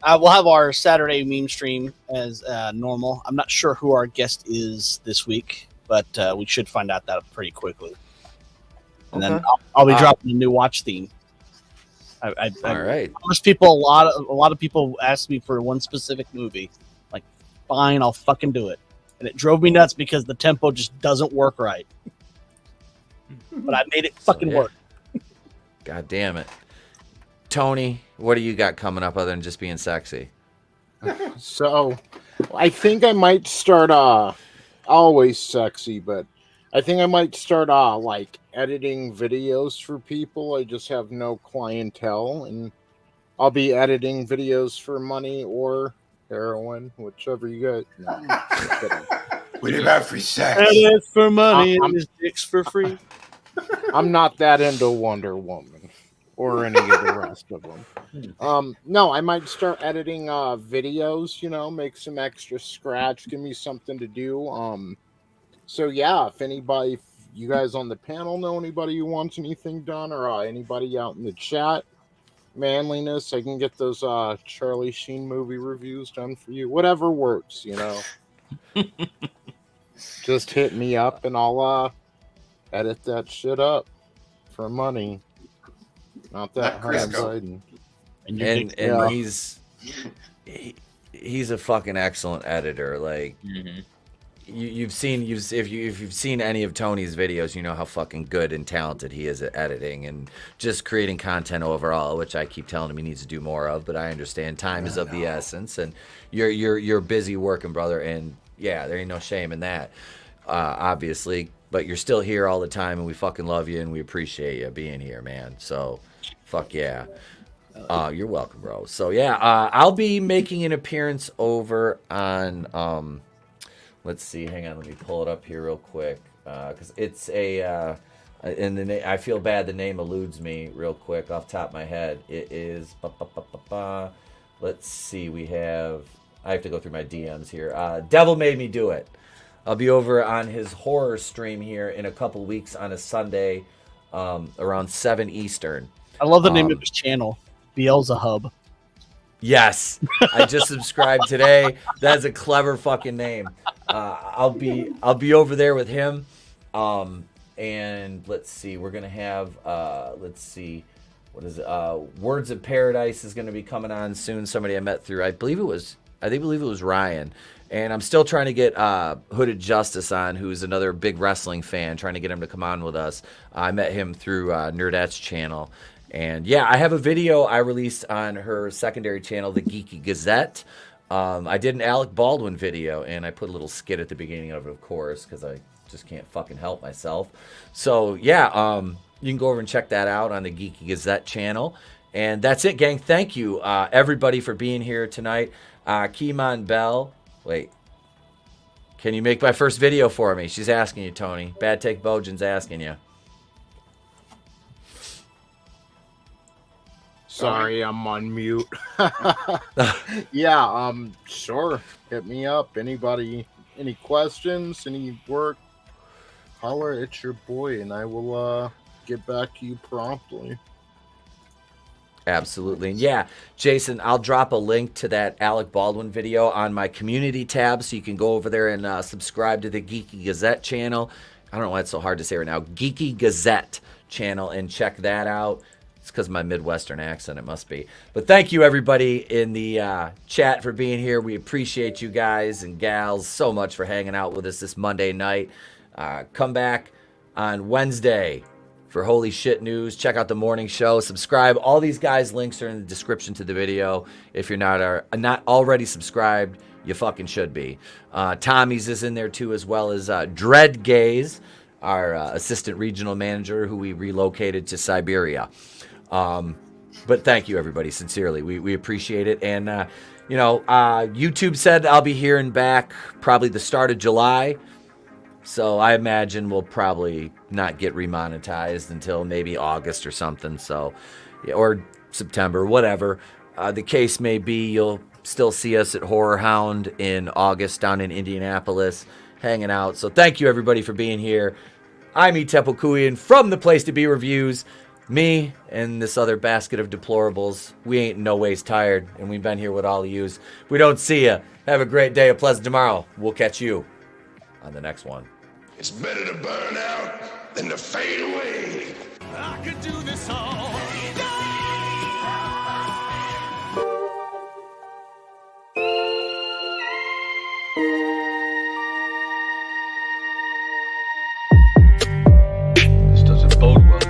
We'll have our Saturday meme stream as normal. I'm not sure who our guest is this week, but we should find out that pretty quickly. And then I'll be dropping a new watch theme. All right. Most people, a lot of people asked me for one specific movie. Like, fine, I'll fucking do it. And it drove me nuts because the tempo just doesn't work right. But I made it fucking work. God damn it. Tony, what do you got coming up other than just being sexy? So, I think I might start always sexy, but I think I might start like editing videos for people. I just have no clientele, and I'll be editing videos for money or heroin, whichever you get. No, just kidding. What about for sex? Edit for money and his dicks for free. I'm not that into Wonder Woman or any of the rest of them. No, I might start editing videos, make some extra scratch, give me something to do. So yeah, if you guys on the panel know anybody who wants anything done, or anybody out in the chat, manliness, I can get those Charlie Sheen movie reviews done for you. Whatever works, Just hit me up and I'll edit that shit up for money. Not that Hunter Biden. And he's a fucking excellent editor. Like if you've seen any of Tony's videos, you know how fucking good and talented he is at editing and just creating content overall, which I keep telling him he needs to do more of. But I understand time is of the essence, and you're busy working, brother. And yeah, there ain't no shame in that, obviously. But you're still here all the time, and we fucking love you, and we appreciate you being here, man. So, fuck yeah. You're welcome, bro. So, yeah, I'll be making an appearance over on, let's see, hang on, let me pull it up here real quick, because it's and I feel bad the name eludes me real quick off the top of my head. It is, let's see, I have to go through my DMs here. Devil Made Me Do It. I'll be over on his horror stream here in a couple weeks on a Sunday around 7 Eastern. I love the name of his channel, Beelzehub. Yes, I just subscribed today. That's a clever fucking name. I'll be over there with him. And let's see, we're gonna have what is it? Words of Paradise is gonna be coming on soon. Somebody I met through, I believe it was Ryan. And I'm still trying to get Hooded Justice on, who's another big wrestling fan, trying to get him to come on with us. I met him through Nerdette's channel. And yeah, I have a video I released on her secondary channel, The Geeky Gazette. I did an Alec Baldwin video, and I put a little skit at the beginning of it, of course, because I just can't fucking help myself. So yeah, you can go over and check that out on the Geeky Gazette channel. And that's it, gang. Thank you, everybody, for being here tonight. Keemon Bell. Wait, can you make my first video for me? She's asking you, Tony. Bad Take Bojan's asking you. Sorry, I'm on mute. Yeah, sure. Hit me up. Anybody, any questions, any work, holler at your boy, and I will get back to you promptly. Absolutely. And yeah, Jason, I'll drop a link to that Alec Baldwin video on my community tab, so you can go over there and subscribe to the Geeky Gazette channel. I don't know why it's so hard to say right now. Geeky Gazette channel, and check that out. It's because of my Midwestern accent, it must be. But thank you, everybody in the chat, for being here. We appreciate you guys and gals so much for hanging out with us this Monday night. Come back on Wednesday for Holy Shit News. Check out the morning show. Subscribe. All these guys' links are in the description to the video. If you're not already subscribed, you fucking should be. Tommy's is in there too, as well as Dread Gaze, our assistant regional manager who we relocated to Siberia. But thank you, everybody, sincerely. We appreciate it. And, YouTube said I'll be here and back probably the start of July. So I imagine we'll probably not get remonetized until maybe August or something. So, or September, whatever. The case may be, you'll still see us at Horror Hound in August down in Indianapolis hanging out. So thank you, everybody, for being here. I'm Etep from the Place to Be Reviews. Me and this other basket of deplorables, we ain't no ways tired, and we've been here with all of yous. We don't see ya. Have a great day, a pleasant tomorrow. We'll catch you on the next one. It's better to burn out than to fade away. I could do this all. This doesn't bode well.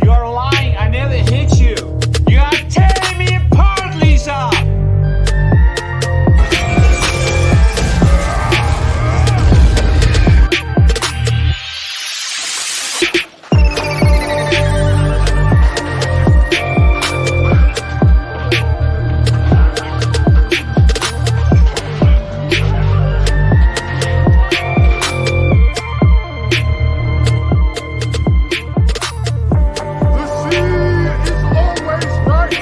You're lying. I never hit you. You are tearing me apart, Lisa. The sea is always right.